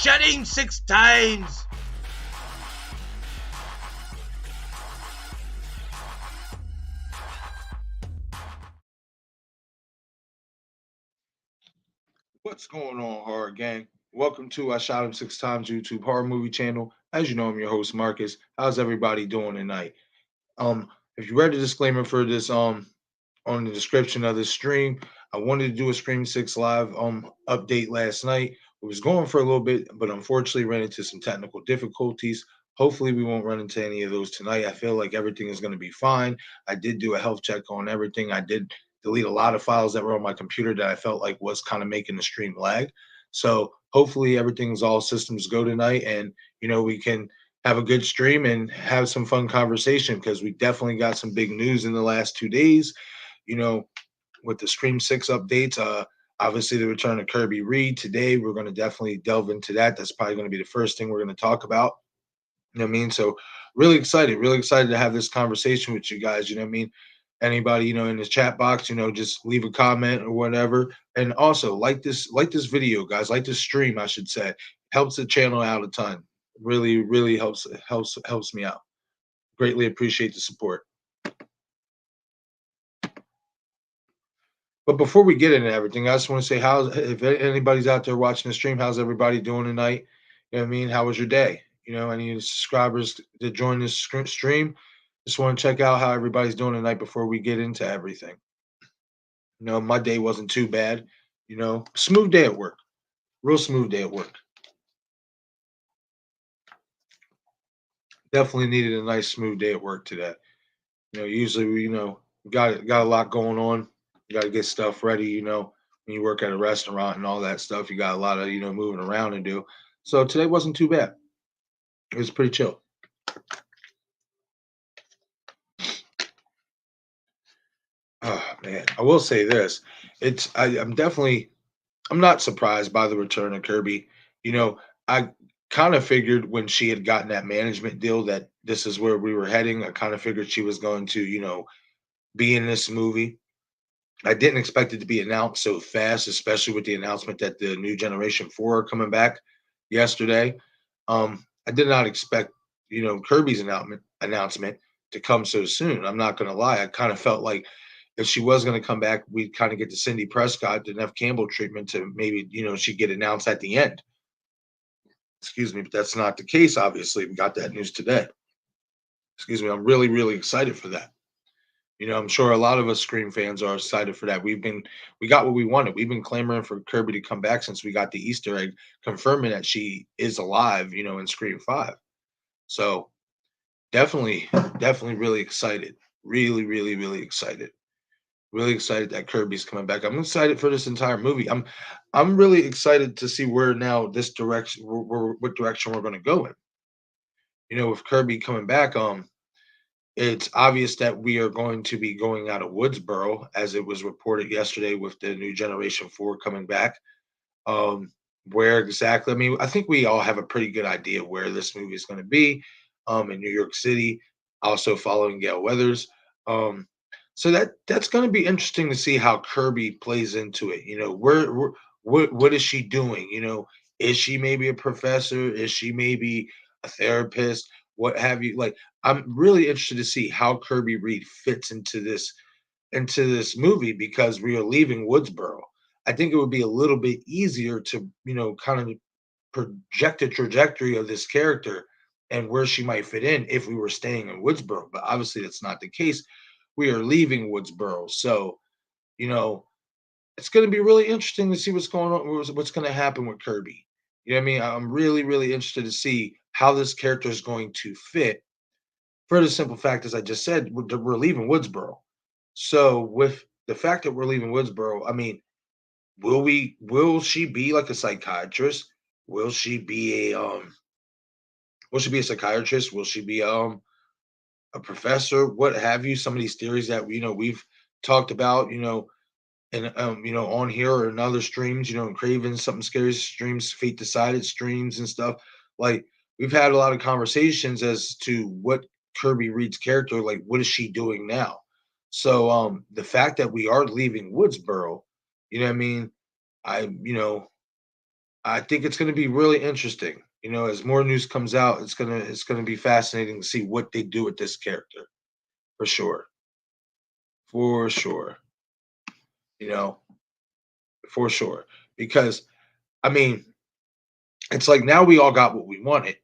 shedding 6 times. What's going on, horror gang? Welcome to I Shot Him 6 Times YouTube horror movie channel. As you know, I'm your host Marcus. How's everybody doing tonight? If you read the disclaimer for this on the description of this stream, I wanted to do a Scream 6 live update last night. It was going for a little bit, but unfortunately ran into some technical difficulties. Hopefully we won't run into any of those tonight. I feel like everything is going to be fine. I did do a health check on everything. I did delete a lot of files that were on my computer that I felt like was kind of making the stream lag. So hopefully everything's all systems go tonight, and we can have a good stream and have some fun conversation because we definitely got some big news in the last 2 days. You know, with the Scream 6 updates, obviously the return of Kirby Reed. Today, we're going to definitely delve into that. That's probably going to be the first thing we're going to talk about. You know what I mean? So really excited to have this conversation with you guys. You know what I mean? Anybody, in the chat box, just leave a comment or whatever. And also like this video, guys, like this stream, I should say. Helps the channel out a ton. Really helps me out. Greatly appreciate the support. But before we get into everything, I just want to say, if anybody's out there watching the stream, how's everybody doing tonight? You know what I mean? How was your day? Any subscribers that join this stream, just want to check out how everybody's doing tonight before we get into everything. My day wasn't too bad. Smooth day at work. Real smooth day at work. Definitely needed a nice smooth day at work today. Usually we got a lot going on. You got to get stuff ready. When you work at a restaurant and all that stuff, you got a lot of moving around to do. So today wasn't too bad. It was pretty chill. Oh man, I will say this: I'm not surprised by the return of Kirby. I kind of figured when she had gotten that management deal that this is where we were heading. I kind of figured she was going to be in this movie. I didn't expect it to be announced so fast, especially with the announcement that the new Generation 4 are coming back yesterday. I did not expect, Kirby's announcement to come so soon. I'm not going to lie. I kind of felt like if she was going to come back, we'd kind of get the Cindy Prescott, the Neff Campbell treatment to maybe, she'd get announced at the end. Excuse me, but that's not the case. Obviously, we got that news today. Excuse me. I'm really excited for that. I'm sure a lot of us Scream fans are excited for that. We got what we wanted. We've been clamoring for Kirby to come back since we got the Easter egg confirming that she is alive, in Scream 5. So definitely really excited. Really excited. Really excited that Kirby's coming back. I'm excited for this entire movie. I'm really excited to see where now this direction what direction we're gonna go in. With Kirby coming back, it's obvious that we are going to be going out of Woodsboro, as it was reported yesterday with the new Generation 4 coming back. Where exactly? I mean, I think we all have a pretty good idea where this movie is going to be, in New York City, also following Gail Weathers. So that's going to be interesting to see how Kirby plays into it. What is she doing? Is she maybe a professor? Is she maybe a therapist? What have you? Like, I'm really interested to see how Kirby Reed fits into this movie because we are leaving Woodsboro. I think it would be a little bit easier to, kind of project a trajectory of this character and where she might fit in if we were staying in Woodsboro. But obviously, that's not the case. We are leaving Woodsboro. So, you know, it's going to be really interesting to see what's going on, what's going to happen with Kirby. You know what I mean? I'm really interested to see how this character is going to fit for the simple fact, as I just said, we're leaving Woodsboro. So with the fact that we're leaving Woodsboro, I mean, will she be like a psychiatrist? Will she be a psychiatrist? Will she be a professor? What have you? Some of these theories that we've talked about, and on here or in other streams, in Craven, something scary streams, Fate Decided streams and stuff. Like, we've had a lot of conversations as to what Kirby Reed's character, like, what is she doing now? So the fact that we are leaving Woodsboro, you know what I mean? I I think it's going to be really interesting. As more news comes out, it's gonna be fascinating to see what they do with this character for sure, for sure. You know, for sure. Because I mean, it's like now we all got what we wanted,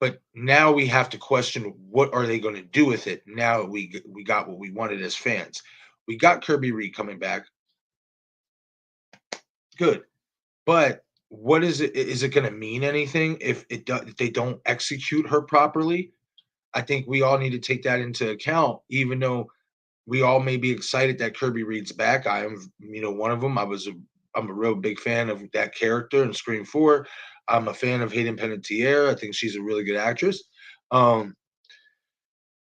but now we have to question what are they going to do with it. Now we got what we wanted as fans. We got Kirby Reed coming back, good, but what is it? Is it going to mean anything if they don't execute her properly? I think we all need to take that into account, even though we all may be excited that Kirby Reed's back. I am, one of them. I'm a real big fan of that character in Scream 4. I'm a fan of Hayden Panettiere. I think she's a really good actress. Um,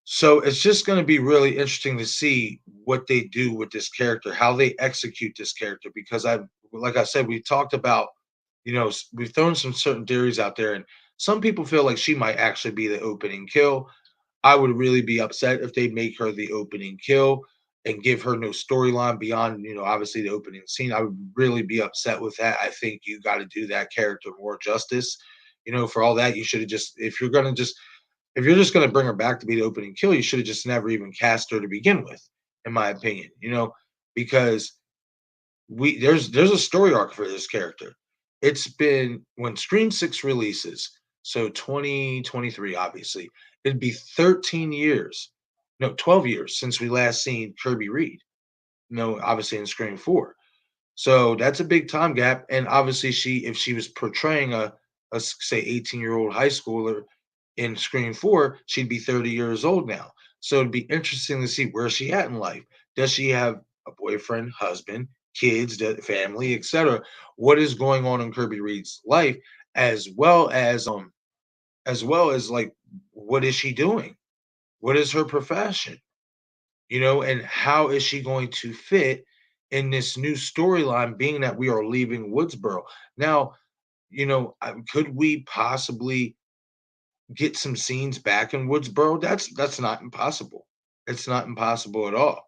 so it's just going to be really interesting to see what they do with this character, how they execute this character. Because like I said, we talked about, we've thrown some certain theories out there, and some people feel like she might actually be the opening kill. I would really be upset if they make her the opening kill and give her no storyline beyond, obviously the opening scene. I would really be upset with that. I think you got to do that character more justice. For all that, you should have just, if you're just going to bring her back to be the opening kill, you should have just never even cast her to begin with, in my opinion, because there's a story arc for this character. It's been when Scream 6 releases, so 2023, obviously, it'd be 13 years, no, 12 years since we last seen Kirby Reed, obviously in Scream 4. So that's a big time gap. And obviously, if she was portraying say 18-year-old high schooler in Scream 4, she'd be 30 years old now. So it'd be interesting to see where she at in life. Does she have a boyfriend, husband, kids, family, etc.? What is going on in Kirby Reed's life, as well as like what is she doing? What is her profession? And how is she going to fit in this new storyline, being that we are leaving Woodsboro? Now, could we possibly get some scenes back in Woodsboro? That's not impossible. It's not impossible at all.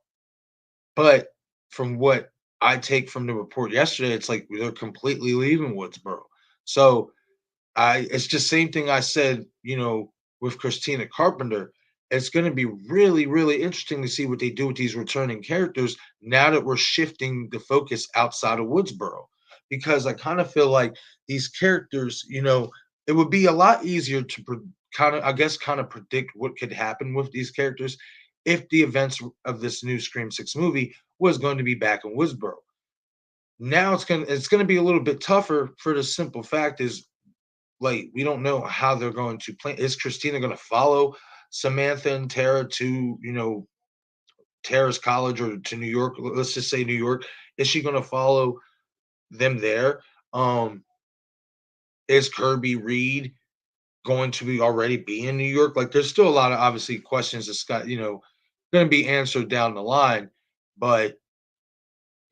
But from what I take from the report yesterday, it's like they're completely leaving Woodsboro. So it's just same thing I said, with Christina Carpenter. It's going to be really, really interesting to see what they do with these returning characters now that we're shifting the focus outside of Woodsboro. Because I kind of feel like these characters, it would be a lot easier to kind of predict what could happen with these characters if the events of this new Scream 6 movie was going to be back in Woodsboro. Now it's gonna be a little bit tougher for the simple fact is like we don't know how they're going to play. Is Christina going to follow Samantha and Tara to Tara's college or to New York? Let's just say New York. Is she going to follow them there? Um, is Kirby Reed going to be already be in New York? Like, there's still a lot of obviously questions that's got going to be answered down the line. But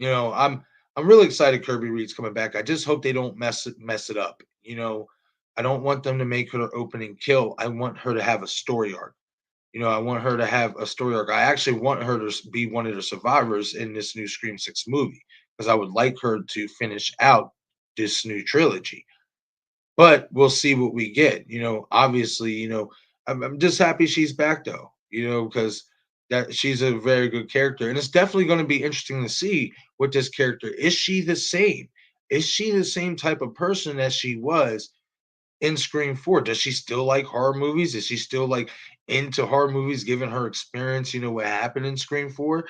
I'm really excited Kirby Reed's coming back. I just hope they don't mess it up. I don't want them to make her the opening kill. I want her to have a story arc. I want her to have a story arc. I actually want her to be one of the survivors in this new Scream 6 movie because I would like her to finish out this new trilogy. But we'll see what we get. Obviously, I'm just happy she's back though, because that she's a very good character. And it's definitely going to be interesting to see what this character is. She the same? Is she the same type of person as she was in Scream 4? Does she still like horror movies? Is she still like into horror movies given her experience, what happened in Scream 4?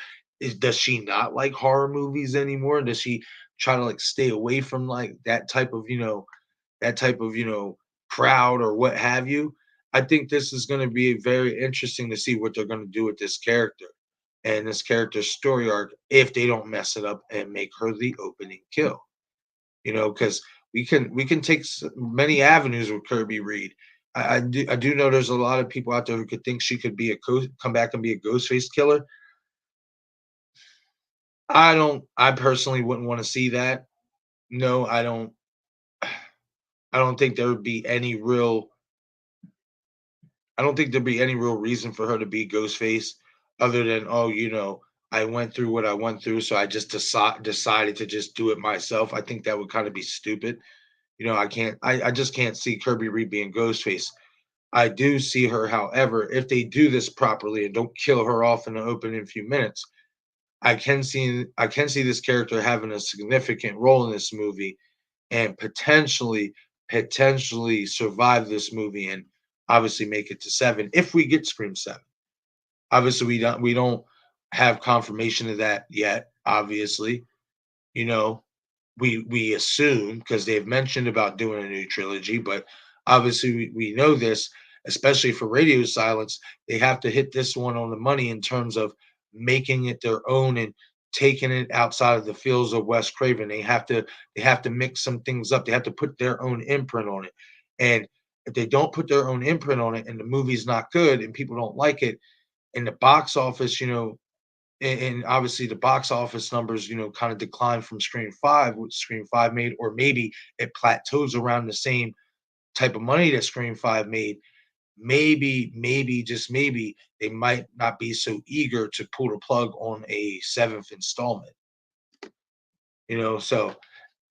Does she not like horror movies anymore? Does she try to like stay away from like that type of crowd or what have you? I think this is going to be very interesting to see what they're going to do with this character and this character's story arc if they don't mess it up and make her the opening kill. Because we can take many avenues with Kirby Reed. I do know there's a lot of people out there who could think she could be come back and be a ghost face killer. I don't. I personally wouldn't want to see that. No, I don't. I don't think there would be any real I don't think there'd be any real reason for her to be Ghostface other than, oh, I went through what I went through, so I just decided to just do it myself. I think that would kind of be stupid. I just can't see Kirby Reed being Ghostface. I do see her, however, if they do this properly and don't kill her off in the opening few minutes, I can see this character having a significant role in this movie and potentially survive this movie and obviously make it to 7 if we get Scream 7. Obviously, we don't have confirmation of that yet, obviously. You know, we assume because they've mentioned about doing a new trilogy, but obviously we know this, especially for Radio Silence, they have to hit this one on the money in terms of making it their own and taking it outside of the fields of Wes Craven. They have to mix some things up. They have to put their own imprint on it. And if they don't put their own imprint on it and the movie's not good and people don't like it, in the box office, and obviously the box office numbers, kind of decline from Scream 5, what Scream 5 made, or maybe it plateaus around the same type of money that Scream 5 made. Maybe, just maybe, they might not be so eager to pull the plug on a seventh installment. So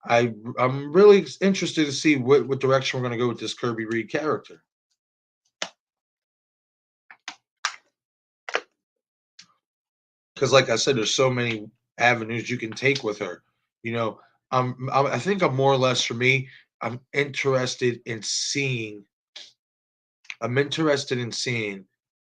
I'm really interested to see what direction we're going to go with this Kirby Reed character. Because, like I said, there's so many avenues you can take with her. You know, I think I'm more or less for me. I'm interested in seeing. I'm interested in seeing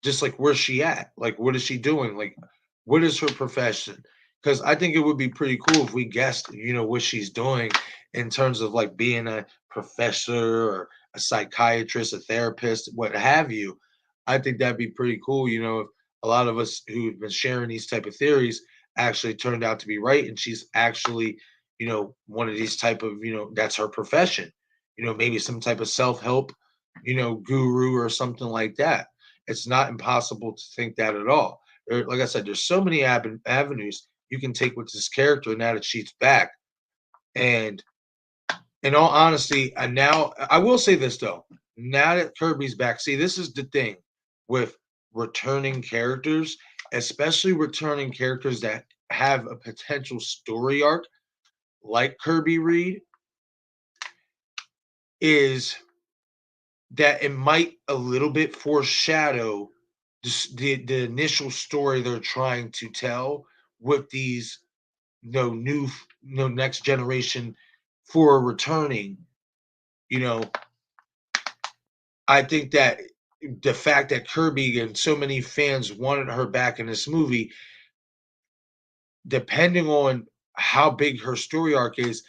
just like where's she at? Like, what is she doing? Like, what is her profession? Because I think it would be pretty cool if we guessed, what she's doing in terms of like being a professor or a psychiatrist, a therapist, what have you. I think that'd be pretty cool, if a lot of us who've been sharing these type of theories actually turned out to be right, and she's actually, one of these type of, that's her profession. Maybe some type of self-help, guru or something like that. It's not impossible to think that at all. Like I said, there's so many avenues you can take with this character now that she's back. And in all honesty, and now I will say this though, now that Kirby's back, see, this is the thing with returning characters, especially returning characters that have a potential story arc, like Kirby Reed, is that it might a little bit foreshadow the initial story they're trying to tell with these new next generation for returning. you know I think that the fact that Kirby and so many fans wanted her back in this movie, depending on how big her story arc is,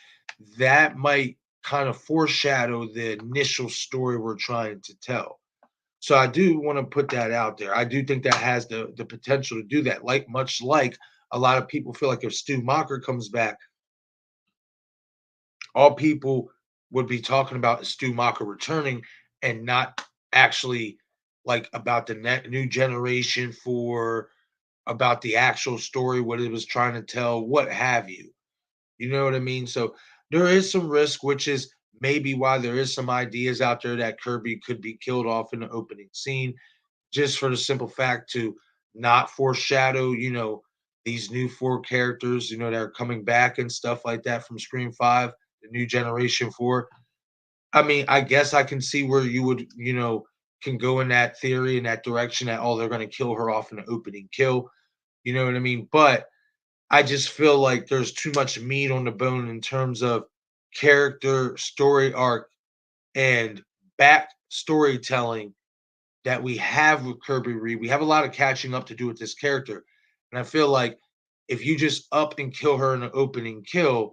that might kind of foreshadow the initial story we're trying to tell. So I do want to put that out there. I do think that has the potential to do that. Like much like a lot of people feel like if Stu Macher comes back, all people would be talking about is Stu Macher returning and not actually like about the new generation for about the actual story, what it was trying to tell, what have you. You know what I mean? So there is some risk, which is maybe why there is some ideas out there that Kirby could be killed off in the opening scene, just for the simple fact to not foreshadow, these new four characters, that are coming back and stuff like that from Scream 5, the new generation 4. I mean, I guess I can see where you would, can go in that theory in that direction that, oh, they're going to kill her off in the opening kill. You know what I mean? But I just feel like there's too much meat on the bone in terms of character, story arc, and back storytelling that we have with Kirby Reed. We have a lot of catching up to do with this character. And I feel like if you just up and kill her in the opening kill,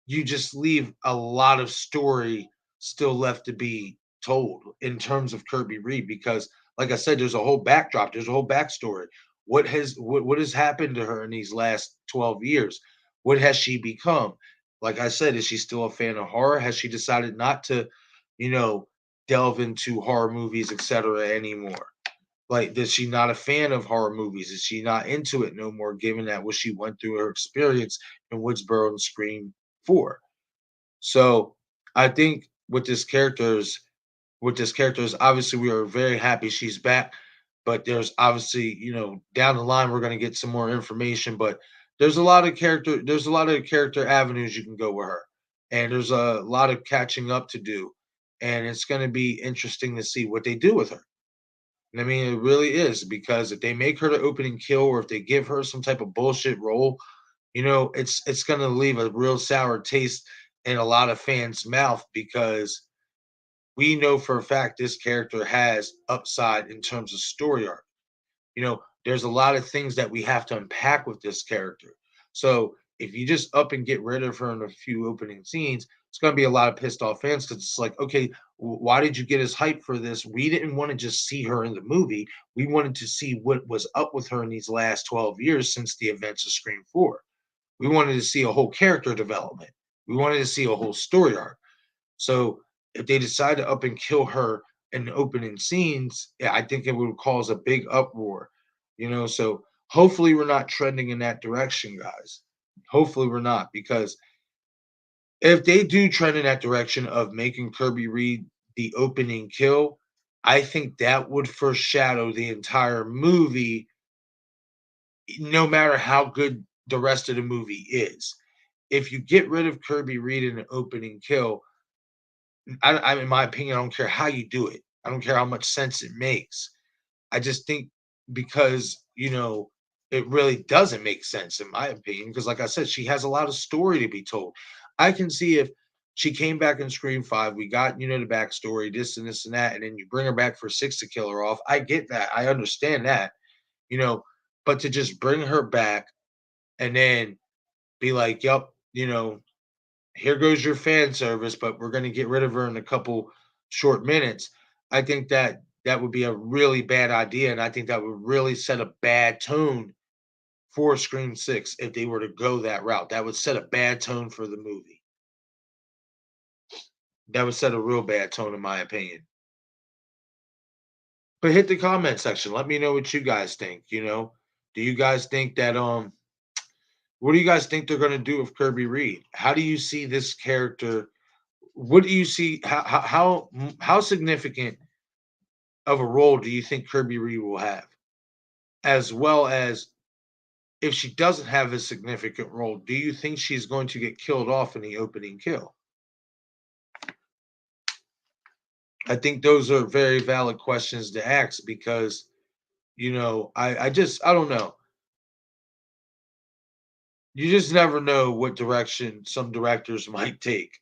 you just leave a lot of story still left to be told in terms of Kirby Reed. Because, like I said, there's a whole backdrop, there's a whole backstory. What has happened to her in these last 12 years? What has she become? Like I said, is she still a fan of horror? Has she decided not to, you know, delve into horror movies, etc. anymore? Like, is she not a fan of horror movies? Is she not into it no more, given that what she went through her experience in Woodsboro and Scream 4? So I think with this character is obviously we are very happy she's back, but there's obviously, down the line we're gonna get some more information, but there's a lot of character avenues you can go with her. and there's a lot of catching up to do, and it's going to be interesting to see what they do with her. I mean, it really is, because if they make her the opening kill, or if they give her some type of bullshit role, it's going to leave a real sour taste in a lot of fans' mouth, because we know for a fact this character has upside in terms of story arc. There's a lot of things that we have to unpack with this character. So if you just up and get rid of her in a few opening scenes, it's going to be a lot of pissed off fans, because it's like, okay, why did you get us hyped for this? We didn't want to just see her in the movie. We wanted to see what was up with her in these last 12 years since the events of Scream 4. We wanted to see a whole character development. We wanted to see a whole story arc. So if they decide to up and kill her in the opening scenes, yeah, I think it would cause a big uproar. So hopefully we're not trending in that direction, guys. Hopefully we're not, because if they do trend in that direction of making Kirby Reed the opening kill, I think that would foreshadow the entire movie, no matter how good the rest of the movie is. If you get rid of Kirby Reed in an opening kill, in my opinion, I don't care how you do it. I don't care how much sense it makes. I just think, because it really doesn't make sense in my opinion. Because, like I said, she has a lot of story to be told. I can see if she came back in Scream 5, we got the backstory, this and this and that, and then you bring her back for 6 to kill her off. I get that. I understand that. You know, but to just bring her back and then be like, "Yep, here goes your fan service, but we're going to get rid of her in a couple short minutes." I think that that would be a really bad idea, and I think that would really set a bad tone for Scream 6 if they were to go that route. That would set a bad tone for the movie. That would set a real bad tone, in my opinion. But hit the comment section. Let me know what you guys think. Do you guys think that what do you guys think they're going to do with Kirby Reed? How do you see this character? What do you see? How significant of a role do you think Kirby Reed will have? As well as, if she doesn't have a significant role, do you think she's going to get killed off in the opening kill? I think those are very valid questions to ask, because, I don't know. You just never know what direction some directors might take,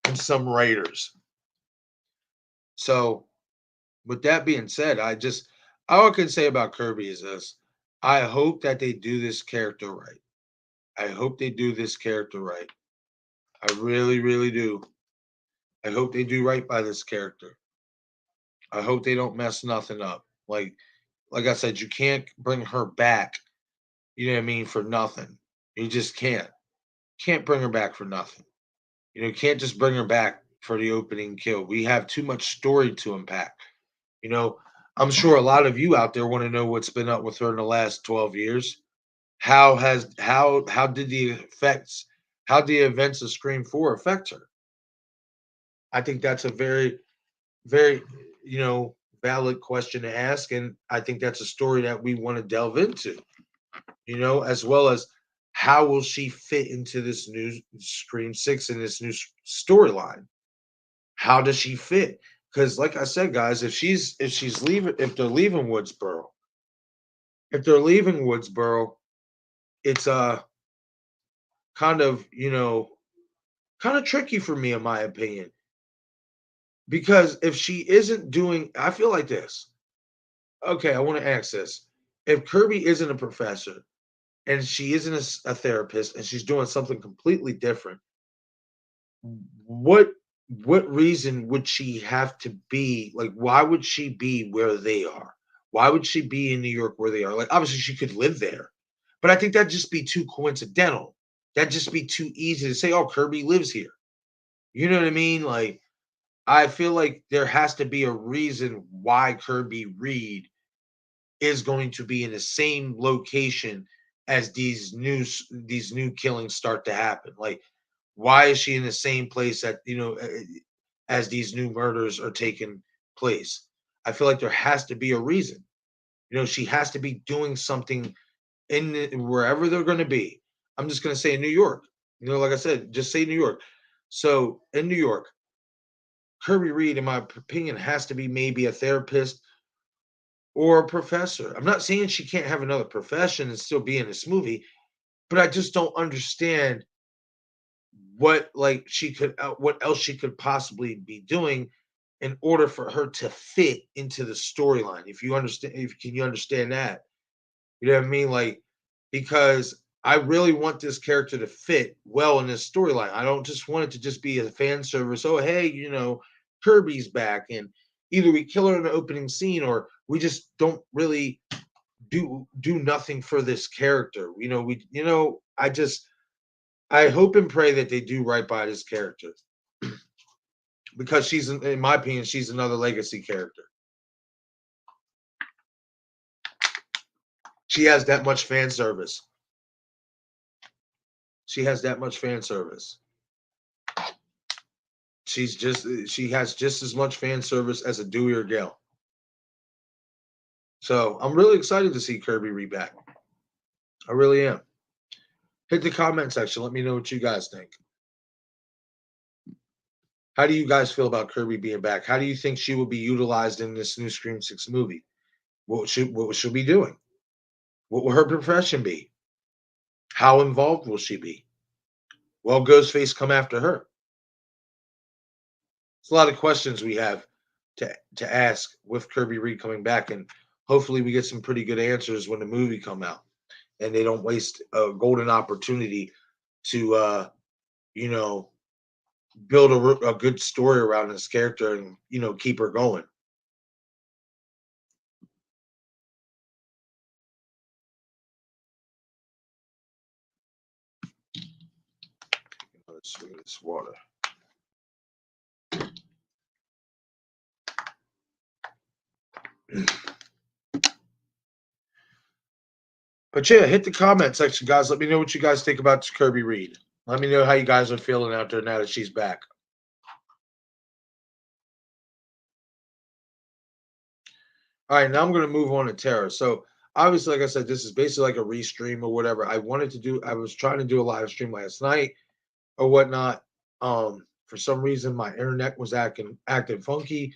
and some writers. So, with that being said, all I can say about Kirby is this: I hope that they do this character right. I hope they do this character right. I really, really do. I hope they do right by this character. I hope they don't mess nothing up. Like I said, you can't bring her back, you know what I mean, for nothing. You just can't. Can't bring her back for nothing. You can't just bring her back for the opening kill. We have too much story to unpack. You know, I'm sure a lot of you out there want to know what's been up with her in the last 12 years. How did the events of Scream 4 affect her? I think that's a very, very, valid question to ask. And I think that's a story that we want to delve into, as well as how will she fit into this new Scream 6 and this new storyline? How does she fit? Because, like I said, guys, if they're leaving Woodsboro, it's kind of, kind of tricky for me, in my opinion. Because if she isn't doing, I feel like this. Okay, I want to ask this. If Kirby isn't a professor, and she isn't a therapist, and she's doing something completely different, what what reason would she have to be, like, why would she be where they are? Why would she be in New York where they are? Like, obviously she could live there, but I think that'd just be too coincidental. That'd just be too easy to say, oh, Kirby lives here. You know what I mean? Like, I feel like there has to be a reason why Kirby Reed is going to be in the same location as these new killings start to happen. Like, why is she in the same place that, as these new murders are taking place? I feel like there has to be a reason. She has to be doing something wherever they're going to be. I'm just going to say in New York. Like I said, just say New York. So in New York, Kirby Reed, in my opinion, has to be maybe a therapist or a professor. I'm not saying she can't have another profession and still be in this movie, but I just don't understand what else she could possibly be doing in order for her to fit into the storyline. If you understand, if can you understand that? You know what I mean? Like, because I really want this character to fit well in this storyline. I don't just want it to just be a fan service. Oh, hey, Kirby's back, and either we kill her in the opening scene, or we just don't really do nothing for this character. I hope and pray that they do right by this character because in my opinion, she's another legacy character. She has that much fan service. She has that much fan service. She has just as much fan service as a Dewey or Gale. So I'm really excited to see Kirby Reed back. I really am. Hit the comment section. Let me know what you guys think. How do you guys feel about Kirby being back? How do you think she will be utilized in this new Scream 6 movie? What will she be doing? What will her profession be? How involved will she be? Will Ghostface come after her? It's a lot of questions we have to ask with Kirby Reed coming back, and hopefully we get some pretty good answers when the movie come out, and they don't waste a golden opportunity to you know build a good story around this character and keep her going. Let's swig of this water. But yeah, hit the comment section, guys. Let me know what you guys think about Kirby Reed. Let me know how you guys are feeling out there now that she's back. All right, now I'm going to move on to Terror. So obviously, like I said, this is basically like a restream or whatever. I was trying to do a live stream last night or whatnot. For some reason, my internet was acting funky.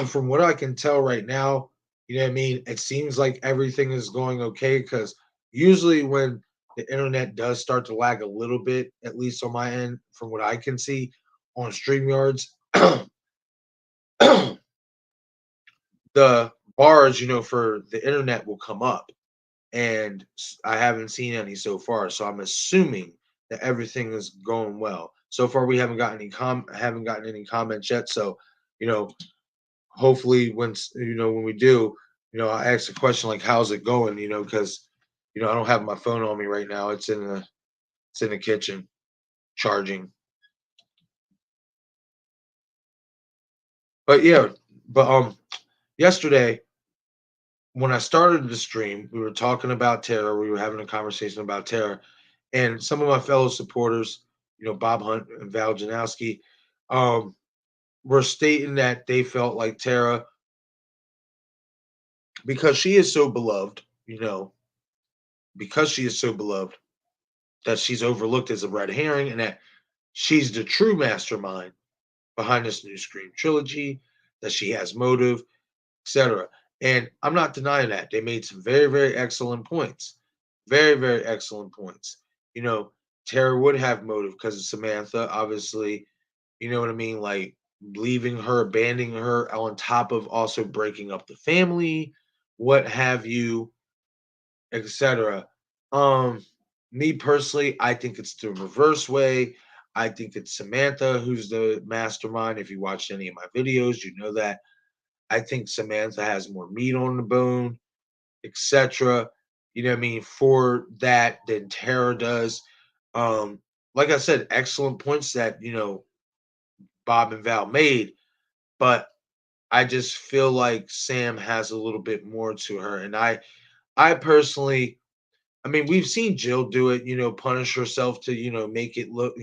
From what I can tell right now, you know what I mean? It seems like everything is going okay because usually when the internet does start to lag a little bit, at least on my end, from what I can see on StreamYards, the bars, for the internet will come up, and I haven't seen any so far. So I'm assuming that everything is going well. So far, we haven't gotten any comments yet. So, you know, hopefully, when we do, I ask a question like, "How's it going?" Because I don't have my phone on me right now. It's in the kitchen charging. But yeah, but yesterday when I started the stream, we were talking about Terror. We were having a conversation about Terror, and some of my fellow supporters, Bob Hunt and Val Janowski, um, were stating that they felt like Tara, because she is so beloved, because she is so beloved, that she's overlooked as a red herring, and that she's the true mastermind behind this new Scream trilogy, that she has motive, etc. And I'm not denying that. They made some very, very excellent points. Very, very excellent points. You know, Tara would have motive because of Samantha, obviously. You know what I mean? Like leaving her, abandoning her, on top of also breaking up the family, what have you, etc. Um, Me personally, I think it's the reverse way. I think it's Samantha who's the mastermind. If you watched any of my videos, you know that. I think Samantha has more meat on the bone, etc. You know what I mean? For that than Tara does. Like I said, excellent points that Bob and Val made, but I just feel like Sam has a little bit more to her. And I personally, I mean, we've seen Jill do it, punish herself to, make it look,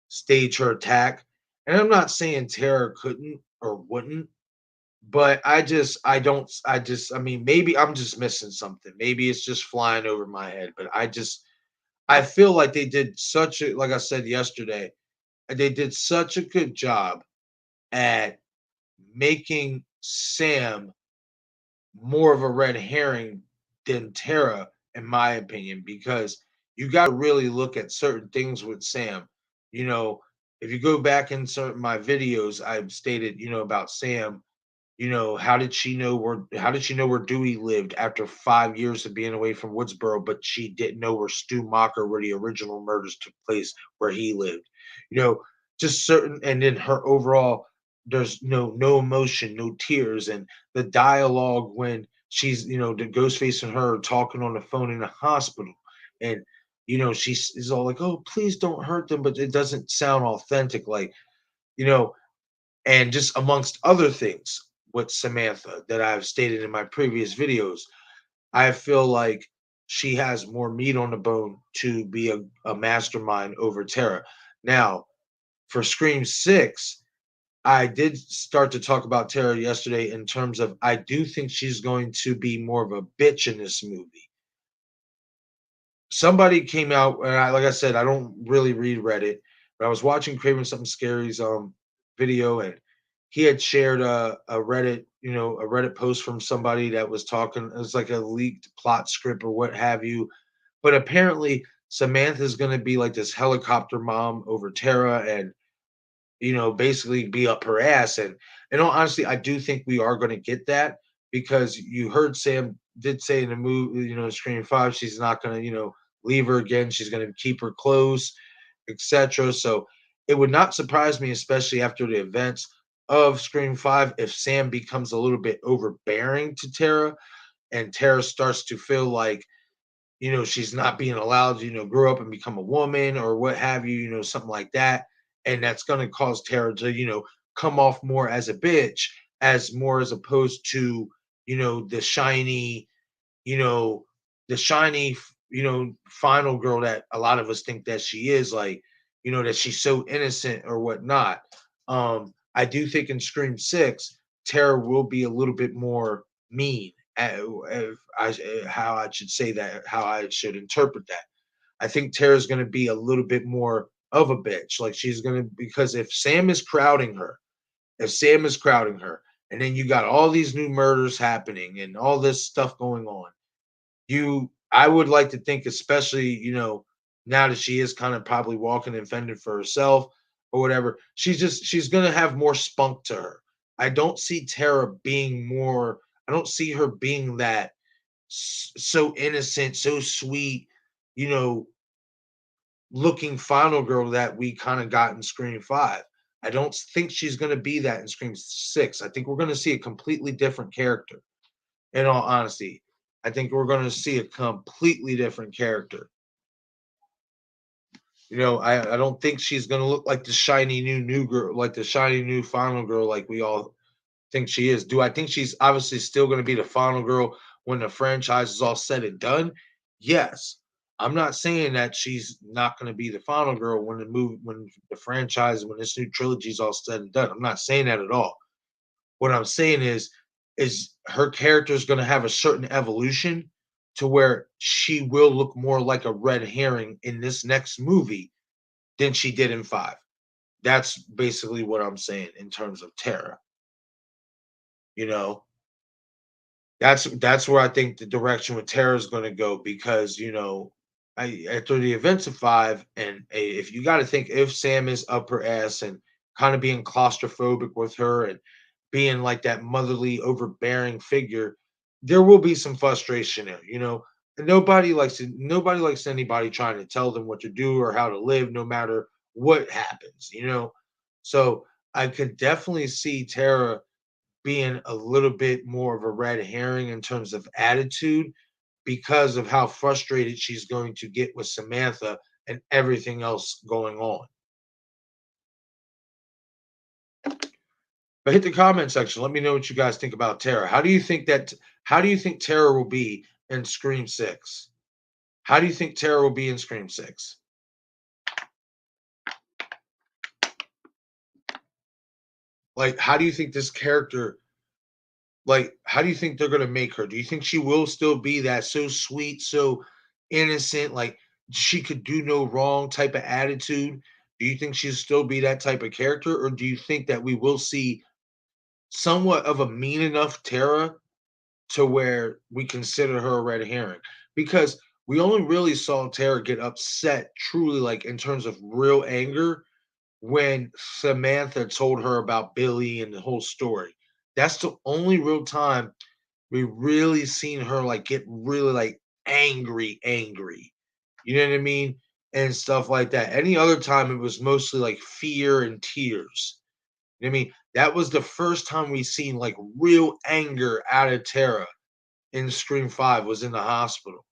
stage her attack. And I'm not saying Tara couldn't or wouldn't, but I mean, maybe I'm just missing something. Maybe it's just flying over my head, but I just, I feel like they did such a like I said yesterday, they did such a good job at making Sam more of a red herring than Tara, in my opinion, because you got to really look at certain things with Sam. You know, if you go back in certain my videos, I've stated, about Sam. How did she know where Dewey lived after 5 years of being away from Woodsboro, but she didn't know where Stu Mocker, where the original murders took place, where he lived. You know, just certain, and then her overall, there's no emotion, no tears, and the dialogue when she's, the Ghostface and her are talking on the phone in the hospital, and she's all like, "Oh, please don't hurt them," but it doesn't sound authentic, like, you know, and just amongst other things with Samantha that I've stated in my previous videos, I feel like she has more meat on the bone to be a mastermind over Tara. Now, for Scream 6, I did start to talk about Tara yesterday in terms of I do think she's going to be more of a bitch in this movie. Somebody came out, and like I said, I don't really read Reddit, but I was watching Craven Something Scary's video, and he had shared a Reddit, a Reddit post from somebody that was talking. It was like a leaked plot script or what have you. But apparently, Samantha's going to be like this helicopter mom over Tara, and basically be up her ass. And honestly, I do think we are going to get that because you heard Sam did say in the movie, Scream 5, she's not going to, leave her again. She's going to keep her close, etc. So it would not surprise me, especially after the events of Scream 5, if Sam becomes a little bit overbearing to Tara and Tara starts to feel like, she's not being allowed to, grow up and become a woman or what have you, something like that. And that's going to cause Tara to, come off more as a bitch, as more as opposed to, the shiny, you know, the shiny, final girl that a lot of us think that she is, like, that she's so innocent or whatnot. I do think in Scream 6, Tara will be a little bit more mean. How I should say that, how I should interpret that. I think Tara's going to be a little bit more of a bitch. Like she's going to, because if Sam is crowding her, and then you got all these new murders happening and all this stuff going on, I would like to think, especially, now that she is kind of probably walking and fending for herself or whatever, she's gonna have more spunk to her. I don't see Tara being more, I don't see her being that so innocent, so sweet, you know, looking final girl that we kind of got in Scream 5. I don't think she's gonna be that in Scream 6. I think we're gonna see a completely different character, in all honesty. I think we're going to see a completely different character. I don't think she's going to look like the shiny new girl, like the shiny new final girl, like we all think she is. Do I think she's obviously still going to be the final girl when the franchise is all said and done? Yes. I'm not saying that she's not going to be the final girl when the franchise, when this new trilogy is all said and done. I'm not saying that at all. What I'm saying is her character is going to have a certain evolution to where she will look more like a red herring in this next movie than she did in 5. That's basically what I'm saying in terms of Tara. You know, that's where I think the direction with Tara is going to go because after the events of 5, and if you got to think, if Sam is up her ass and kind of being claustrophobic with her and being like that motherly, overbearing figure, there will be some frustration there. And nobody likes anybody trying to tell them what to do or how to live, no matter what happens. So I could definitely see Tara being a little bit more of a red herring in terms of attitude because of how frustrated she's going to get with Samantha and everything else going on. But hit the comment section. Let me know what you guys think about Tara. How do you think Tara will be in Scream 6? How do you think Tara will be in Scream 6? Like, how do you think this character, like, how do you think they're gonna make her? Do you think she will still be that so sweet, so innocent? Like, she could do no wrong type of attitude? Do you think she'll still be that type of character, or do you think that we will see somewhat of a mean enough Tara to where we consider her a red herring? Because we only really saw Tara get upset truly, like in terms of real anger, when Samantha told her about Billy and the whole story. That's the only real time we really seen her like get really like angry. You know what I mean? And stuff like that. Any other time it was mostly like fear and tears. You know what I mean? That was the first time we seen like real anger out of Tara in Scream 5 was in the hospital.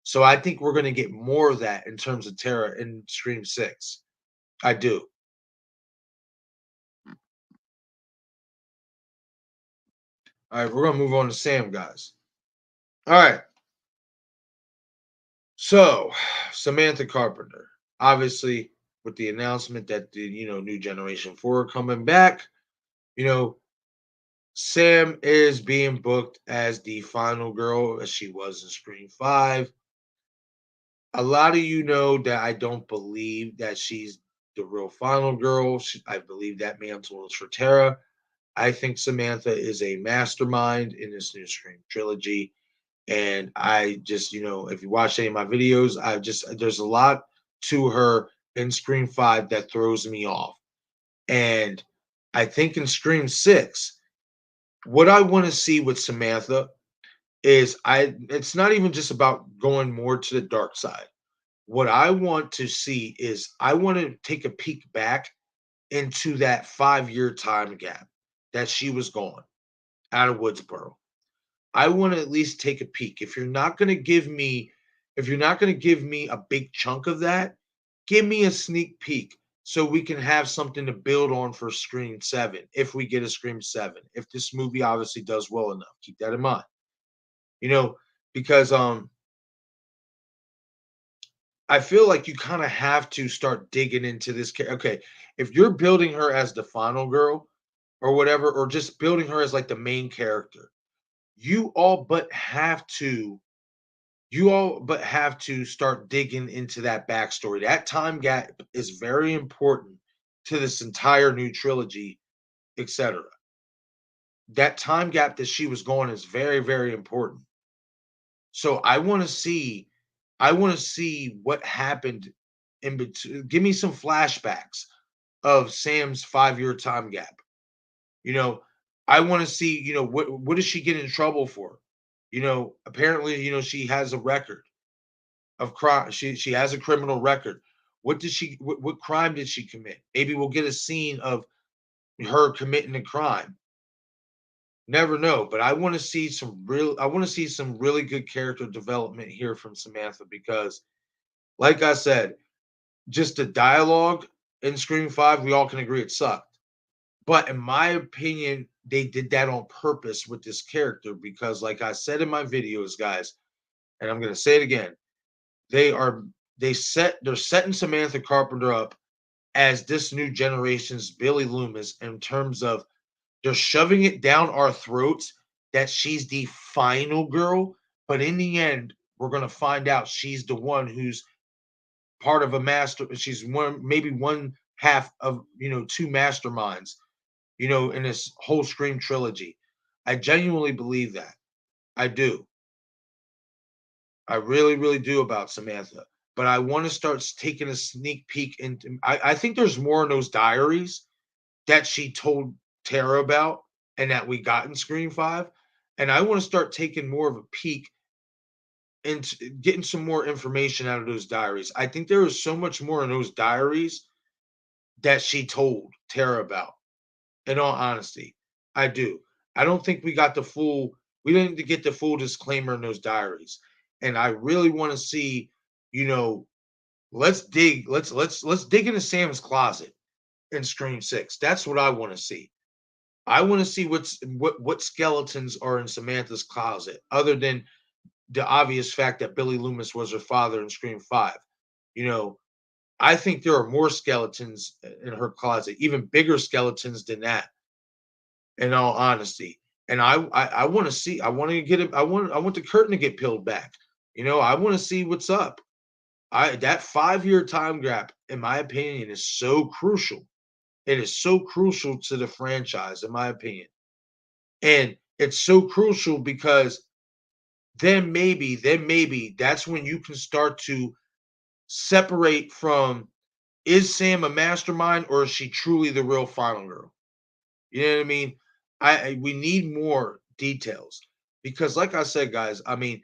So I think we're gonna get more of that in terms of Tara in Scream 6. I do. All right, we're gonna move on to Sam, guys. All right. So, Samantha Carpenter, obviously, with the announcement that the new Generation Four are coming back, you know, Sam is being booked as the final girl, as she was in Scream 5. A lot of you know that I don't believe that she's the real final girl. I believe that mantle is for Tara. I think Samantha is a mastermind in this new Scream trilogy. And I just, if you watch any of my videos, there's a lot to her in Scream 5 that throws me off. And I think in Scream 6, what I want to see with Samantha is it's not even just about going more to the dark side. What I want to see is I want to take a peek back into that 5-year time gap that she was gone out of Woodsboro. I want to at least take a peek. If you're not going to give me a big chunk of that, give me a sneak peek so we can have something to build on for Scream 7 if we get a Scream 7. If this movie obviously does well enough. Keep that in mind. You know, because I feel like you kind of have to start digging into this okay, if you're building her as the final girl or whatever, or just building her as like the main character, you all but have to start digging into that backstory. That time gap is very important to this entire new trilogy, etc. That time gap that she was gone is very, very important. So I want to see what happened in between. Give me some flashbacks of Sam's 5-year time gap. You know, I want to see, what does she get in trouble for? Apparently, she has a record of crime. She has a criminal record. What crime did she commit? Maybe we'll get a scene of her committing a crime. Never know, but I want to see some really good character development here from Samantha because like I said, just the dialogue in Scream 5, we all can agree it sucked. But in my opinion, they did that on purpose with this character because like I said in my videos, guys, and I'm going to say it again, they are they're setting Samantha Carpenter up as this new generation's Billy Loomis in terms of they're shoving it down our throats that she's the final girl, but in the end, we're going to find out she's the one who's part of a master. She's maybe one half of two masterminds, in this whole Scream trilogy. I genuinely believe that. I do. I really, really do about Samantha. But I want to start taking a sneak peek into. I think there's more in those diaries that she told Tara about and that we got in Scream 5. And I want to start taking more of a peek into getting some more information out of those diaries. I think there is so much more in those diaries that she told Tara about. In all honesty, I do. I don't think we didn't get the full disclaimer in those diaries. And I really want to see, you know, let's dig into Sam's closet in Scream 6. That's what I want to see. I want to see what skeletons are in Samantha's closet, other than the obvious fact that Billy Loomis was her father in Scream 5. You know, I think there are more skeletons in her closet, even bigger skeletons than that, in all honesty. And I want to see, I want to get it, I want the curtain to get peeled back. I want to see what's up. I that 5-year time gap, in my opinion, is so crucial. It is so crucial to the franchise, in my opinion. And it's so crucial because then maybe that's when you can start to separate from, is Sam a mastermind or is she truly the real final girl? You know what I mean? We need more details because, like I said, guys, I mean,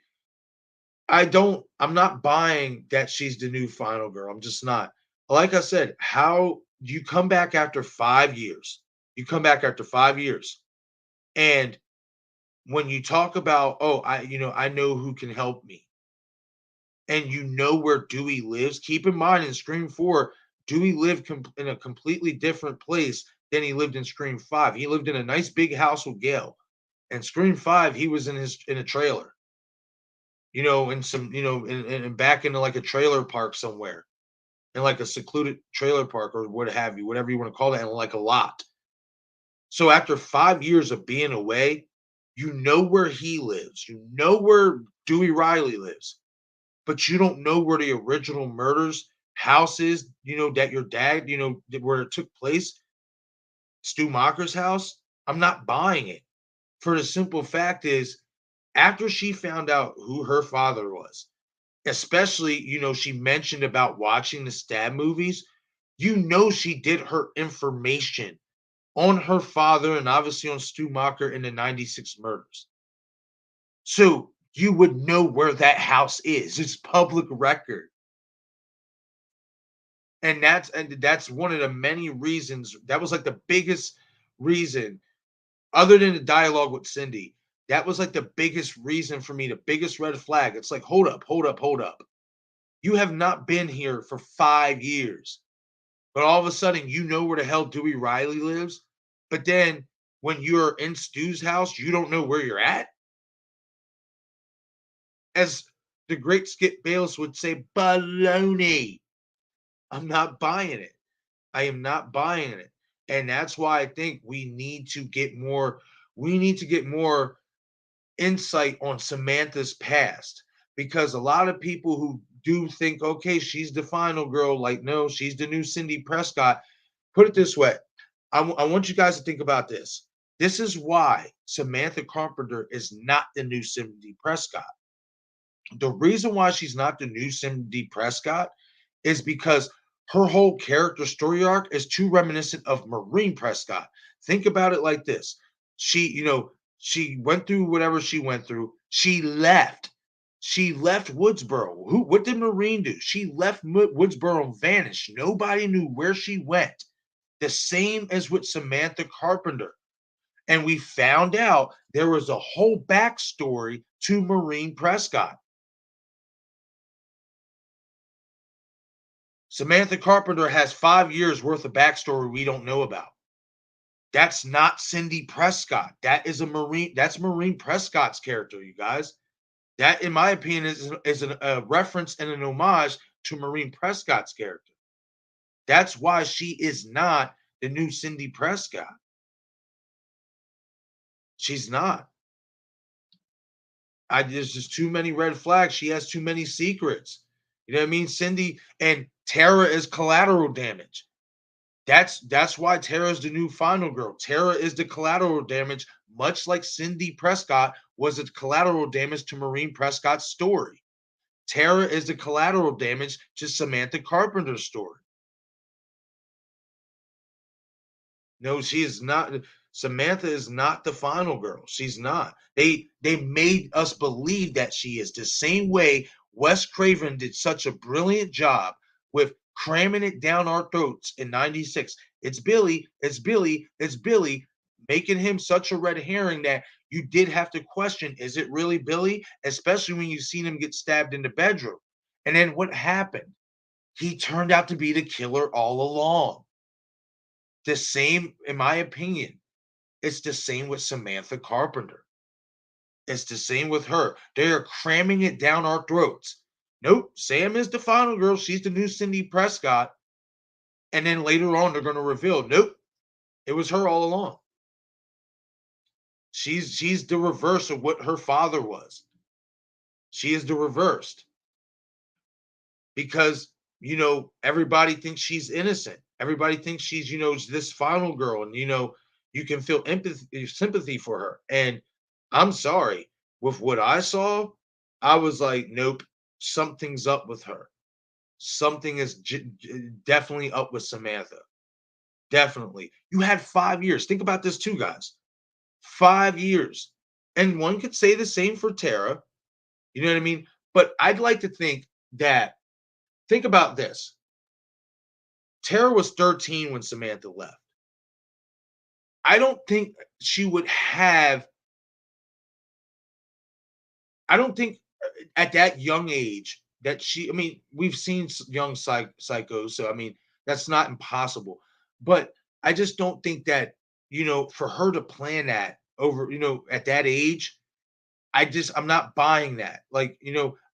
I'm not buying that she's the new final girl. I'm just not. Like I said, how you come back after 5 years? You come back after 5 years, and when you talk about, oh, I know who can help me, and you know where Dewey lives. Keep in mind, in Scream 4, Dewey lived in a completely different place than he lived in Scream 5. He lived in a nice big house with Gail. And Scream 5, he was in a trailer, in some, back into like a trailer park somewhere, in like a secluded trailer park or what have you, whatever you want to call it, and like a lot. So after 5 years of being away, you know where he lives, you know where Dewey Riley lives, but you don't know where the original murders house is, that your dad, where it took place, Stu Macher's house. I'm not buying it. For the simple fact is, after she found out who her father was, especially, she mentioned about watching the stab movies, she did her information on her father and obviously on Stu Macher in the 96 murders. So you would know where that house is. It's public record. And that's one of the many reasons. That was like the biggest reason, other than the dialogue with Cindy. That was like the biggest reason for me, the biggest red flag. It's like, hold up, hold up, hold up. You have not been here for 5 years, but all of a sudden you know where the hell Dewey Riley lives. But then when you're in Stu's house, you don't know where you're at. As the great Skip Bayless would say, baloney. I'm not buying it. I am not buying it. And that's why I think we need to get more insight on Samantha's past, because a lot of people who do think, okay, she's the final girl, like, no, she's the new Cindy Prescott. Put it this way. I want you guys to think about this. This is why Samantha Carpenter is not the new Cindy Prescott. The reason why she's not the new Cindy Prescott is because her whole character story arc is too reminiscent of Maureen Prescott. Think about it like this. She went through whatever she went through. She left. She left Woodsboro. What did Maureen do? She left Woodsboro and vanished. Nobody knew where she went. The same as with Samantha Carpenter. And we found out there was a whole backstory to Maureen Prescott. Samantha Carpenter has 5 years worth of backstory we don't know about. That's not Cindy Prescott. That's Maureen Prescott's character, you guys. That, in my opinion, is a reference and an homage to Maureen Prescott's character. That's why she is not the new Cindy Prescott. She's not. There's just too many red flags. She has too many secrets. You know what I mean? Cindy and Tara is collateral damage. That's why Tara's the new final girl. Tara is the collateral damage, much like Cindy Prescott was the collateral damage to Maureen Prescott's story. Tara is the collateral damage to Samantha Carpenter's story. No, she is not. Samantha is not the final girl. She's not. They made us believe that she is, the same way Wes Craven did such a brilliant job with cramming it down our throats in 96. It's Billy, it's Billy, it's Billy, making him such a red herring that you did have to question, is it really Billy? Especially when you seen him get stabbed in the bedroom. And then what happened? He turned out to be the killer all along. The same, in my opinion, it's the same with Samantha Carpenter. It's the same with her. They are cramming it down our throats. Nope, Sam is the final girl. She's the new Cindy Prescott. And then later on, they're going to reveal, nope, it was her all along. She's the reverse of what her father was. She is the reversed. because everybody thinks she's innocent. Everybody thinks she's this final girl, and you can feel empathy, sympathy for her. And I'm sorry, with what I saw, I was like, nope, something's up with her. Something is definitely up with Samantha. Definitely. You had 5 years. Think about this too, guys. 5 years. And one could say the same for Tara. You know what I mean? But I'd like to think about this. Tara was 13 when Samantha left. I don't think she would have, I don't think at that young age that I mean, we've seen young psychos, so I mean, that's not impossible. But I just don't think that, for her to plan that over, at that age, I'm not buying that. Like,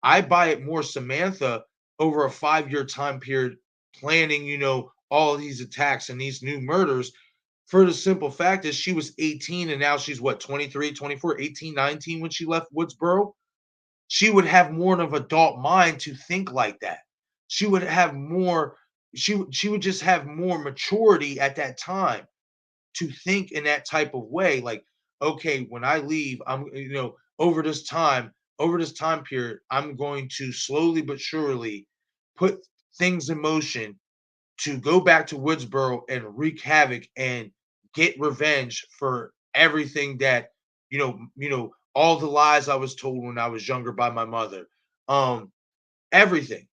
I buy it more Samantha over a 5-year time period planning, all these attacks and these new murders, for the simple fact is she was 18 and now she's what, 23, 24, 18, 19 when she left Woodsboro. She would have more of an adult mind to think like that. She would have more, she would just have more maturity at that time to think in that type of way. Like, okay, when I leave, I'm, over this time period, I'm going to slowly but surely put things in motion to go back to Woodsboro and wreak havoc and get revenge for everything that, all the lies I was told when I was younger by my mother. Everything.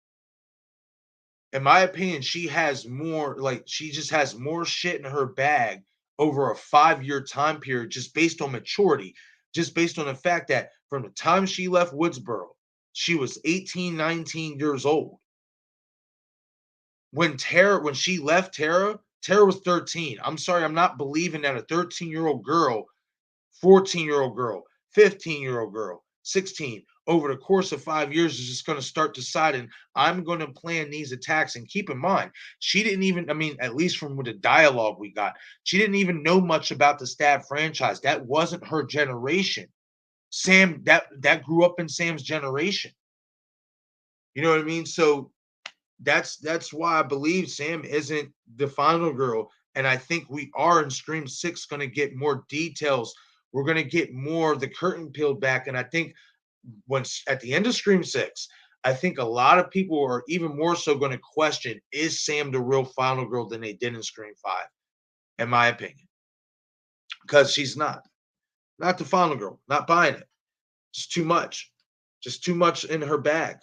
In my opinion, she just has more shit in her bag over a 5-year time period, just based on maturity, just based on the fact that from the time she left Woodsboro, she was 18, 19 years old. When she left Tara was 13. I'm sorry, I'm not believing that a 13-year-old girl, 14-year-old girl, 15-year-old girl, 16, over the course of 5 years is just going to start deciding, I'm going to plan these attacks. And keep in mind, she didn't even, I mean, at least from the dialogue we got, she didn't even know much about the Stab franchise. That wasn't her generation. Sam, that grew up in Sam's generation. You know what I mean? So that's why I believe Sam isn't the final girl. And I think we are in Scream 6 going to get more details. We're going to get more of the curtain peeled back. And I think once at the end of Scream 6, I think a lot of people are even more so going to question, is Sam the real final girl than they did in Scream 5, in my opinion. Because she's not the final girl, not buying it. It's too much. Just too much in her bag.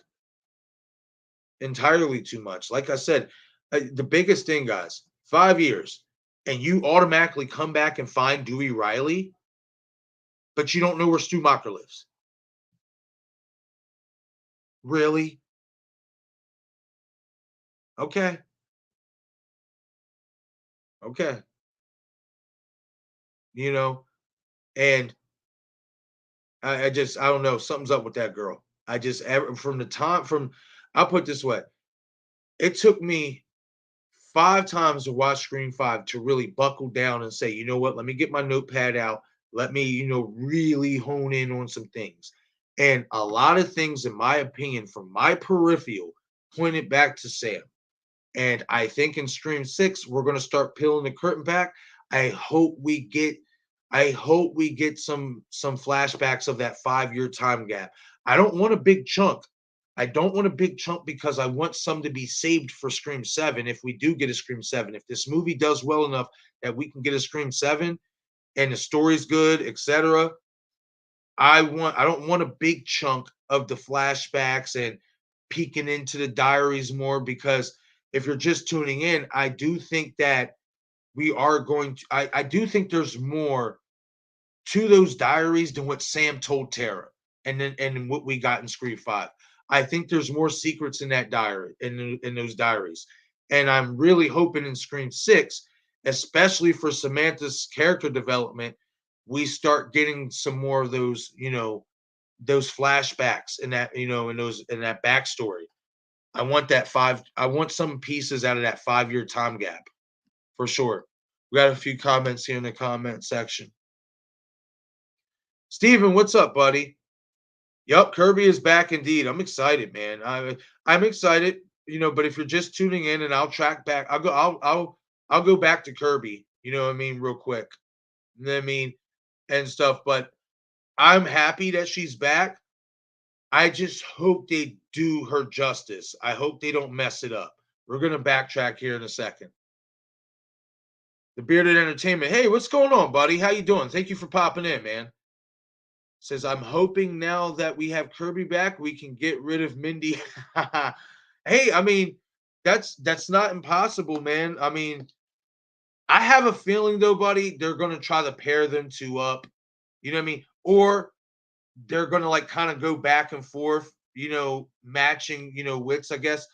Entirely too much. Like I said, the biggest thing, guys, 5 years, and you automatically come back and find Dewey Riley, but you don't know where Stu Macher lives. Really? Okay. Okay. You know, and I don't know. Something's up with that girl. From the time, I'll put it this way. It took me 5 times to watch Scream 5 to really buckle down and say, you know what, let me get my notepad out. Let me, really hone in on some things. And a lot of things, in my opinion, from my peripheral, pointed back to Sam. And I think in Scream 6, we're going to start peeling the curtain back. I hope we get some flashbacks of that 5-year time gap. I don't want a big chunk. I don't want a big chunk because I want some to be saved for Scream 7 if we do get a Scream 7. If this movie does well enough that we can get a Scream 7 and the story's good, etc. I don't want a big chunk of the flashbacks and peeking into the diaries more, because if you're just tuning in, I do think that we are going to I do think there's more to those diaries than what Sam told Tara, and what we got in Scream 5. I think there's more secrets in that diary, in those diaries. And I'm really hoping in Scream 6, especially for Samantha's character development, we start getting some more of those, those flashbacks and that, in that backstory. I want some pieces out of that 5-year time gap for sure. We got a few comments here in the comment section. Steven, what's up, buddy? Yep, Kirby is back indeed. I'm excited, man. I'm excited. but if you're just tuning in, and I'll track back, I'll go back to Kirby, real quick. You know what I mean? And stuff. But I'm happy that she's back. I just hope they do her justice. I hope they don't mess it up. We're gonna backtrack here in a second. The Bearded Entertainment. Hey, what's going on, buddy? How you doing? Thank you for popping in, man. Says, I'm hoping now that we have Kirby back, we can get rid of Mindy. Hey, I mean, that's not impossible, man. I mean, I have a feeling though, buddy, they're gonna try to pair them two up. You know what I mean? Or they're gonna like kind of go back and forth, matching, wits, I guess.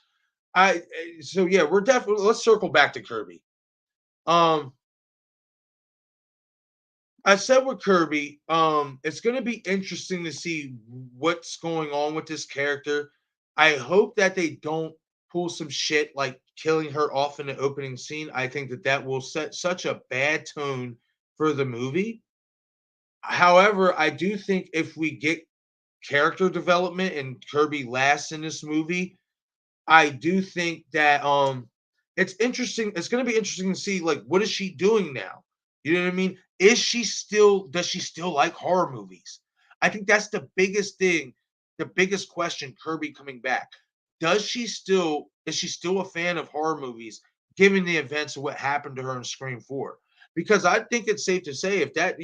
So yeah, we're definitely let's circle back to Kirby. Um, I said with Kirby, it's going to be interesting to see what's going on with this character. I hope that they don't pull some shit like killing her off in the opening scene. I think that that will set such a bad tone for the movie. However, I do think if we get character development and Kirby lasts in this movie, I do think that it's interesting. It's going to be interesting to see like what is she doing now? You know what I mean? Does she still like horror movies? I think that's the biggest thing, the biggest question Kirby coming back. Is she still a fan of horror movies given the events of what happened to her in Scream 4? Because I think it's safe to say if that,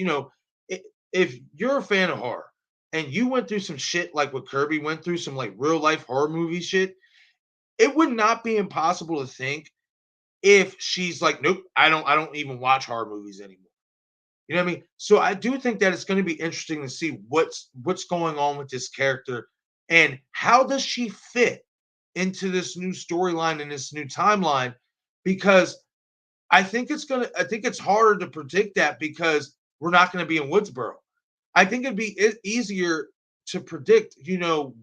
if you're a fan of horror and you went through some shit like what Kirby went through, some like real life horror movie shit, it would not be impossible to think if she's like, nope, I don't even watch horror movies anymore. You know what I mean? So I do think that it's going to be interesting to see what's going on with this character and how does she fit into this new storyline and this new timeline, because I think it's harder to predict that because we're not going to be in Woodsboro. I think it'd be easier to predict,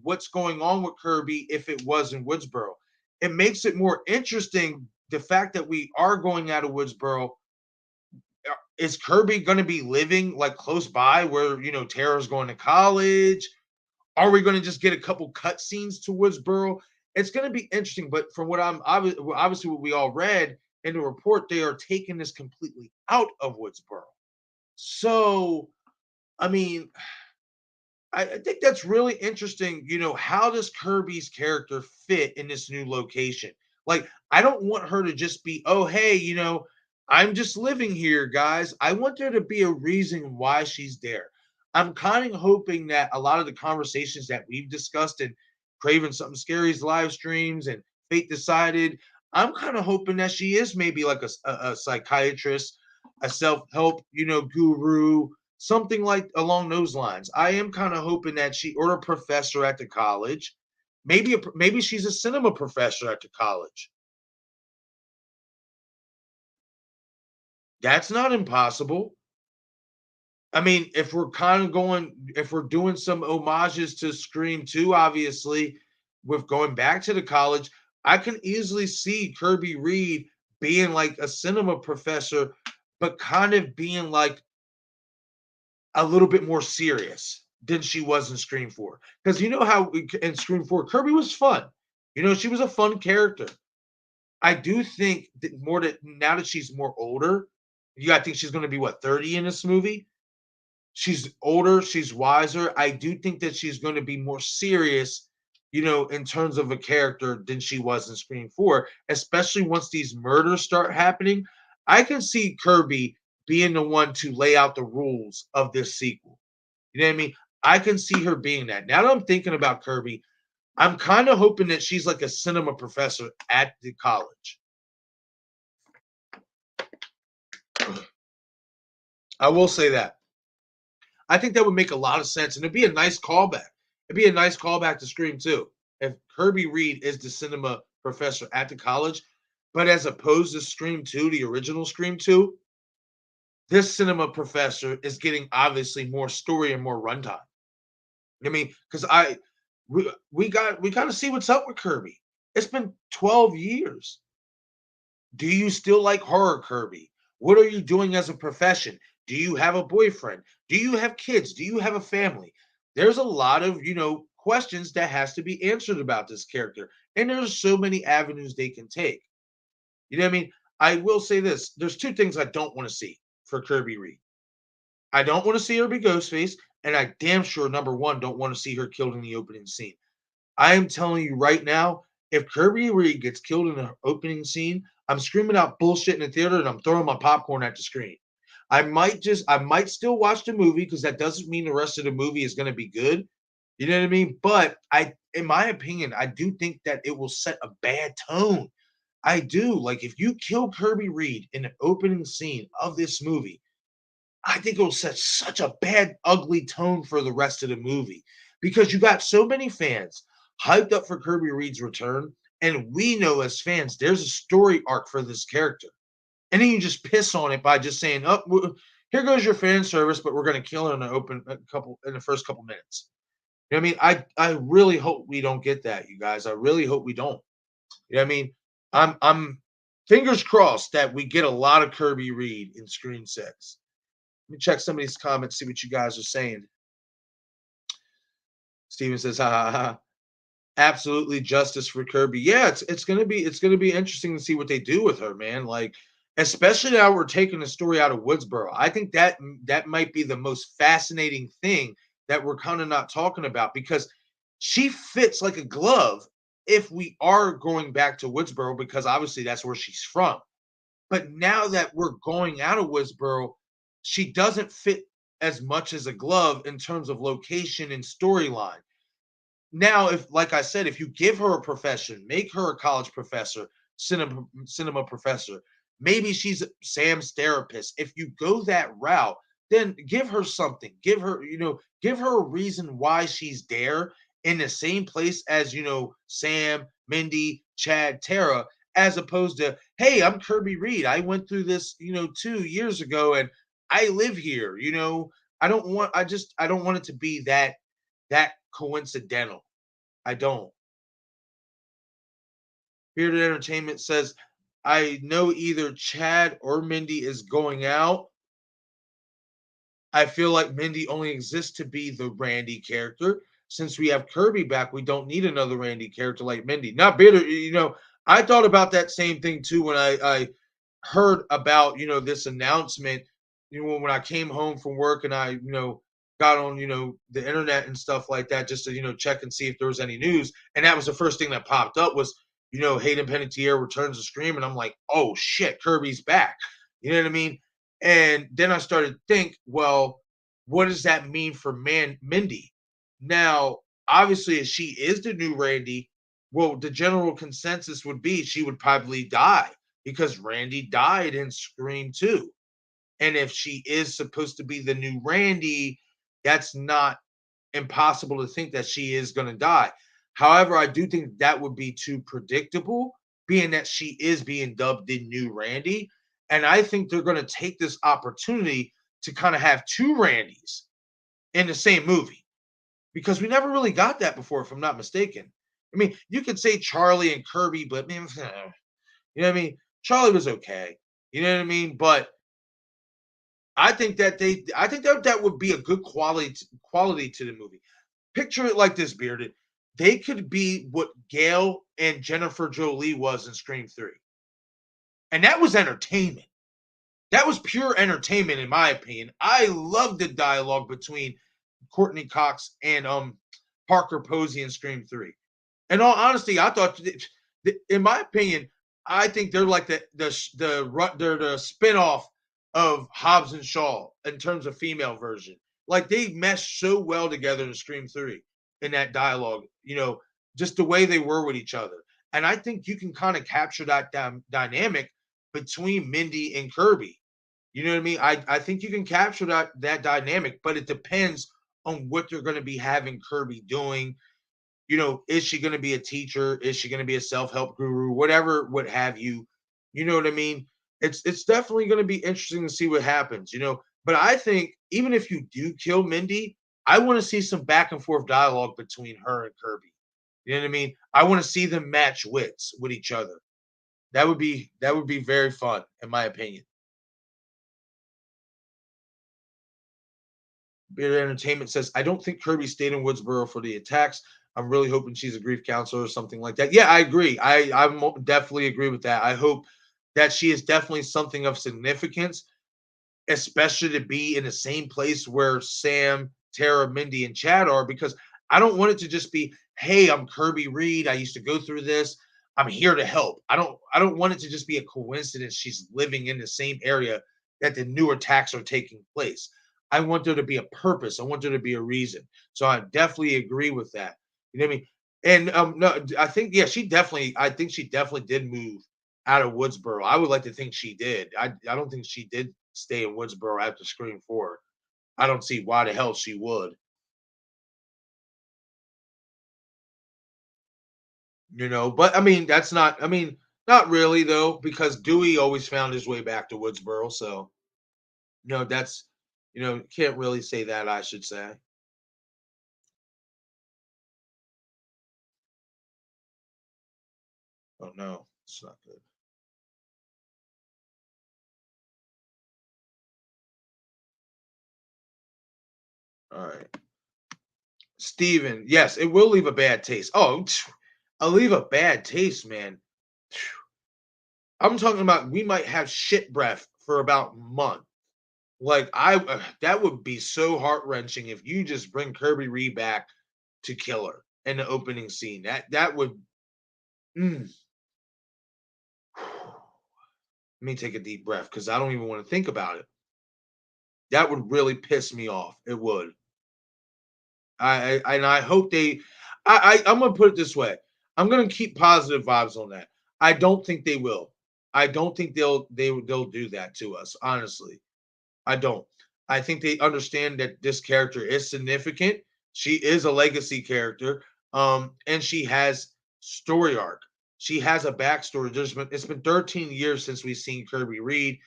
what's going on with Kirby if it was in Woodsboro. It makes it more interesting the fact that we are going out of Woodsboro. Is Kirby going to be living like close by where, Tara's going to college? Are we going to just get a couple cut scenes to Woodsboro? It's going to be interesting. But from what obviously what we all read in the report, they are taking this completely out of Woodsboro. So, I mean, I think that's really interesting. How does Kirby's character fit in this new location? Like, I don't want her to just be, oh, hey, I'm just living here, guys. I want there to be a reason why she's there. I'm kind of hoping that a lot of the conversations that we've discussed in Craven Something Scary's live streams and Fate Decided, I'm kind of hoping that she is maybe like a psychiatrist, a self-help, guru, something like along those lines. I am kind of hoping that she or a professor at the college, maybe she's a cinema professor at the college. That's not impossible. I mean, if we're doing some homages to Scream 2, obviously, with going back to the college, I can easily see Kirby Reed being like a cinema professor, but kind of being like a little bit more serious than she was in Scream 4. Because you know how in Scream 4, Kirby was fun. She was a fun character. I do think that more that now that she's more older, I think she's going to be what, 30 in this movie? She's older, she's wiser. I do think that she's going to be more serious, in terms of a character than she was in Scream 4, especially once these murders start happening. I can see Kirby being the one to lay out the rules of this sequel. You know what I mean? I can see her being that. Now that I'm thinking about Kirby, I'm kind of hoping that she's like a cinema professor at the college. I will say that. I think that would make a lot of sense, and it'd be a nice callback. It'd be a nice callback to Scream 2 if Kirby Reed is the cinema professor at the college, but as opposed to Scream 2, the original Scream 2, this cinema professor is getting obviously more story and more runtime. I mean, because we got to see what's up with Kirby. It's been 12 years. Do you still like horror, Kirby? What are you doing as a profession? Do you have a boyfriend? Do you have kids? Do you have a family? There's a lot of, questions that has to be answered about this character. And there's so many avenues they can take. You know what I mean? I will say this. There's two things I don't want to see for Kirby Reed. I don't want to see her be Ghostface, and I damn sure, number one, don't want to see her killed in the opening scene. I am telling you right now, if Kirby Reed gets killed in the opening scene, I'm screaming out bullshit in the theater and I'm throwing my popcorn at the screen. I might still watch the movie because that doesn't mean the rest of the movie is going to be good. You know what I mean? But in my opinion, I do think that it will set a bad tone. I do. Like, if you kill Kirby Reed in the opening scene of this movie, I think it will set such a bad, ugly tone for the rest of the movie because you got so many fans hyped up for Kirby Reed's return. And we know as fans, there's a story arc for this character. And then you just piss on it by just saying, "Oh, here goes your fan service, but we're going to kill her in the first couple minutes." You know what I mean? I really hope we don't get that, you guys. I really hope we don't. You know what I mean? I'm fingers crossed that we get a lot of Kirby Reed in Screen 6. Let me check some of these comments, see what you guys are saying. Steven says, ha ha ha. Absolutely justice for Kirby. Yeah, it's gonna be interesting to see what they do with her, man. Like, especially now we're taking the story out of Woodsboro. I think that might be the most fascinating thing that we're kind of not talking about because she fits like a glove if we are going back to Woodsboro because obviously that's where she's from. But now that we're going out of Woodsboro, she doesn't fit as much as a glove in terms of location and storyline. Now, if like I said, if you give her a profession, make her a college professor, cinema professor, maybe she's Sam's therapist. If you go that route, then give her something. Give her a reason why she's there in the same place as Sam, Mindy, Chad, Tara, as opposed to, hey, I'm Kirby Reed. I went through this, 2 years ago, and I live here. I don't want it to be that coincidental. I don't. Bearded Entertainment says, I know either Chad or Mindy is going out. I feel like Mindy only exists to be the Randy character. Since we have Kirby back, we don't need another Randy character like Mindy. Not Bearded, I thought about that same thing too when I heard about this announcement when I came home from work and I got on the internet and stuff like that just to check and see if there was any news, and that was the first thing that popped up was Hayden Panettiere returns to Scream, and I'm like, oh shit, Kirby's back. You know what I mean? And then I started to think, well, what does that mean for Mindy? Now, obviously, if she is the new Randy, well, the general consensus would be she would probably die because Randy died in Scream 2. And if she is supposed to be the new Randy, that's not impossible to think that she is going to die. However, I do think that would be too predictable, being that she is being dubbed the new Randy. And I think they're going to take this opportunity to kind of have two Randys in the same movie because we never really got that before, if I'm not mistaken. I mean, you could say Charlie and Kirby, but man, you know what I mean? Charlie was okay. You know what I mean? But I think that would be a good quality to the movie. Picture it like this, Bearded. They could be what Gail and Jennifer Jolie was in Scream 3. And that was entertainment. That was pure entertainment, in my opinion. I love the dialogue between Courtney Cox and Parker Posey in Scream 3. In all honesty, I thought, in my opinion, I think they're like they're the spinoff of Hobbs and Shaw in terms of female version. Like they mesh so well together in Scream 3 in that dialogue, just the way they were with each other. And I think you can kind of capture that dynamic between Mindy and Kirby. You know what I mean? I think you can capture that dynamic, but it depends on what they're going to be having Kirby doing. Is she going to be a teacher? Is she going to be a self-help guru? Whatever, what have you. You know what I mean? It's definitely going to be interesting to see what happens, But I think even if you do kill Mindy, I want to see some back and forth dialogue between her and Kirby. You know what I mean? I want to see them match wits with each other. That would be very fun, in my opinion. Bearded Entertainment says, I don't think Kirby stayed in Woodsboro for the attacks. I'm really hoping she's a grief counselor or something like that. Yeah, I agree. Definitely agree with that. I hope that she is definitely something of significance, especially to be in the same place where Sam, Tara, Mindy, and Chad are, because I don't want it to just be, hey, I'm Kirby Reed. I used to go through this. I'm here to help. I don't want it to just be a coincidence she's living in the same area that the new attacks are taking place. I want there to be a purpose. I want there to be a reason. So I definitely agree with that. You know what I mean? And no, I think I think she definitely did move out of Woodsboro. I would like to think she did. I don't think she did stay in Woodsboro after Scream 4. I don't see why the hell she would. But I mean, not really though, because Dewey always found his way back to Woodsboro. So, that's, can't really say that, I should say. Oh no, it's not good. All right. Steven, yes, it will leave a bad taste. Oh, I'll leave a bad taste, man. I'm talking about we might have shit breath for about a month. Like that would be so heart wrenching if you just bring Kirby Reed back to kill her in the opening scene. That would. Mm. Let me take a deep breath because I don't even want to think about it. That would really piss me off. It would. And I hope they. I'm gonna put it this way. I'm gonna keep positive vibes on that. I don't think they will. I don't think they'll do that to us. Honestly, I don't. I think they understand that this character is significant. She is a legacy character, and she has story arc. She has a backstory. It's been 13 years since we've seen Kirby Reed.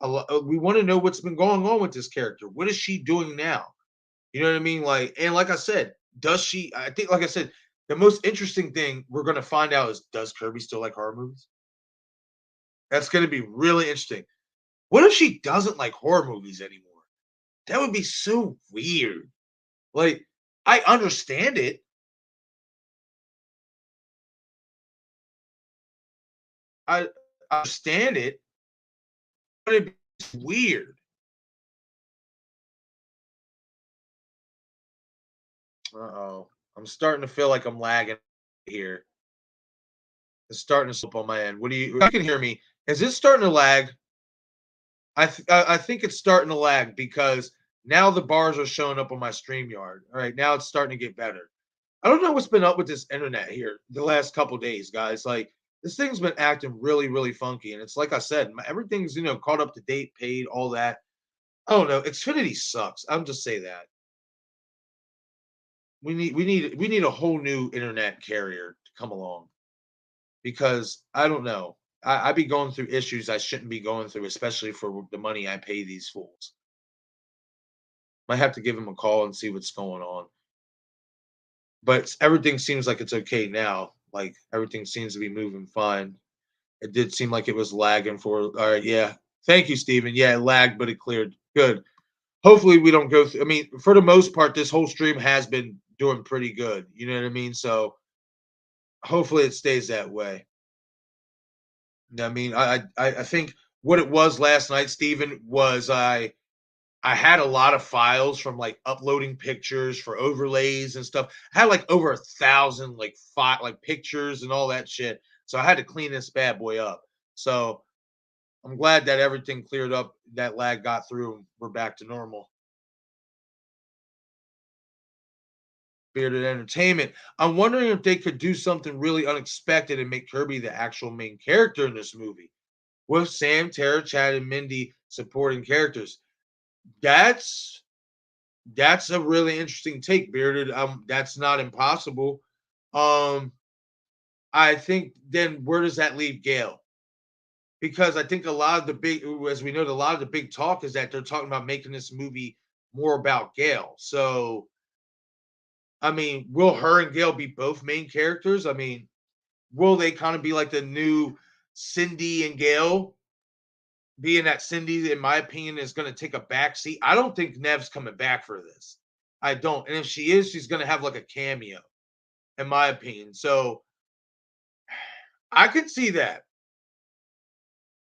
We want to know what's been going on with this character. What is she doing now? You know what I mean? Like I said, does she? I think, like I said, the most interesting thing we're going to find out is, does Kirby still like horror movies? That's going to be really interesting. What if she doesn't like horror movies anymore? That would be so weird. Like, I understand it. I understand it, but it'd be weird. Uh-oh. I'm starting to feel like I'm lagging here. It's starting to slip on my end. What do you can hear me? Is it starting to lag? I think it's starting to lag because now the bars are showing up on my StreamYard. All right, now it's starting to get better. I don't know what's been up with this internet here the last couple days, guys. Like, this thing's been acting really, really funky, and it's like I said, everything's caught up to date, paid, all that. I don't know. Xfinity sucks. I'm just say that we need a whole new internet carrier to come along, because I don't know. I be going through issues I shouldn't be going through, especially for the money I pay these fools. Might have to give him a call and see what's going on. But everything seems like it's okay now. Like, everything seems to be moving fine. It did seem like it was lagging for. All right, yeah. Thank you, Steven. Yeah, it lagged, but it cleared. Good. Hopefully, we don't go through. I mean, for the most part, this whole stream has been doing pretty good. You know what I mean? So hopefully, it stays that way. I mean, I think what it was last night, Steven, was I had a lot of files from like uploading pictures for overlays and stuff. I had like over 1,000 like pictures and all that shit. So I had to clean this bad boy up. So I'm glad that everything cleared up. That lag got through, and we're back to normal. Bearded Entertainment. I'm wondering if they could do something really unexpected and make Kirby the actual main character in this movie, with Sam, Tara, Chad, and Mindy supporting characters. That's That's a really interesting take, Bearded. That's not impossible. Um, I think then where does that leave Gale? Because I think a lot of the big, as we know, a lot of the big talk is that they're talking about making this movie more about Gale. So, I mean, will her and Gale be both main characters? I mean, will they kind of be like the new Cindy and Gale? being that Cindy, in my opinion, is going to take a back seat. I don't think Nev's coming back for this. I don't. And if she is, she's going to have like a cameo, in my opinion. So I can see that.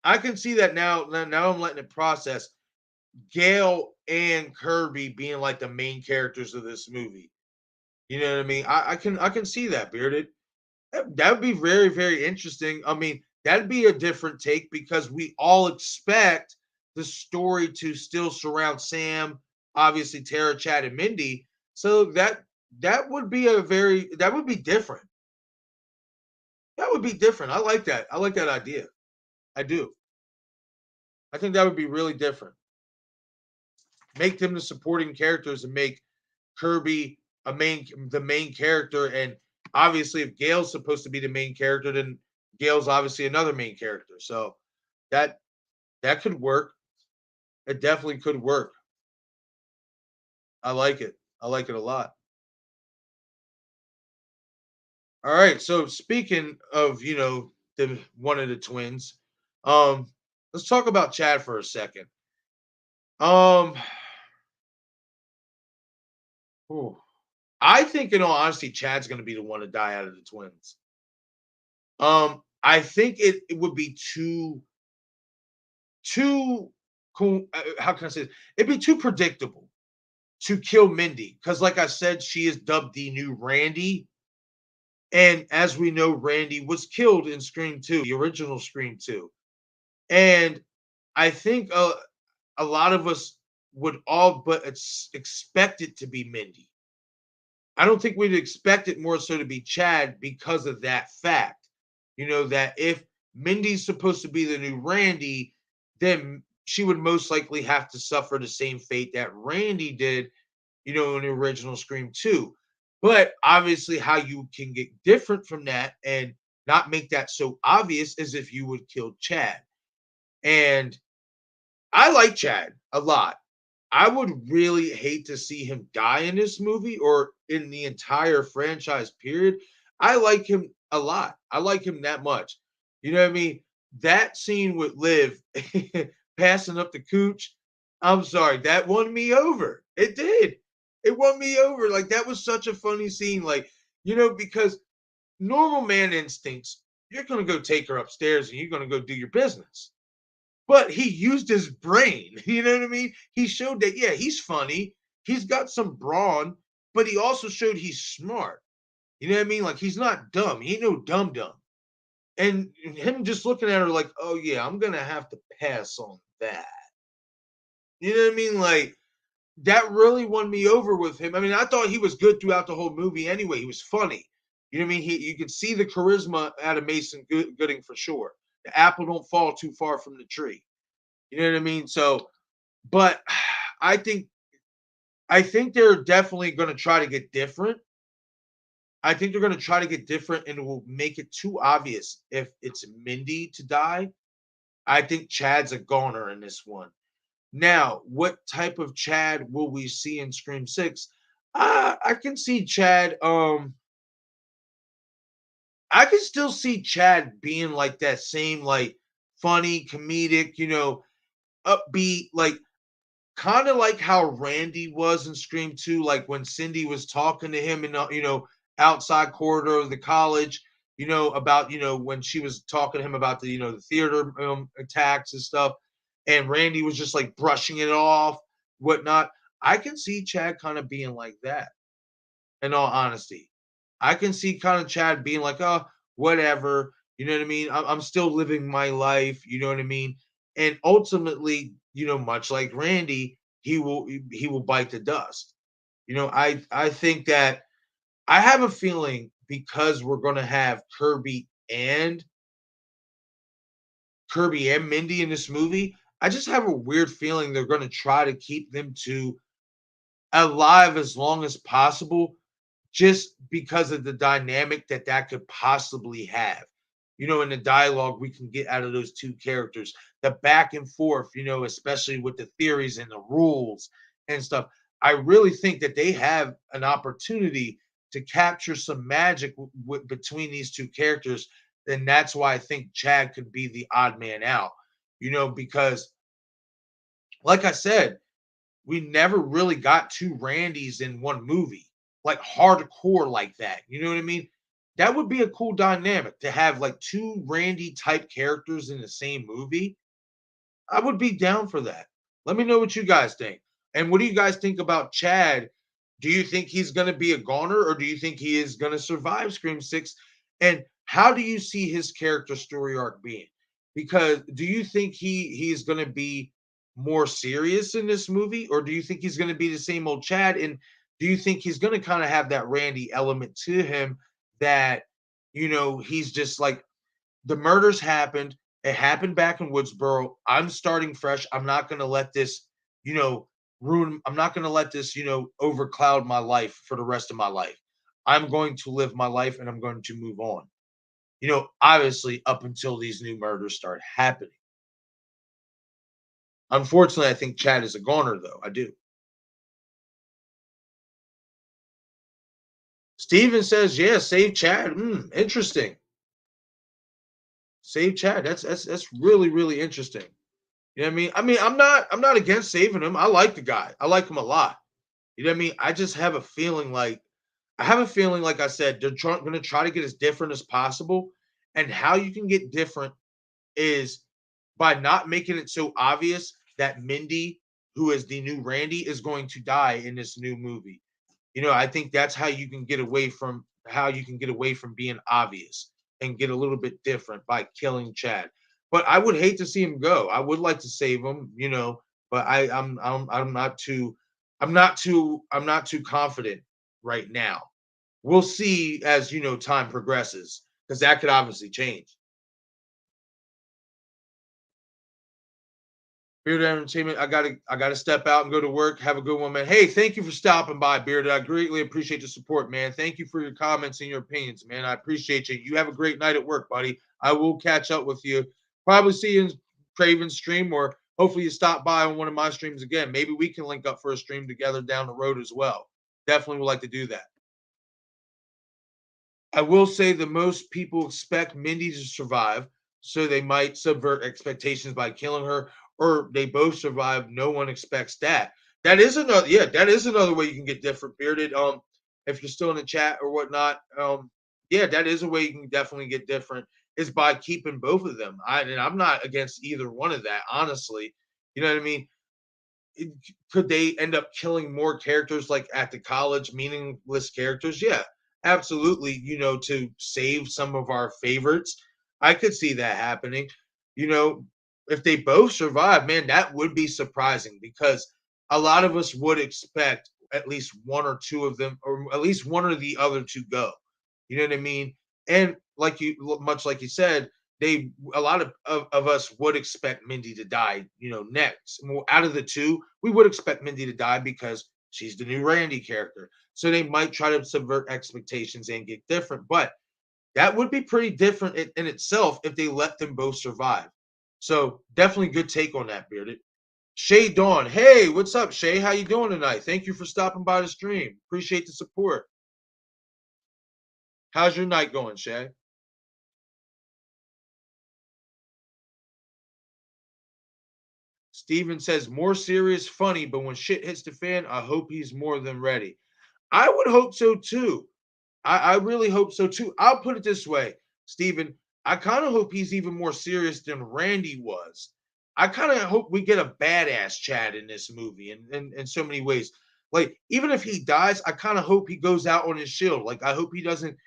I can see that now. Now I'm letting it process. Gail and Kirby being like the main characters of this movie. You know what I mean? I can see that, Bearded. That would be very, very interesting. I mean, that'd be a different take because we all expect the story to still surround Sam, obviously Tara, Chad, and Mindy. So that would be that would be different. That would be different. I like that. I like that idea. I do. I think that would be really different. Make them the supporting characters and make Kirby the main character. And obviously, if Gail's supposed to be the main character, then Gail's obviously another main character. So that that could work. It definitely could work. I like it. I like it a lot. All right. So speaking of, the one of the twins, um, let's talk about Chad for a second. Um, ooh, I think in all honesty, Chad's gonna be the one to die out of the twins. I think it would be too cool. How can I say this? It'd be too predictable to kill Mindy because, like I said, she is dubbed the new Randy. And as we know, Randy was killed in Scream 2, the original Scream 2. And I think a lot of us would all but expect it to be Mindy. I don't think we'd expect it more so to be Chad because of that fact. That if Mindy's supposed to be the new Randy, then she would most likely have to suffer the same fate that Randy did, in the original Scream 2. But obviously, how you can get different from that and not make that so obvious is if you would kill Chad. And I like Chad a lot. I would really hate to see him die in this movie or in the entire franchise period. I like him a lot. I like him that much. You know what I mean? That scene with Liv passing up the cooch, I'm sorry, that won me over. It did. It won me over. Like that was such a funny scene. Like, because normal man instincts, you're gonna go take her upstairs and you're gonna go do your business. But he used his brain. You know what I mean? He showed that, yeah, he's funny. He's got some brawn, but he also showed he's smart. You know what I mean? Like he's not dumb. He ain't no dumb dumb. And him just looking at her like, oh yeah, I'm gonna have to pass on that. You know what I mean? Like that really won me over with him. I mean, I thought he was good throughout the whole movie anyway. He was funny. You know what I mean? You could see the charisma out of Mason Gooding for sure. The apple don't fall too far from the tree. You know what I mean? So, but I think I think they're definitely going to try to get different. I think they're going to try to get different, and it will make it too obvious if it's Mindy to die. I think Chad's a goner in this one. Now, what type of Chad will we see in Scream 6? I can see Chad. I can still see Chad being like that same, like funny, comedic, upbeat, like kind of like how Randy was in Scream 2, like when Cindy was talking to him in the, outside corridor of the college, about, when she was talking to him about the, the theater attacks and stuff. And Randy was just like brushing it off, whatnot. I can see Chad kind of being like that, in all honesty. I can see kind of Chad being like, oh, whatever. You know what I mean? I'm still living my life. You know what I mean? And ultimately, much like Randy, he will bite the dust. I think that I have a feeling because we're going to have Kirby and Mindy in this movie. I just have a weird feeling they're going to try to keep them to alive as long as possible just because of the dynamic that could possibly have. In the dialogue we can get out of those two characters, the back and forth, especially with the theories and the rules and stuff. I really think that they have an opportunity to capture some magic between these two characters. And that's why I think Chad could be the odd man out. because like I said, we never really got two Randys in one movie, like hardcore like that. You know what I mean? That would be a cool dynamic to have like two Randy type characters in the same movie. I would be down for that. Let me know what you guys think. And what do you guys think about Chad? Do you think he's going to be a goner or do you think he is going to survive Scream 6? And how do you see his character story arc being? Because do you think he's going to be more serious in this movie or do you think he's going to be the same old Chad and do you think he's going to kind of have that Randy element to him that he's just like the murders happened. It happened back in Woodsboro. I'm starting fresh. I'm not going to let this, ruin. I'm not going to let this, overcloud my life for the rest of my life. I'm going to live my life and I'm going to move on. Obviously, up until these new murders start happening. Unfortunately, I think Chad is a goner, though. I do. Steven says, yeah, save Chad. Interesting. Save Chad. That's really, really interesting. You know what I mean? I'm not against saving him. I like the guy. I like him a lot. You know what I mean? I just have a feeling like I said, they're going to try to get as different as possible. And how you can get different is by not making it so obvious that Mindy, who is the new Randy, is going to die in this new movie. I think that's how you can get away from being obvious and get a little bit different by killing Chad. But I would hate to see him go. I would like to save him, but I'm not too confident right now. We'll see as time progresses because that could obviously change. Bearded Entertainment, I gotta step out and go to work. Have a good one, man. Hey, thank you for stopping by, Bearded. I greatly appreciate the support, man. Thank you for your comments and your opinions, man. I appreciate you. You have a great night at work, buddy. I will catch up with you. Probably see you in Craven's stream, or hopefully you stop by on one of my streams again. Maybe we can link up for a stream together down the road as well. Definitely would like to do that. I will say the most people expect Mindy to survive, so they might subvert expectations by killing her, or they both survive. No one expects that. That is another way you can get different, bearded. If you're still in the chat or whatnot, yeah, that is a way you can definitely get different. Is by keeping both of them. I'm not against either one of that, honestly. You know what I mean? Could they end up killing more characters like at the college, meaningless characters? Yeah, absolutely. To save some of our favorites, I could see that happening. You know, if they both survive, man, that would be surprising because a lot of us would expect at least one or two of them, or at least one or the other to go. You know what I mean? And much like you said, a lot of us would expect Mindy to die, next. Out of the two, we would expect Mindy to die because she's the new Randy character. So they might try to subvert expectations and get different, but that would be pretty different in itself if they let them both survive. So definitely good take on that, Bearded. Shay Dawn, hey, what's up, Shay? How you doing tonight? Thank you for stopping by the stream. Appreciate the support. How's your night going, Shay? Steven says, more serious, funny, but when shit hits the fan, I hope he's more than ready. I would hope so too. I really hope so too. I'll put it this way, Steven. I kind of hope he's even more serious than Randy was. I kind of hope we get a badass Chad in this movie in so many ways. Like, even if he dies, I kind of hope he goes out on his shield. Like, I hope he doesn't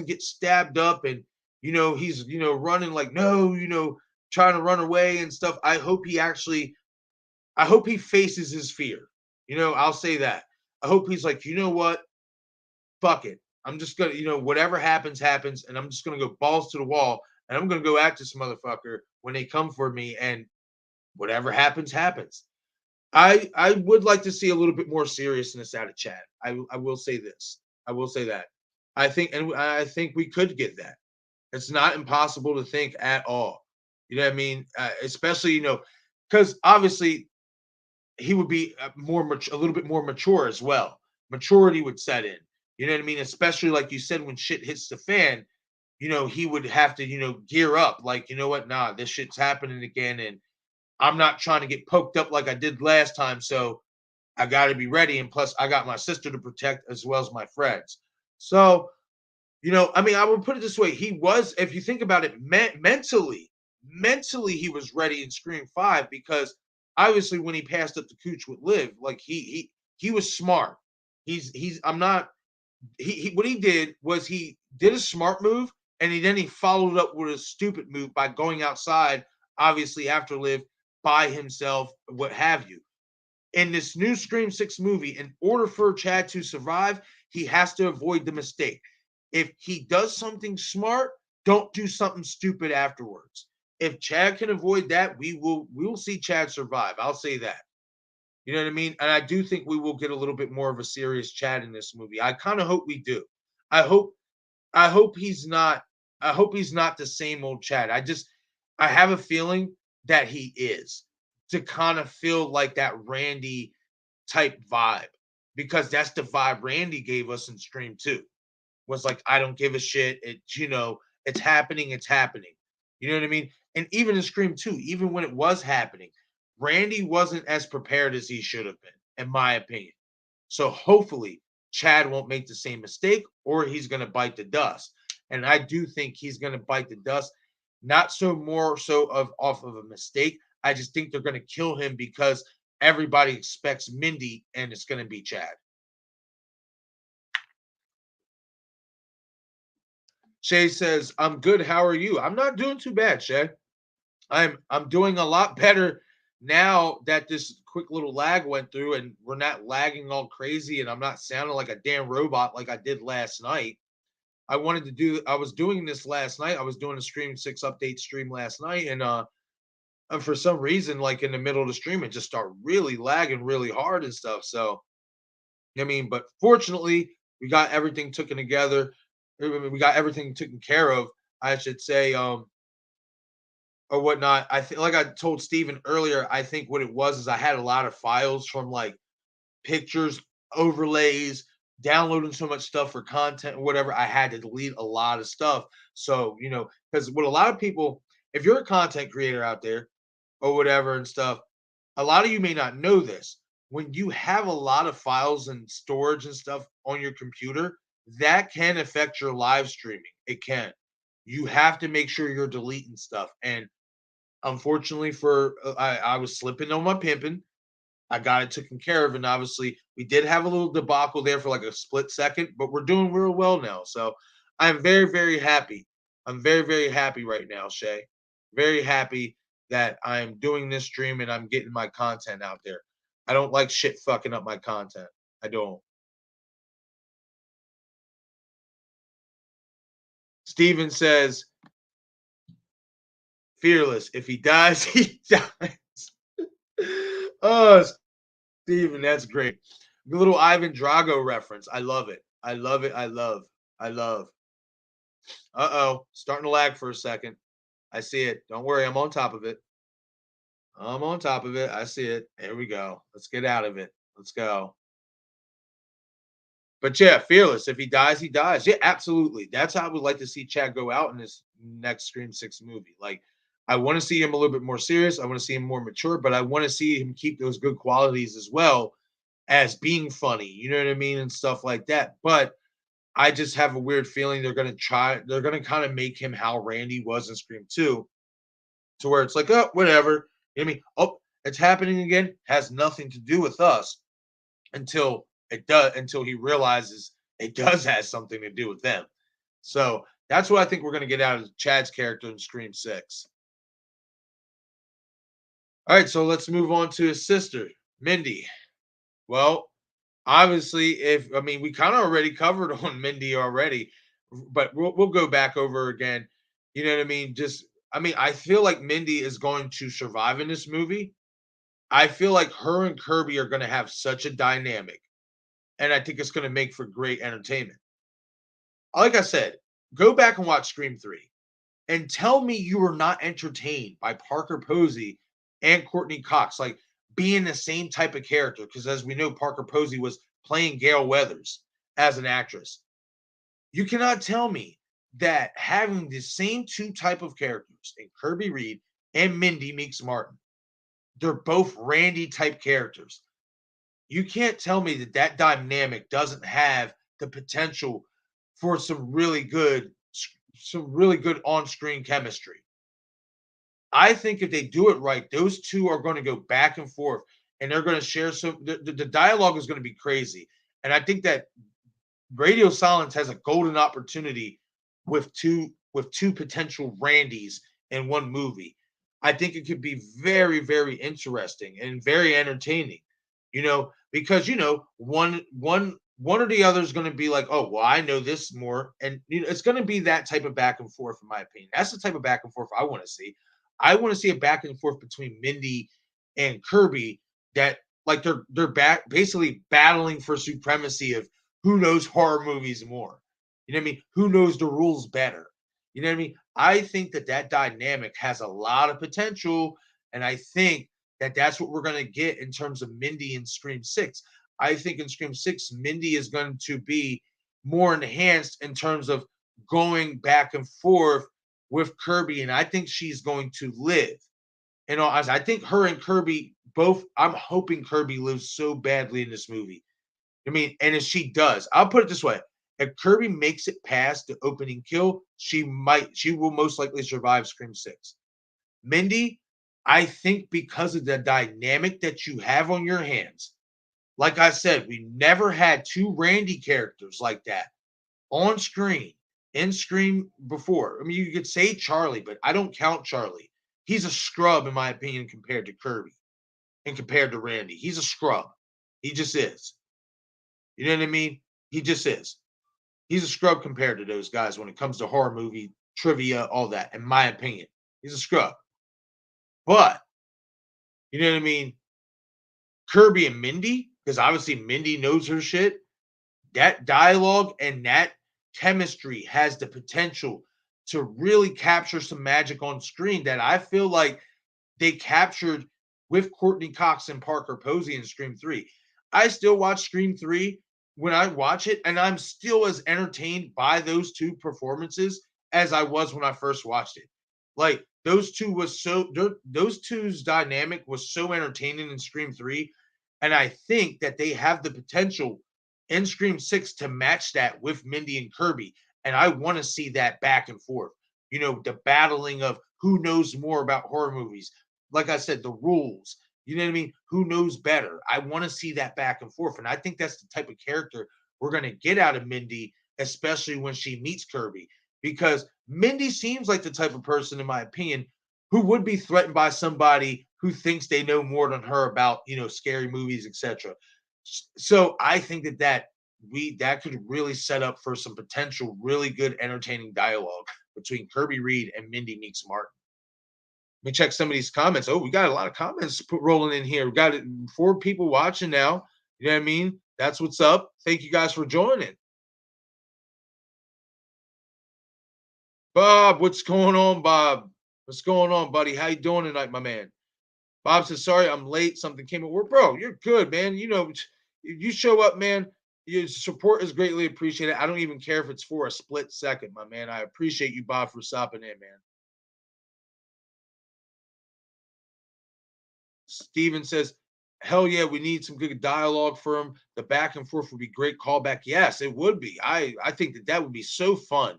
get stabbed up and he's running like no, trying to run away and stuff. I hope he faces his fear. I'll say that. I hope he's like, you know what? Fuck it. I'm just gonna, whatever happens, happens, and I'm just gonna go balls to the wall, and I'm gonna go at this motherfucker when they come for me, and whatever happens, happens. I would like to see a little bit more seriousness out of Chad. I will say this. I will say that. I think we could get that. It's not impossible to think at all. You know what I mean? Especially, because obviously he would be a little bit more mature as well. Maturity would set in. You know what I mean? Especially like you said, when shit hits the fan, he would have to, gear up. Like, you know what? Nah, this shit's happening again. And I'm not trying to get poked up like I did last time. So I got to be ready. And plus, I got my sister to protect as well as my friends. So, I mean, I would put it this way. He was, if you think about it, mentally, he was ready in Scream 5 because obviously when he passed up the cooch with Liv, like he was smart. I'm not, what he did was he did a smart move and he followed up with a stupid move by going outside, obviously after Liv by himself, what have you. In this new Scream 6 movie, in order for Chad to survive, he has to avoid the mistake. If he does something smart, don't do something stupid afterwards. If Chad can avoid that, we will see Chad survive. I'll say that. You know what I mean? And I do think we will get a little bit more of a serious Chad in this movie. I kind of hope we do. I hope I hope he's not I hope he's not the same old Chad. I have a feeling that he is, to kind of feel like that Randy type vibe, because that's the vibe Randy gave us in Scream 2. Was like, I don't give a shit. It's happening, it's happening. You know what I mean? And even in Scream 2, even when it was happening, Randy wasn't as prepared as he should have been, in my opinion. So hopefully Chad won't make the same mistake, or he's going to bite the dust. And I do think he's going to bite the dust, not so more so of off of a mistake. I just think they're going to kill him because everybody expects Mindy and it's going to be Chad. Shay says, "I'm good. How are you?" I'm not doing too bad, Shay. I'm doing a lot better now that this quick little lag went through and we're not lagging all crazy and I'm not sounding like a damn robot like I did last night. I was doing this last night. I was doing a Stream 6 update stream last night, and for some reason, like in the middle of the stream, it just started really lagging really hard and stuff. So I mean, but fortunately, we got everything taken together. We got everything taken care of, I should say. Or whatnot. I think, like I told Steven earlier, I think what it was is I had a lot of files from like pictures, overlays, downloading so much stuff for content or whatever. I had to delete a lot of stuff. So, because what a lot of people, if you're a content creator out there or whatever and stuff, a lot of you may not know this. When you have a lot of files and storage and stuff on your computer, that can affect your live streaming. It can. You have to make sure you're deleting stuff. And unfortunately, I was slipping on my pimping. I got it taken care of, and obviously we did have a little debacle there for like a split second, but we're doing real well now. So I'm very, very happy. I'm very, very happy right now, Shay. Very happy that I'm doing this stream and I'm getting my content out there. I don't like shit fucking up my content. I don't. Steven says, fearless. If he dies, he dies. Oh, Steven, that's great. The little Ivan Drago reference. I love it. I love it. I love. I love. Uh-oh. Starting to lag for a second. I see it. Don't worry. I'm on top of it. I'm on top of it. I see it. There we go. Let's get out of it. Let's go. But yeah, fearless. If he dies, he dies. Yeah, absolutely. That's how I would like to see Chad go out in this next Scream 6 movie. Like, I want to see him a little bit more serious. I want to see him more mature, but I want to see him keep those good qualities as well as being funny. You know what I mean? And stuff like that. But I just have a weird feeling they're gonna kind of make him how Randy was in Scream 2, to where it's like, oh, whatever. You know what I mean? Oh, it's happening again, has nothing to do with us, until he realizes it does have something to do with them. So that's what I think we're gonna get out of Chad's character in Scream 6. All right, so let's move on to his sister, Mindy. Well, obviously, if I mean we kind of already covered on Mindy already, but we'll go back over again. You know what I mean? I feel like Mindy is going to survive in this movie. I feel like her and Kirby are going to have such a dynamic, and I think it's going to make for great entertainment. Like I said, go back and watch Scream 3 and tell me you were not entertained by Parker Posey and Courtney Cox, like being the same type of character. Because as we know, Parker Posey was playing Gail Weathers as an actress. You cannot tell me that having the same two type of characters in Kirby Reed and Mindy Meeks Martin, they're both Randy type characters. You can't tell me that that dynamic doesn't have the potential for some really good on-screen chemistry. I think if they do it right, those two are going to go back and forth, and they're going to share the dialogue is going to be crazy. And I think that Radio Silence has a golden opportunity with two potential Randys in one movie. I think it could be very, very interesting and very entertaining, because one or the other is going to be like, oh, well, I know this more, and it's going to be that type of back and forth, in my opinion. That's the type of back and forth I want to see. I want to see a back and forth between Mindy and Kirby that like they're back basically battling for supremacy of who knows horror movies more. You know what I mean? Who knows the rules better? You know what I mean? I think that that dynamic has a lot of potential, and I think that that's what we're going to get in terms of Mindy in Scream 6. I think in Scream 6, Mindy is going to be more enhanced in terms of going back and forth with Kirby, and I think she's going to live. As I think her and Kirby both, I'm hoping Kirby lives so badly in this movie. I mean, and if she does, I'll put it this way: if Kirby makes it past the opening kill, she will most likely survive Scream 6. Mindy, I think because of the dynamic that you have on your hands, like I said, we never had two Randy characters like that on screen in Scream before. I mean, you could say Charlie, but I don't count Charlie. He's a scrub, in my opinion, compared to Kirby and compared to Randy. He's a scrub. He just is. You know what I mean? He just is. He's a scrub compared to those guys when it comes to horror movie trivia, all that, in my opinion. He's a scrub. But, you know what I mean? Kirby and Mindy, because obviously Mindy knows her shit, that dialogue and that chemistry has the potential to really capture some magic on screen that I feel like they captured with Courtney Cox and Parker Posey in Scream 3. I still watch Scream 3 when I watch it, and I'm still as entertained by those two performances as I was when I first watched it. Like those two's dynamic was so entertaining in Scream 3. And I think that they have the potential in Scream 6 to match that with Mindy and Kirby. And I want to see that back and forth. The battling of who knows more about horror movies. Like I said, the rules. You know what I mean? Who knows better? I want to see that back and forth. And I think that's the type of character we're going to get out of Mindy, especially when she meets Kirby. Because Mindy seems like the type of person, in my opinion, who would be threatened by somebody who thinks they know more than her about, scary movies, etc. So I think that could really set up for some potential really good entertaining dialogue between Kirby Reed and Mindy Meeks Martin. Let me check some of these comments. Oh, we got a lot of comments rolling in here. We got 4 people watching now. You know what I mean? That's what's up. Thank you guys for joining. Bob, what's going on, Bob? What's going on, buddy? How you doing tonight, my man? Bob says, sorry, I'm late. Something came at work. Bro, you're good, man. You show up, man. Your support is greatly appreciated. I don't even care if it's for a split second, my man. I appreciate you, Bob, for stopping in, man. Steven says, hell yeah, we need some good dialogue for him. The back and forth would be great callback. Yes, it would be. I think that would be so fun.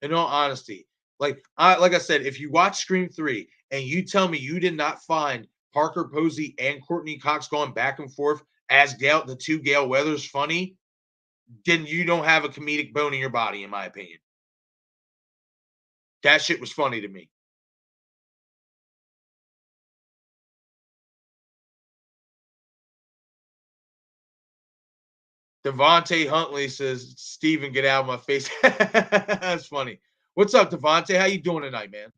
In all honesty, like I said, if you watch Scream 3 and you tell me you did not find Parker Posey and Courtney Cox going back and forth as the two Gale Weathers funny, then you don't have a comedic bone in your body, in my opinion. That shit was funny to me. Devontae Huntley says, Steven, get out of my face. That's funny. What's up, Devontae? How you doing tonight, man?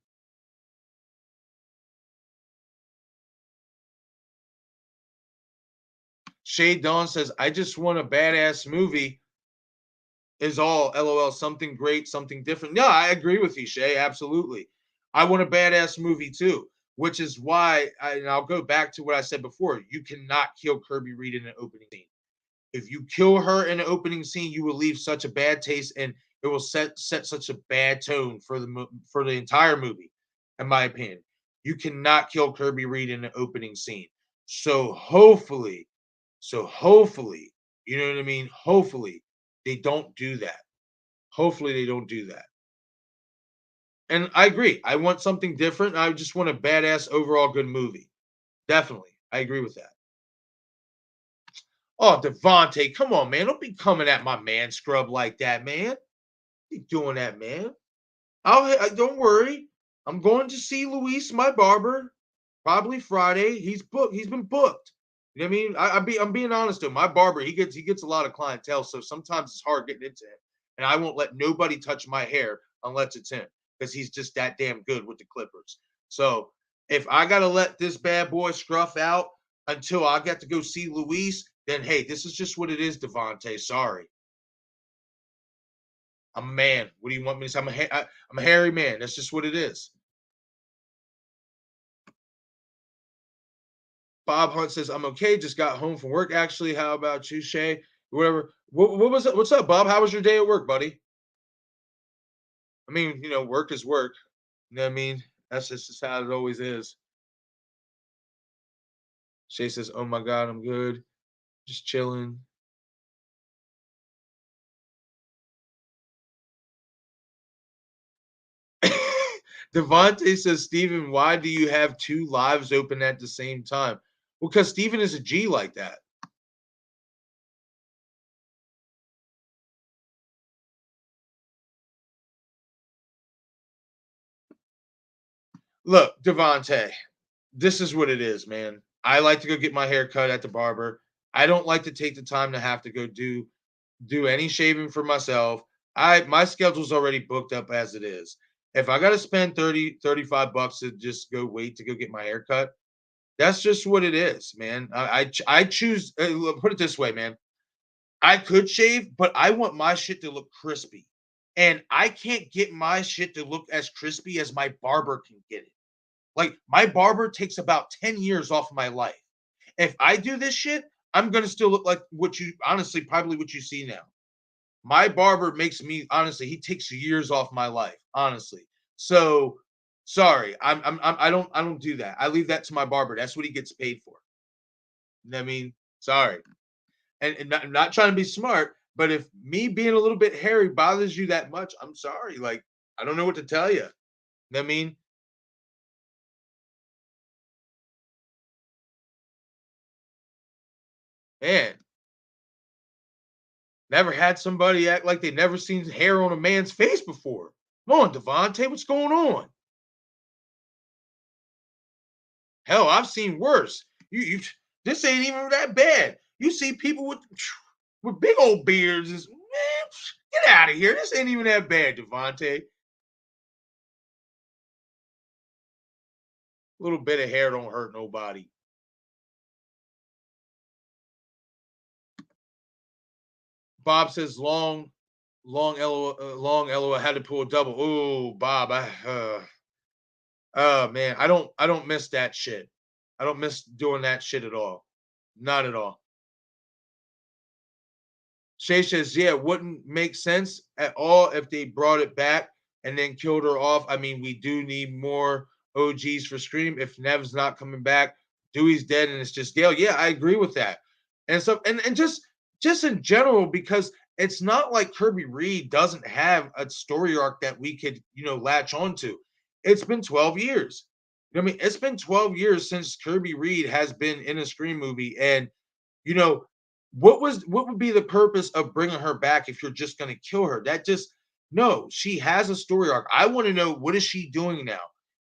Shay Dawn says, I just want a badass movie is all. LOL. Something great, something different. Yeah, I agree with you, Shay. Absolutely. I want a badass movie too, which is why, and I'll go back to what I said before. You cannot kill Kirby Reed in an opening scene. If you kill her in an opening scene, you will leave such a bad taste. And it will set such a bad tone for for the entire movie, in my opinion. You cannot kill Kirby Reed in the opening scene. So hopefully, so hopefully, you know what I mean? Hopefully they don't do that. Hopefully they don't do that. And I agree. I want something different. I just want a badass overall good movie. Definitely. I agree with that. Oh, Devontae, come on, man. Don't be coming at my man scrub like that, man. You doing that, man. Don't worry. I'm going to see Luis, my barber, probably Friday. He's booked. He's been booked. You know what I mean? I'm being honest though. My barber, he gets a lot of clientele, so sometimes it's hard getting into him. And I won't let nobody touch my hair unless it's him, because he's just that damn good with the clippers. So if I gotta let this bad boy scruff out until I get to go see Luis, then hey, this is just what it is, Devontae. Sorry. I'm a man. What do you want me to say? I'm a hairy man. That's just what it is. Bob Hunt says, I'm okay. Just got home from work. Actually, how about you, Shay? Whatever. What was it? What's up, Bob? How was your day at work, buddy? I mean, work is work. You know what I mean? That's just how it always is. Shay says, oh my God, I'm good. Just chilling. Devontae says, Steven, why do you have two lives open at the same time? Well, because Steven is a G like that. Look, Devontae, this is what it is, man. I like to go get my hair cut at the barber. I don't like to take the time to have to go do any shaving for myself. My schedule's already booked up as it is. If I got to spend 35 bucks to just go wait to go get my hair cut, that's just what it is, man. I choose, put it this way, man. I could shave, but I want my shit to look crispy. And I can't get my shit to look as crispy as my barber can get it. Like, my barber takes about 10 years off of my life. If I do this shit, I'm gonna still look like what you honestly probably what you see now. My barber makes me honestly, he takes years off my life, honestly. So sorry, I don't do that. I leave that to my barber. That's what he gets paid for. You know what I mean, sorry. And not trying to be smart, but if me being a little bit hairy bothers you that much, I'm sorry. Like, I don't know what to tell you. You know what I mean? Man, never had somebody act like they never seen hair on a man's face before. Come on, Devontae, what's going on? Hell, I've seen worse. You this ain't even that bad. You see people with big old beards. Man, get out of here. This ain't even that bad, Devontae. A little bit of hair don't hurt nobody. Bob says long LOL had to pull a double. Oh, Bob, oh man, I don't miss that shit. I don't miss doing that shit at all. Not at all. Shay says, yeah, it wouldn't make sense at all if they brought it back and then killed her off. I mean, we do need more OGs for Scream. If Nev's not coming back, Dewey's dead and it's just Gale. Yeah, I agree with that. And so and just in general, because it's not like Kirby Reed doesn't have a story arc that we could, latch onto. It's been 12 years. I mean, it's been 12 years since Kirby Reed has been in a Scream movie. And you know, what would be the purpose of bringing her back if you're just going to kill her? That just no. She has a story arc. I want to know, what is she doing now?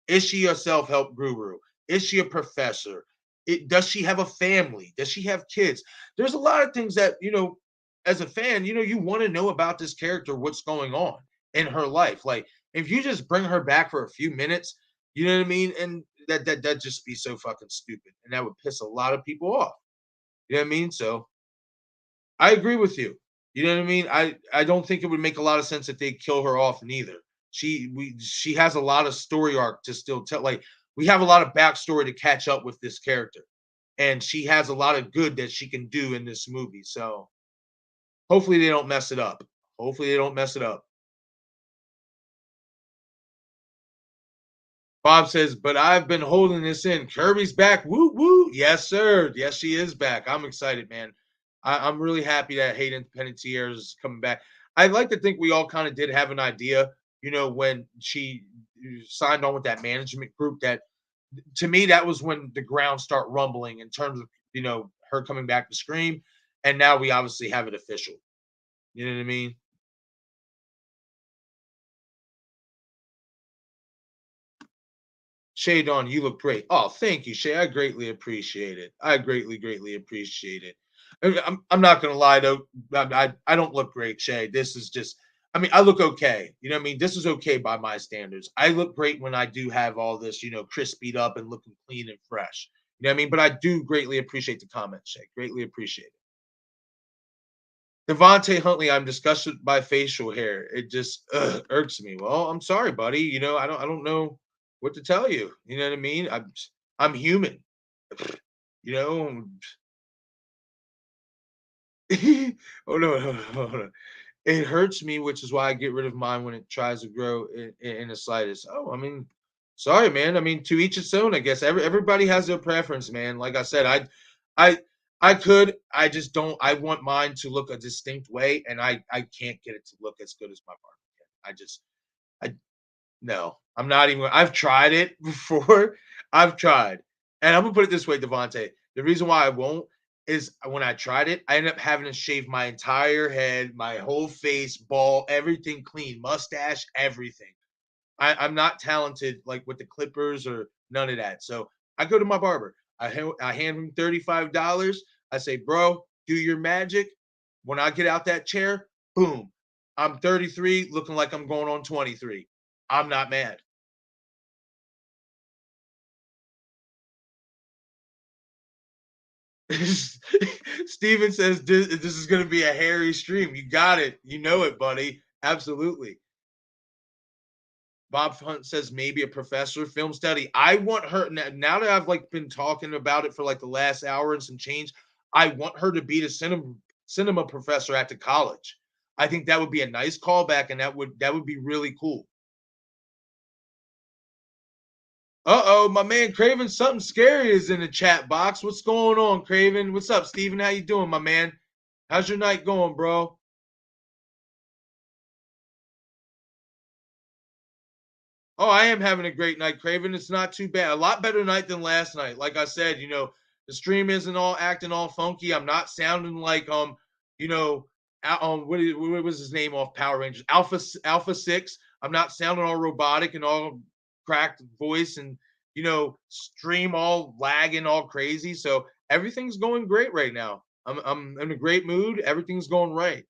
Is she a self-help guru? Is she a professor? Does she have a family? Does she have kids? There's a lot of things that as a fan, you want to know about this character, what's going on in her life. Like, if you just bring her back for a few minutes, you know what I mean, and that just be so fucking stupid, and that would piss a lot of people off. You know what I mean? So I agree with you. You know what I mean? I don't think it would make a lot of sense if they kill her off neither. She has a lot of story arc to still tell. Like, we have a lot of backstory to catch up with this character. And she has a lot of good that she can do in this movie. So hopefully they don't mess it up. Hopefully they don't mess it up. Bob says, but I've been holding this in. Kirby's back. Woo woo. Yes, sir. Yes, she is back. I'm excited, man. I'm really happy that Hayden Panettiere is coming back. I'd like to think we all kind of did have an idea, when she signed on with that management group. That to me, that was when the ground start rumbling in terms of her coming back to Scream, and now we obviously have it official. You know what I mean? Shay Dawn, you look great. Oh, thank you, Shay. I greatly appreciate it. I greatly, greatly appreciate it. I'm not gonna lie though. I don't look great, Shay. This is just. I mean, I look okay. You know what I mean? This is okay by my standards. I look great when I do have all this, crispied up and looking clean and fresh. You know what I mean? But I do greatly appreciate the comment, Shay. Greatly appreciate it. Devontae Huntley, I'm disgusted by facial hair. It just irks me. Well, I'm sorry, buddy. I don't know what to tell you. You know what I mean? I'm human. You know. Oh no, no, no, no. It hurts me, which is why I get rid of mine when it tries to grow in the slightest. Oh, I mean, sorry, man. I mean, to each its own. I guess everybody has their preference, man. Like I said, I, I could. I just don't. I want mine to look a distinct way, and I can't get it to look as good as my partner can. I no. I'm not even. I've tried it before. I've tried, and I'm gonna put it this way, Devonte. The reason why I won't is when I tried it, I ended up having to shave my entire head, my whole face, bald, everything clean, mustache, everything. I'm not talented like with the clippers or none of that. So I go to my barber. I hand him $35. I say, bro, do your magic. When I get out that chair, boom, I'm 33, looking like I'm going on 23. I'm not mad. Steven says this is going to be a hairy stream. You got it. You know it, buddy. Absolutely. Bob Hunt says maybe a professor film study. I want her now that I've like been talking about it for like the last hour and some change. I want her to be the cinema professor at the college. I think that would be a nice callback, and that would be really cool. Uh-oh, my man Craven, something scary is in the chat box. What's going on, Craven? What's up, Steven? How you doing, my man? How's your night going, bro? Oh, I am having a great night, Craven. It's not too bad. A lot better night than last night. Like I said, the stream isn't all acting all funky. I'm not sounding like you know, what was his name off Power Rangers? Alpha 6. I'm not sounding all robotic and all cracked voice and stream all lagging all crazy. So everything's going great right now. I'm in a great mood. Everything's going right.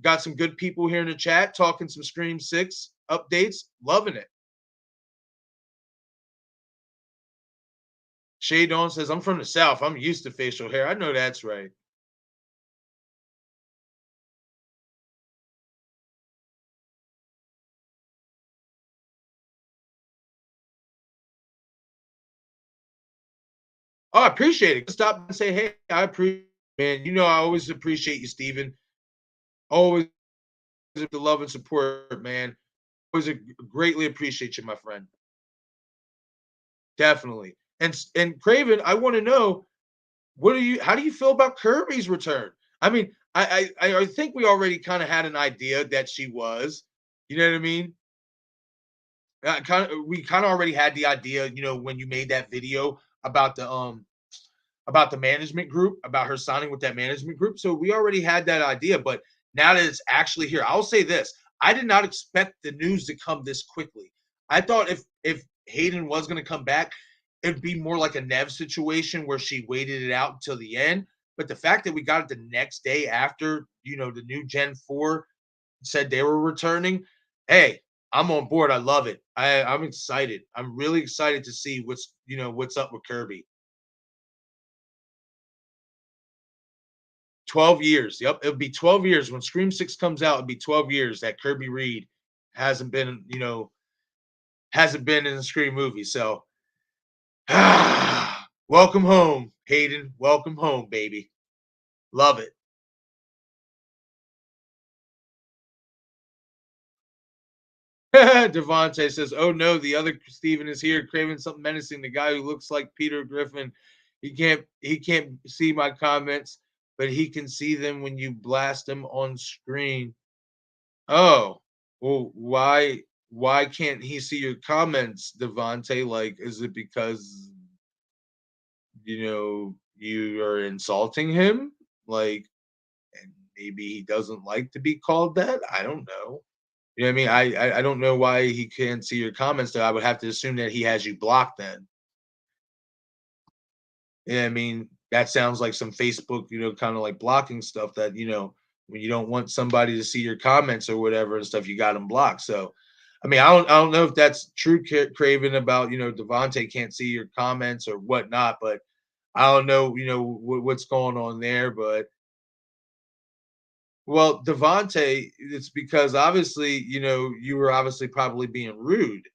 Got some good people here in the chat talking some Scream 6 updates. Loving it. Shay Dawn says, I'm from the South. I'm used to facial hair. I know that's right. Oh, I appreciate it. Stop and say, hey, I appreciate it, man. I always appreciate you, Steven. Always the love and support, man. Always greatly appreciate you, my friend. Definitely. And Craven, I want to know how do you feel about Kirby's return? I mean, I think we already kind of had an idea that she was. You know what I mean? We kind of already had the idea, when you made that video about the management group, about her signing with that management group. So we already had that idea, but now that it's actually here, I'll say this: I did not expect the news to come this quickly. I thought if Hayden was going to come back, it'd be more like a Nev situation where she waited it out until the end. But the fact that we got it the next day after, the new Gen 4 said they were returning, hey, I'm on board. I love it. I'm excited. I'm really excited to see what's up with Kirby. 12 years. Yep, it'll be 12 years when Scream 6 comes out. It'll be 12 years that Kirby Reed hasn't been, hasn't been in a Scream movie. So, welcome home, Hayden. Welcome home, baby. Love it. Devontae says, "Oh no, the other Steven is here, craving something menacing. The guy who looks like Peter Griffin. He can't see my comments, but he can see them when you blast them on screen." Oh, well, why can't he see your comments, Devontae? Like, is it because you are insulting him? Like, and maybe he doesn't like to be called that? I don't know. You know what I mean? I don't know why he can't see your comments, though. I would have to assume that he has you blocked then. Yeah, I mean, that sounds like some Facebook, kind of like blocking stuff that, when you don't want somebody to see your comments or whatever and stuff, you got them blocked. So, I mean, I don't know if that's true, Craven, about, Devontae can't see your comments or whatnot, but I don't know, what's going on there. But, well, Devontae, it's because obviously, you were obviously probably being rude,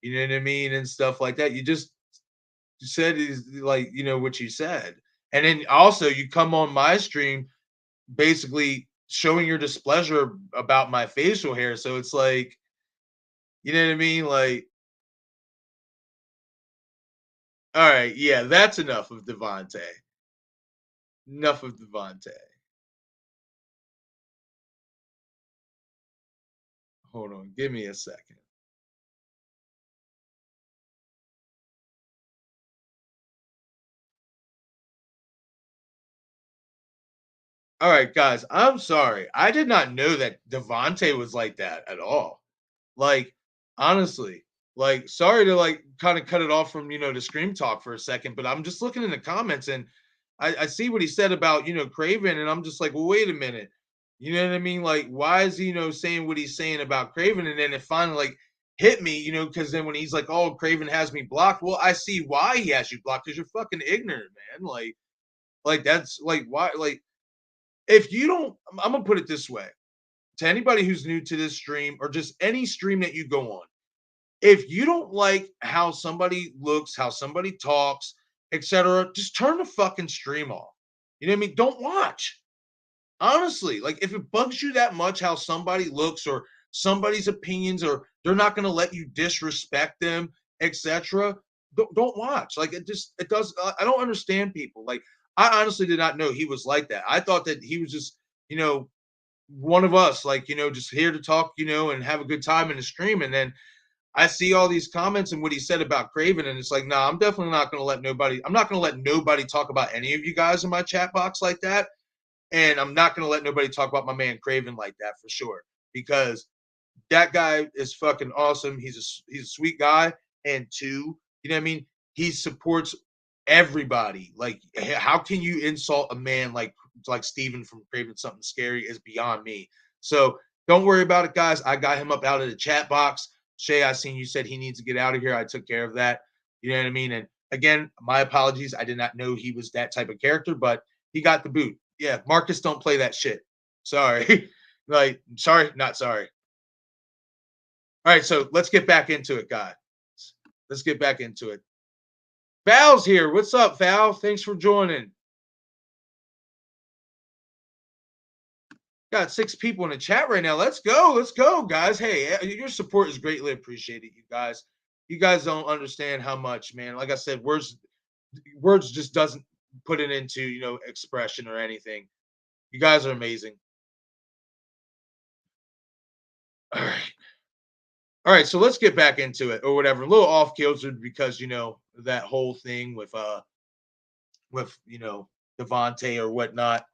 you know what I mean? And stuff like that. You just said is like, what you said. And then also you come on my stream basically showing your displeasure about my facial hair. So it's like, you know what I mean? Like, all right, yeah, that's enough of Devontae. Enough of Devontae. Hold on, give me a second. All right, guys, I'm sorry. I did not know that Devontae was like that at all. Like, honestly, like, sorry to like kind of cut it off from the scream talk for a second, but I'm just looking in the comments and I see what he said about Craven, and I'm just like, well, wait a minute. You know what I mean? Like, why is he, saying what he's saying about Craven? And then it finally like hit me, because then when he's like, oh, Craven has me blocked. Well, I see why he has you blocked, because you're fucking ignorant, man. Like that's like why, like, if you don't, I'm gonna put it this way to anybody who's new to this stream or just any stream that you go on. If you don't like how somebody looks, how somebody talks, etc., just turn the fucking stream off. You know what I mean? Don't watch. Honestly, like if it bugs you that much how somebody looks or somebody's opinions or they're not going to let you disrespect them, etc., don't watch. Like it does. I don't understand people. Like I honestly did not know he was like that. I thought that he was just, you know, one of us, like, just here to talk, and have a good time in the stream. And then I see all these comments and what he said about Craven, and it's like, nah, I'm definitely not going to let nobody, I'm not going to let nobody talk about any of you guys in my chat box like that. And I'm not going to let nobody talk about my man Craven like that for sure, because that guy is fucking awesome. He's a sweet guy. And two, you know what I mean? He supports everybody. Like, how can you insult a man like Steven from Craven Something Scary is beyond me. So don't worry about it, guys. I got him up out of the chat box. Shay, I seen you said he needs to get out of here. I took care of that. You know what I mean? And again, my apologies. I did not know he was that type of character, but he got the boot. Yeah, Marcus, don't play that shit. Sorry. Like, sorry, not sorry. All right, so let's get back into it, guys. Let's get back into it. Val's here. What's up, Val? Thanks for joining. Got 6 people in the chat right now. Let's go. Let's go, guys. Hey, your support is greatly appreciated, you guys. You guys don't understand how much, man. Like I said, words just doesn't put it into, expression or anything. You guys are amazing. All right. All right, so let's get back into it or whatever. A little off kilter because that whole thing with Devontae or whatnot.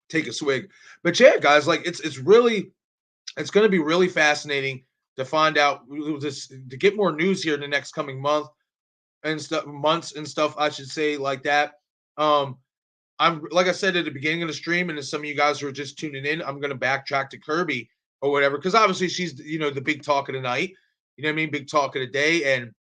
Take a swig. But yeah, guys, like it's going to be really fascinating to find out this, to get more news here in the next coming months and stuff, I should say, like that. I'm like I said at the beginning of the stream, and as some of you guys who are just tuning in, I'm going to backtrack to Kirby or whatever, because obviously she's the big talk of the night. You know what I mean? Big talk of the day. And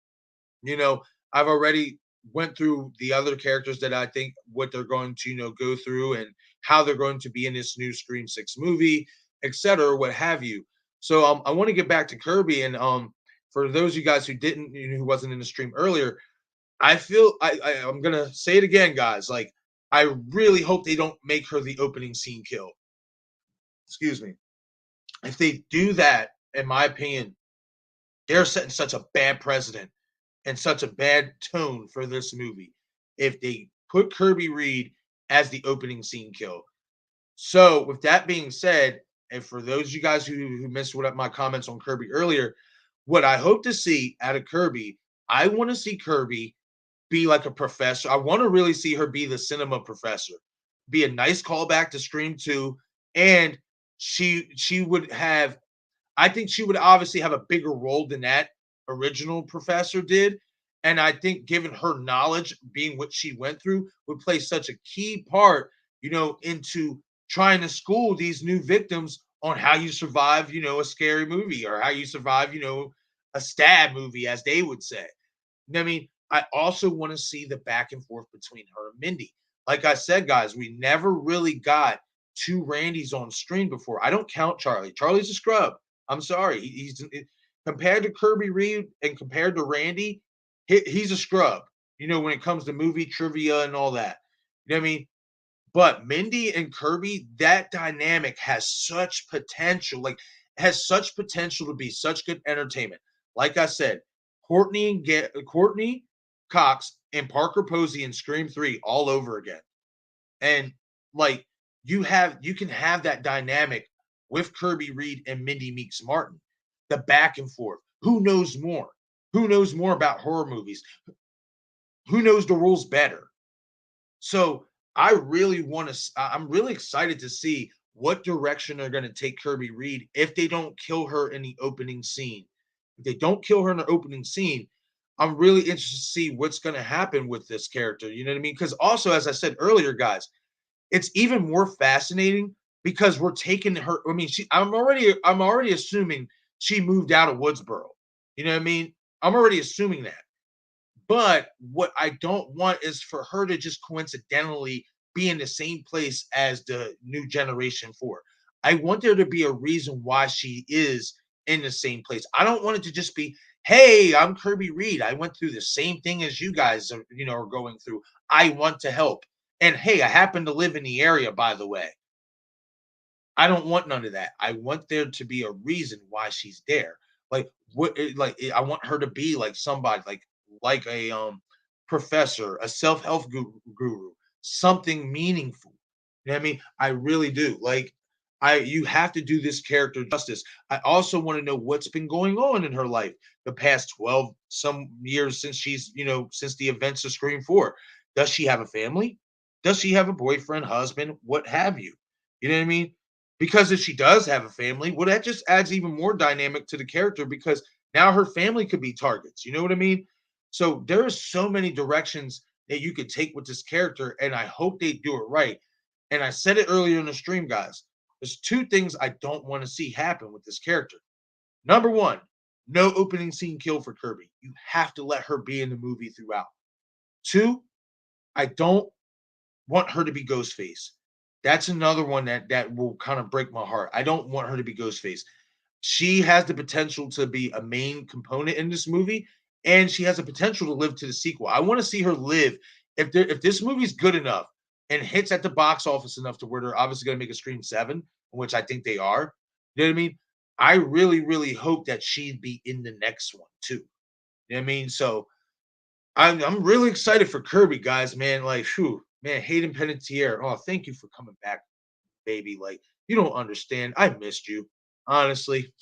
I've already went through the other characters that I think what they're going to go through and how they're going to be in this new Scream 6 movie, etc., what have you. So I want to get back to Kirby, and for those of you guys who didn't, who wasn't in the stream earlier, I feel I'm gonna say it again, guys. Like, I really hope they don't make her the opening scene kill. excuse me, if they do that, in my opinion, they're setting such a bad precedent and such a bad tone for this movie if they put Kirby Reed as the opening scene kill. So, with that being said, and for those of you guys who missed what my comments on Kirby earlier, what I hope to see out of Kirby, I want to see Kirby be like a professor. I want to really see her be the cinema professor, be a nice callback to Scream 2, and she would have I think she would obviously have a bigger role than that original professor did. And I think, given her knowledge, being what she went through, would play such a key part, into trying to school these new victims on how you survive, a scary movie or how you survive, a stab movie, as they would say. I mean, I also want to see the back and forth between her and Mindy. Like I said, guys, we never really got two Randys on screen before. I don't count Charlie. Charlie's a scrub. I'm sorry. Compared to Kirby Reed and compared to Randy, he's a scrub. When it comes to movie trivia and all that. You know what I mean? But Mindy and Kirby, that dynamic has such potential, has such potential to be such good entertainment. Like I said, Courtney Cox and Parker Posey in Scream 3 all over again. And like you can have that dynamic with Kirby Reed and Mindy Meeks Martin. The back and forth. Who knows more? Who knows more about horror movies? Who knows the rules better? So I'm really excited to see what direction they're going to take Kirby Reed if they don't kill her in the opening scene. If they don't kill her in the opening scene, I'm really interested to see what's going to happen with this character. You know what I mean? Because also, as I said earlier, guys, it's even more fascinating because we're taking her. I mean, I'm already assuming she moved out of Woodsboro. You know what I mean? I'm already assuming that. But what I don't want is for her to just coincidentally be in the same place as the new generation four. I want there to be a reason why she is in the same place. I don't want it to just be, hey, I'm Kirby Reed. I went through the same thing as you guys are going through. I want to help. And hey, I happen to live in the area, by the way. I don't want none of that. I want there to be a reason why she's there. I want her to be like somebody like a professor, a self-help guru, something meaningful. You know what I mean? I really do. You have to do this character justice. I also want to know what's been going on in her life the past 12 some years since the events of Scream 4. Does she have a family? Does she have a boyfriend, husband, what have you? You know what I mean? Because if she does have a family, well, that just adds even more dynamic to the character because now her family could be targets. You know what I mean? So there are so many directions that you could take with this character, and I hope they do it right. And I said it earlier in the stream, guys. There's two things I don't want to see happen with this character. Number one, no opening scene kill for Kirby. You have to let her be in the movie throughout. Two, I don't want her to be Ghostface. That's another one that will kind of break my heart. I don't want her to be Ghostface. She has the potential to be a main component in this movie, and she has the potential to live to the sequel. I want to see her live. If this movie's good enough and hits at the box office enough to where they're obviously going to make a Scream 7, which I think they are. You know what I mean? I really, really hope that she'd be in the next one too. You know what I mean? So I'm really excited for Kirby, guys, man. Like, whew, man, Hayden Panettiere. Oh, thank you for coming back, baby. Like, you don't understand. I missed you. Honestly.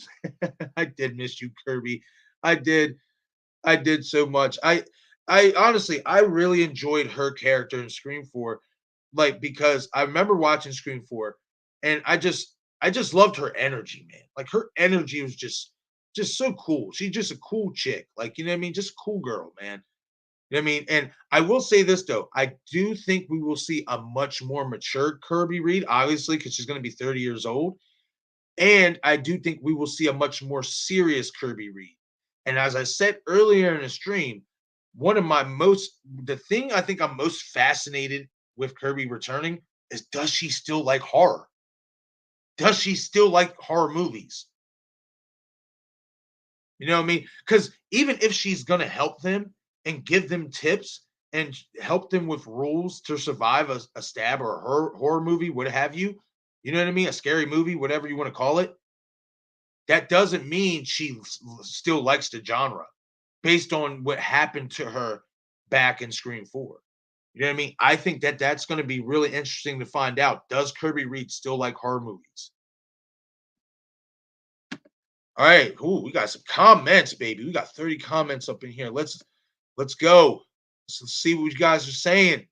I did miss you, Kirby. I did. I did so much. I honestly I really enjoyed her character in Scream 4. Because I remember watching Scream 4 and I just loved her energy, man. Like her energy was just so cool. She's just a cool chick. Like, you know what I mean? Just a cool girl, man. You know what I mean? And I will say this though, I do think we will see a much more mature Kirby Reed, obviously, because she's going to be 30 years old. And I do think we will see a much more serious Kirby Reed. And as I said earlier in the stream, the thing I think I'm most fascinated with Kirby returning is, does she still like horror? Does she still like horror movies? You know what I mean? Because even if she's going to help them and give them tips and help them with rules to survive a stab or a horror movie, what have you, You know what I mean? A scary movie, whatever you want to call it. That doesn't mean she still likes the genre based on what happened to her back in Scream 4. You know what I mean? I think that that's going to be really interesting to find out. Does Kirby Reed still like horror movies? All right. Ooh, we got some comments, baby. We got 30 comments up in here. Let's go. Let's see what you guys are saying.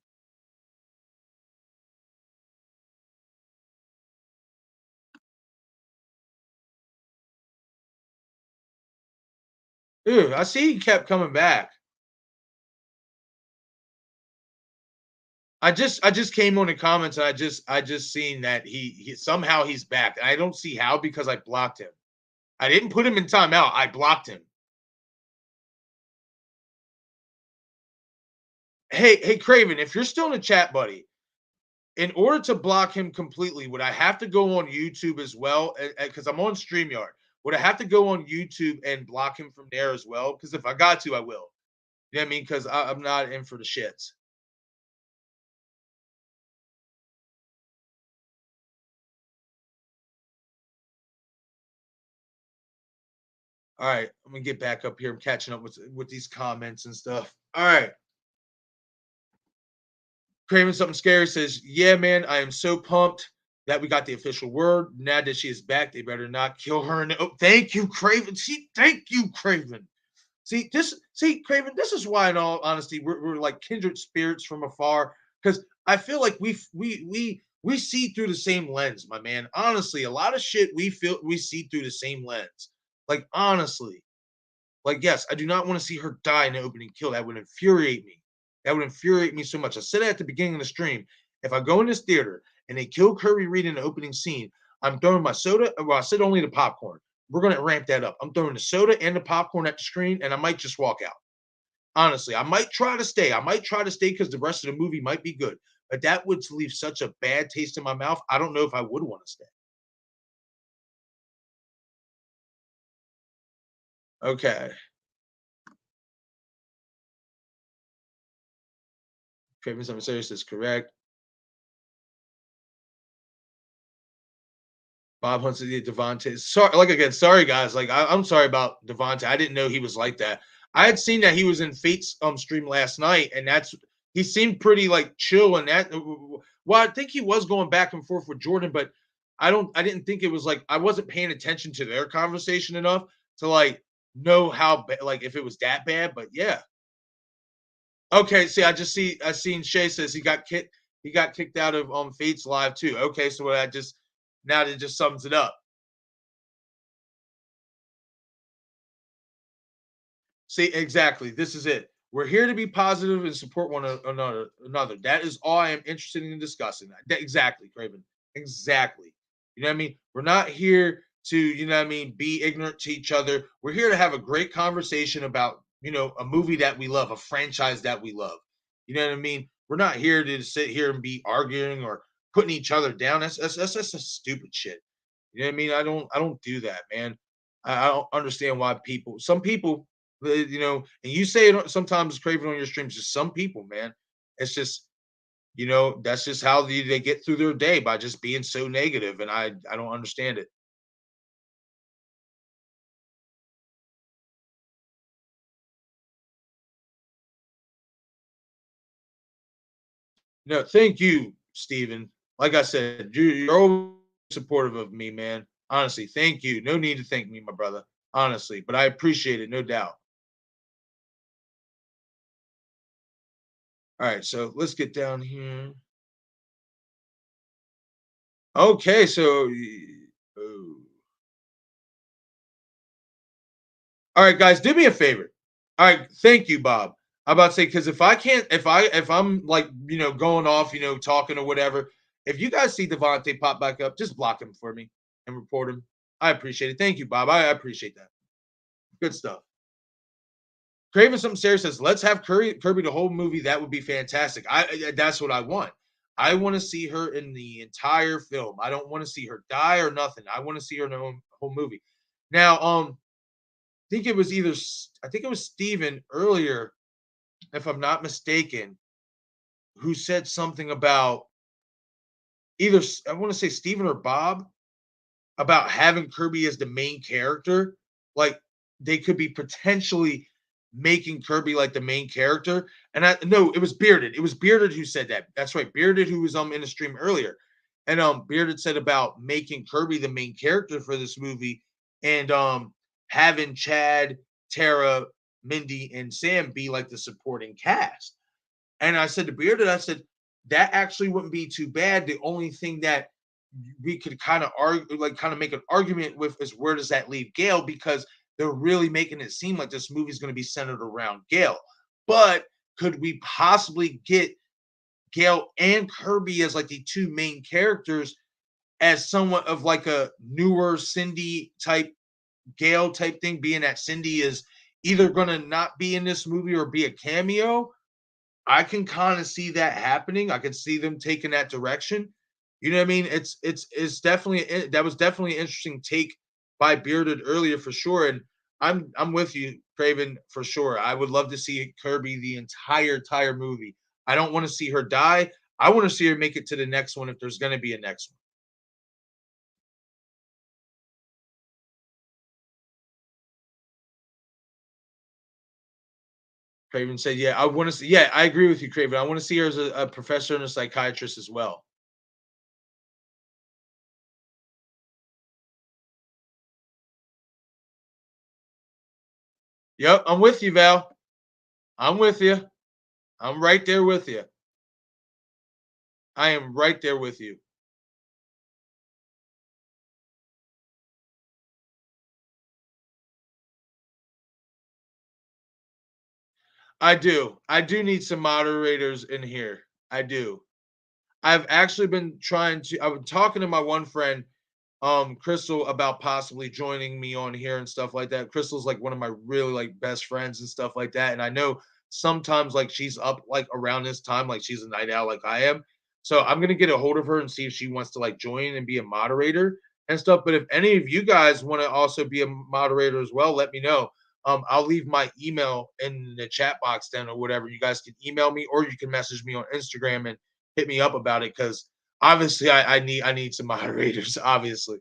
Dude, I see he kept coming back. I just came on the comments and I just seen that he somehow he's back. And I don't see how because I blocked him. I didn't put him in timeout. I blocked him. Hey, Craven, if you're still in the chat, buddy, in order to block him completely, would I have to go on YouTube as well? Because I'm on StreamYard. Would I have to go on YouTube and block him from there as well? Because if I got to, I will. You know what I mean? Because I'm not in for the shits. All right, I'm gonna get back up here. I'm catching up with these comments and stuff. All right. Craven something scary says, "Yeah, man, I am so pumped that we got the official word. Now that she is back, they better not kill her." And oh, thank you, Craven. See, thank you, Craven. See, Craven. This is why, in all honesty, we're like kindred spirits from afar. Because I feel like we see through the same lens, my man. Honestly, a lot of shit we see through the same lens. Like honestly, like, yes, I do not want to see her die in the opening kill. That would infuriate me. That would infuriate me so much. I said it at the beginning of the stream. If I go in this theater and they kill Kirby Reed in the opening scene, I'm throwing my soda. Well, I said only the popcorn. We're going to ramp that up. I'm throwing the soda and the popcorn at the screen, and I might just walk out. Honestly, I might try to stay. I might try to stay because the rest of the movie might be good. But that would leave such a bad taste in my mouth. I don't know if I would want to stay. Okay. Craven Something Serious is correct. Bob Hunt's Devontae. Sorry, like again, sorry guys. Like I'm sorry about Devontae. I didn't know he was like that. I had seen that he was in Fate's stream last night, and that's he seemed pretty like chill and that. Well, I think he was going back and forth with Jordan, but I didn't think it was like I wasn't paying attention to their conversation enough to like know how like if it was that bad. But yeah, okay. See, I seen Shay says he got kicked out of Fate's live too. Okay, so I just now that just sums it up. See, exactly. This is it. We're here to be positive and support one another. That is all I am interested in discussing. Exactly, Craven. Exactly. You know what I mean? We're not here to, you know what I mean, be ignorant to each other. We're here to have a great conversation about, a movie that we love, a franchise that we love. You know what I mean? We're not here to sit here and be arguing or putting each other down. That's a stupid shit. You know what I mean? I don't do that, man. I don't understand why some people and you say it sometimes craving on your streams. Just some people, man. It's just that's just how they get through their day by just being so negative, and I don't understand it. No, thank you, Steven. Like I said, you're always supportive of me, man. Honestly, thank you. No need to thank me, my brother. Honestly, but I appreciate it, no doubt. All right, so let's get down here. Okay, so oh. All right, guys, do me a favor. All right, thank you, Bob. I'm about to say because if I can't, if I'm like going off, talking or whatever, if you guys see Devontae pop back up, just block him for me and report him. I appreciate it. Thank you, Bob. I appreciate that. Good stuff. Craven something serious says, "Let's have Kirby the whole movie. That would be fantastic. That's what I want. I want to see her in the entire film. I don't want to see her die or nothing. I want to see her in the whole movie. Now, I think it was Steven earlier, if I'm not mistaken, who said something about either I want to say Steven or Bob about having Kirby as the main character. Like they could be potentially making Kirby like the main character. And I no, it was Bearded. It was Bearded who said that. That's right. Bearded who was in the stream earlier. And Bearded said about making Kirby the main character for this movie and having Chad, Tara, Mindy, and Sam be like the supporting cast. And I said to Bearded, I said, that actually wouldn't be too bad. The only thing that we could kind of argue, like kind of make an argument with is where does that leave Gail? Because they're really making it seem like this movie is going to be centered around Gail. But could we possibly get Gail and Kirby as like the two main characters as somewhat of like a newer Cindy type Gail type thing, being that Cindy is either going to not be in this movie or be a cameo? I can kind of see that happening. I can see them taking that direction. You know what I mean? It's definitely that was definitely an interesting take by Bearded earlier for sure. And I'm with you, Craven, for sure. I would love to see Kirby the entire movie. I don't want to see her die. I want to see her make it to the next one if there's going to be a next one. Craven said, "Yeah, I want to see." Yeah, I agree with you, Craven. I want to see her as a professor and a psychiatrist as well. Yep, I'm with you, Val. I'm with you. I'm right there with you. I am right there with you. I do. I do need some moderators in here. I do. I've actually been trying to I've been talking to my one friend, Crystal, about possibly joining me on here and stuff like that. Crystal's like one of my really like best friends and stuff like that. And I know sometimes like she's up like around this time, like she's a night owl like I am. So I'm gonna get a hold of her and see if she wants to like join and be a moderator and stuff. But if any of you guys want to also be a moderator as well, let me know. I'll leave my email in the chat box then or whatever. You guys can email me or you can message me on Instagram and hit me up about it because obviously I need some moderators, obviously.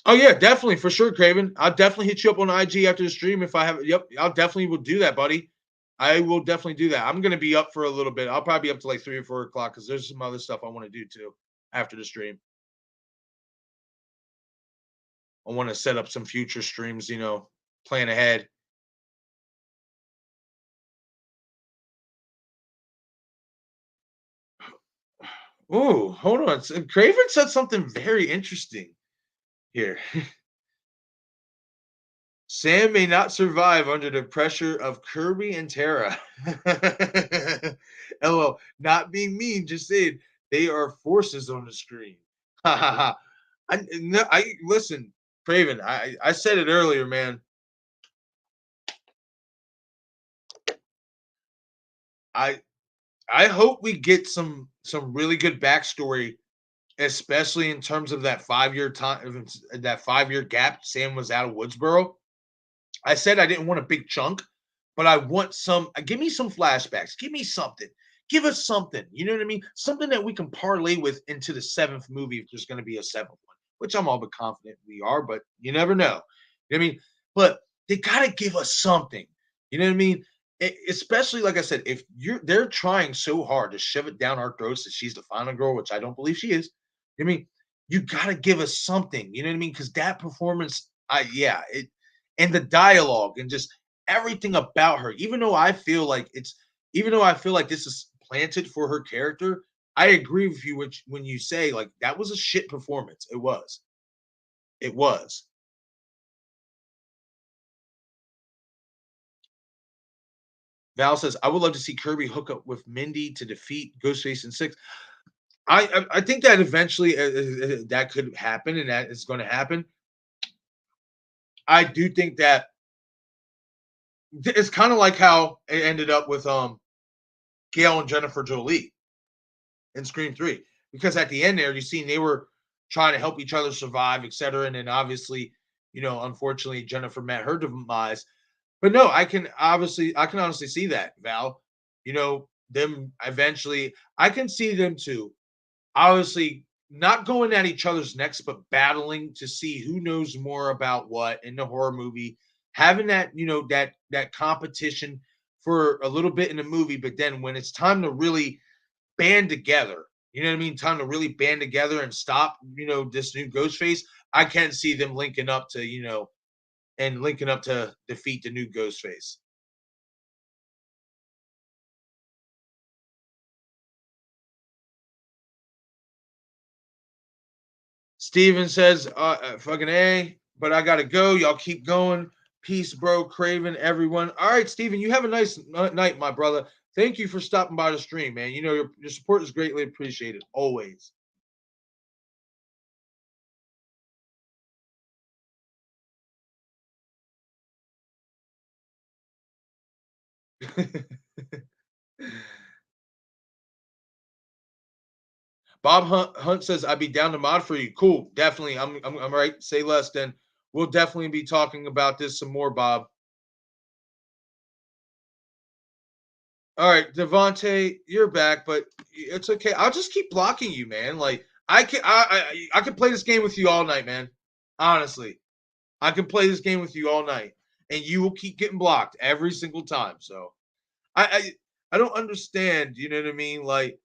Oh yeah, definitely for sure, Craven. I'll definitely hit you up on IG after the stream if I have. Yep, I'll definitely will do that, buddy. I will definitely do that. I'm gonna be up for a little bit. I'll probably be up to like 3 or 4 o'clock because there's some other stuff I want to do too after the stream. I want to set up some future streams. Plan ahead. Ooh, hold on. Craven said something very interesting here. Sam may not survive under the pressure of Kirby and Tara. LOL. Not being mean, just saying they are forces on the screen. Ha ha ha. I listen, Craven. I said it earlier, man. I I hope we get some really good backstory, especially in terms of that 5 year time, that 5 year gap Sam was out of Woodsboro. I said I didn't want a big chunk, but I want some. Give me some flashbacks. Give me something. Give us something. You know what I mean? Something that we can parlay with into the seventh movie if there's going to be a seventh one, which I'm all but confident we are, but you never know. You know what I mean? But they got to give us something. You know what I mean? Especially like I said, if they're trying so hard to shove it down our throats that she's the final girl, which I don't believe she is. I mean, you got to give us something. You know what I mean? Because that performance, yeah, and the dialogue and just everything about her, even though I feel like this is planted for her character, I agree with you when you say like that was a shit performance. It was. Val says I would love to see Kirby hook up with Mindy to defeat Ghostface and Six. I think that eventually that could happen and that is going to happen. I do think that it's kind of like how it ended up with Gail and Jennifer Jolie in Scream 3. Because at the end there, you see they were trying to help each other survive, et cetera. And then obviously unfortunately Jennifer met her demise. But no, I can honestly see that, Val. Them eventually, I can see them too. Obviously, not going at each other's necks, but battling to see who knows more about what in the horror movie. Having that competition for a little bit in the movie, but then when it's time to really band together, you know what I mean? Time to really band together and stop, this new Ghostface. I can see them linking up to defeat the new Ghostface. Steven says, fucking A, but I gotta go. Y'all keep going. Peace, bro. Craven, everyone. All right, Steven, you have a nice night, my brother. Thank you for stopping by the stream, man. Your support is greatly appreciated, always. Bob Hunt says, I'd be down to mod for you. Cool. Definitely. I'm right. Say less, then. We'll definitely be talking about this some more, Bob. All right, Devonte, you're back, but it's okay. I'll just keep blocking you, man. Like I can play this game with you all night, man. Honestly, I can play this game with you all night, and you will keep getting blocked every single time. So I I don't understand. You know what I mean? Like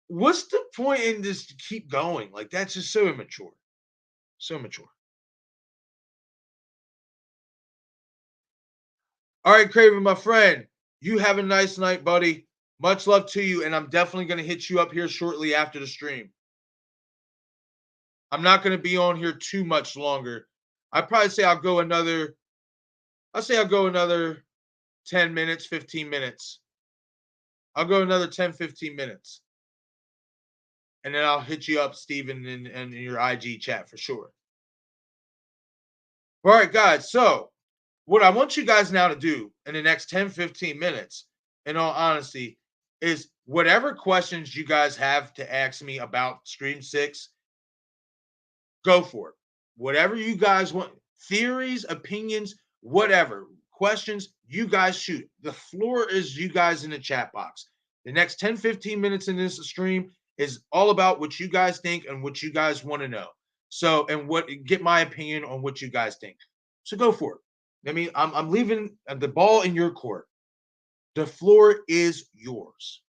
what's the point in this to keep going? Like that's just so immature, so immature. All right, Craven, my friend, you have a nice night, buddy. Much love to you, and I'm definitely gonna hit you up here shortly after the stream. I'm not going to be on here too much longer. I'd probably say I'll go another 10 minutes, 15 minutes. I'll go another 10, 15 minutes. And then I'll hit you up, Steven, in your IG chat for sure. All right, guys. So, what I want you guys now to do in the next 10, 15 minutes, in all honesty, is whatever questions you guys have to ask me about Scream 6, go for it. Whatever you guys want, theories, opinions, whatever, questions, you guys shoot. The floor is you guys in the chat box. The next 10, 15 minutes in this stream is all about what you guys think and what you guys want to know. So, and what get my opinion on what you guys think. So go for it. I mean, I'm leaving the ball in your court. The floor is yours.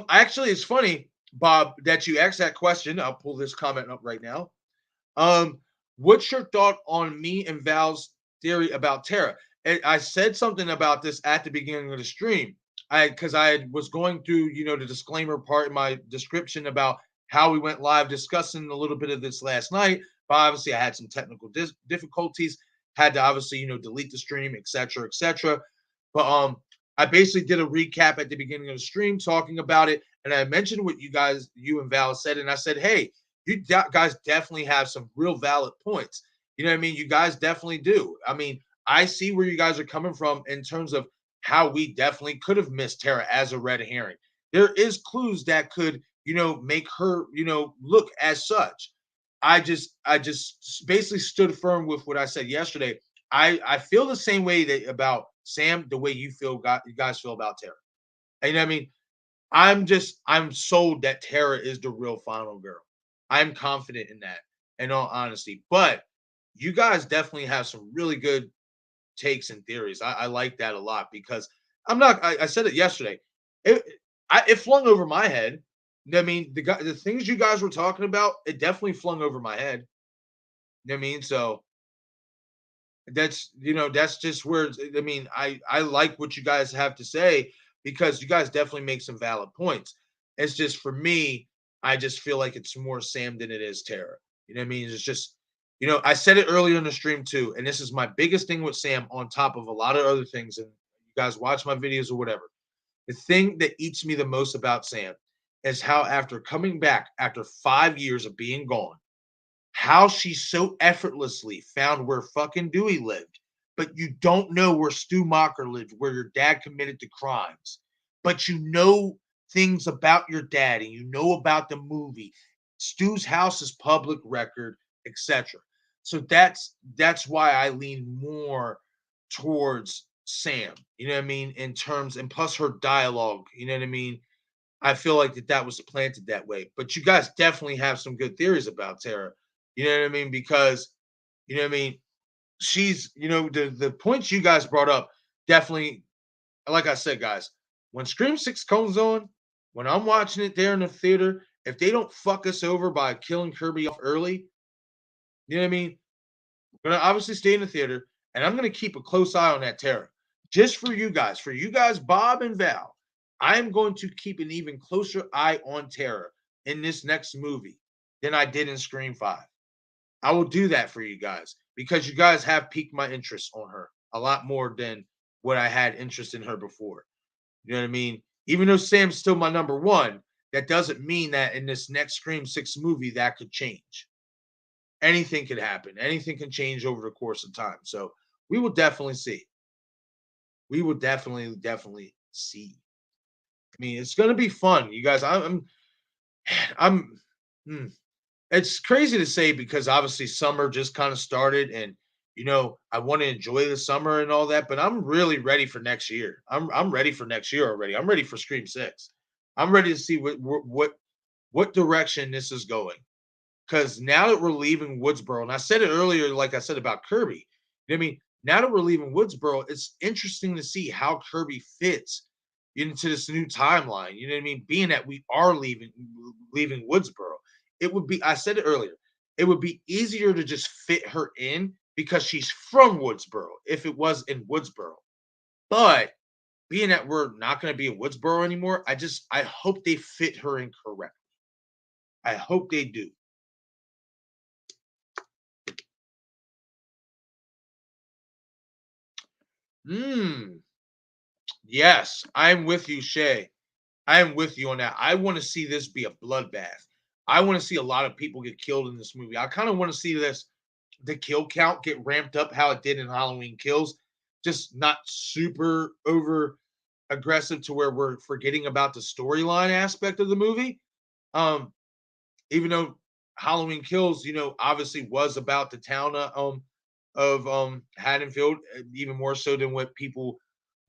Actually, it's funny, Bob, that you asked that question. I'll pull this comment up right now. Um, what's your thought on me and Val's theory about Tara? And I said something about this at the beginning of the stream. Because I was going through, the disclaimer part in my description about how we went live discussing a little bit of this last night. But obviously, I had some technical difficulties, had to obviously, delete the stream, etc., etc. But I basically did a recap at the beginning of the stream talking about it, and I mentioned what you and Val said, and I said, hey, you guys definitely have some real valid points. You know what I mean? You guys definitely do. I mean, I see where you guys are coming from in terms of how we definitely could have missed Tara as a red herring. There is clues that could, make her, look as such. I just basically stood firm with what I said yesterday. I feel the same way about Sam, the way you guys feel about Tara. And you know what I mean? I'm sold that Tara is the real final girl. I'm confident in that, in all honesty. But you guys definitely have some really good takes and theories. I like that a lot because I said it yesterday. It flung over my head. I mean, the things you guys were talking about, it definitely flung over my head. You know what I mean? So that's just where I mean, I like what you guys have to say because you guys definitely make some valid points. It's just for me, I just feel like it's more Sam than it is Tara. You know what I mean? It's just, I said it earlier in the stream too, and this is my biggest thing with Sam on top of a lot of other things. And you guys watch my videos or whatever. The thing that eats me the most about Sam is how after coming back after 5 years of being gone, how she so effortlessly found where fucking Dewey lived, but you don't know where Stu Mocker lived, where your dad committed the crimes, but you know things about your dad and you know about the movie. Stu's house is public record, etc. So that's why I lean more towards Sam. You know what I mean? In terms, and plus her dialogue. You know what I mean? I feel like that was planted that way. But you guys definitely have some good theories about Tara. You know what I mean? Because you know what I mean. She's the points you guys brought up definitely. Like I said, guys, when Scream 6 comes on, when I'm watching it there in the theater, if they don't fuck us over by killing Kirby off early, you know what I mean? I'm gonna obviously stay in the theater, and I'm gonna keep a close eye on that Tara. Just for you guys, Bob and Val. I am going to keep an even closer eye on Tara in this next movie than I did in Scream 5. I will do that for you guys because you guys have piqued my interest on her a lot more than what I had interest in her before. You know what I mean? Even though Sam's still my number one, that doesn't mean that in this next Scream 6 movie that could change. Anything could happen. Anything can change over the course of time. So we will definitely see. We will definitely see. I mean, it's gonna be fun, you guys. I'm hmm, it's crazy to say because obviously summer just kind of started and I want to enjoy the summer and all that, but I'm really ready for next year. I'm ready for next year already. I'm ready for Scream 6. I'm ready to see what direction this is going. Because now that we're leaving Woodsboro, and I said it earlier, like I said about Kirby, you know what I mean? Now that we're leaving Woodsboro, it's interesting to see how Kirby fits into this new timeline. You know what I mean? Being that we are leaving Woodsboro, it would be, I said it earlier, it would be easier to just fit her in because she's from Woodsboro if it was in Woodsboro. But being that we're not going to be in Woodsboro anymore, I hope they fit her in correctly. I hope they do. Hmm. Yes, I'm with you, Shay. I am with you on that. I want to see this be a bloodbath. I want to see a lot of people get killed in this movie. I kind of want to see the kill count get ramped up how it did in Halloween Kills, just not super over aggressive to where we're forgetting about the storyline aspect of the movie. Um, even though Halloween Kills, obviously was about the town of Haddonfield, even more so than what people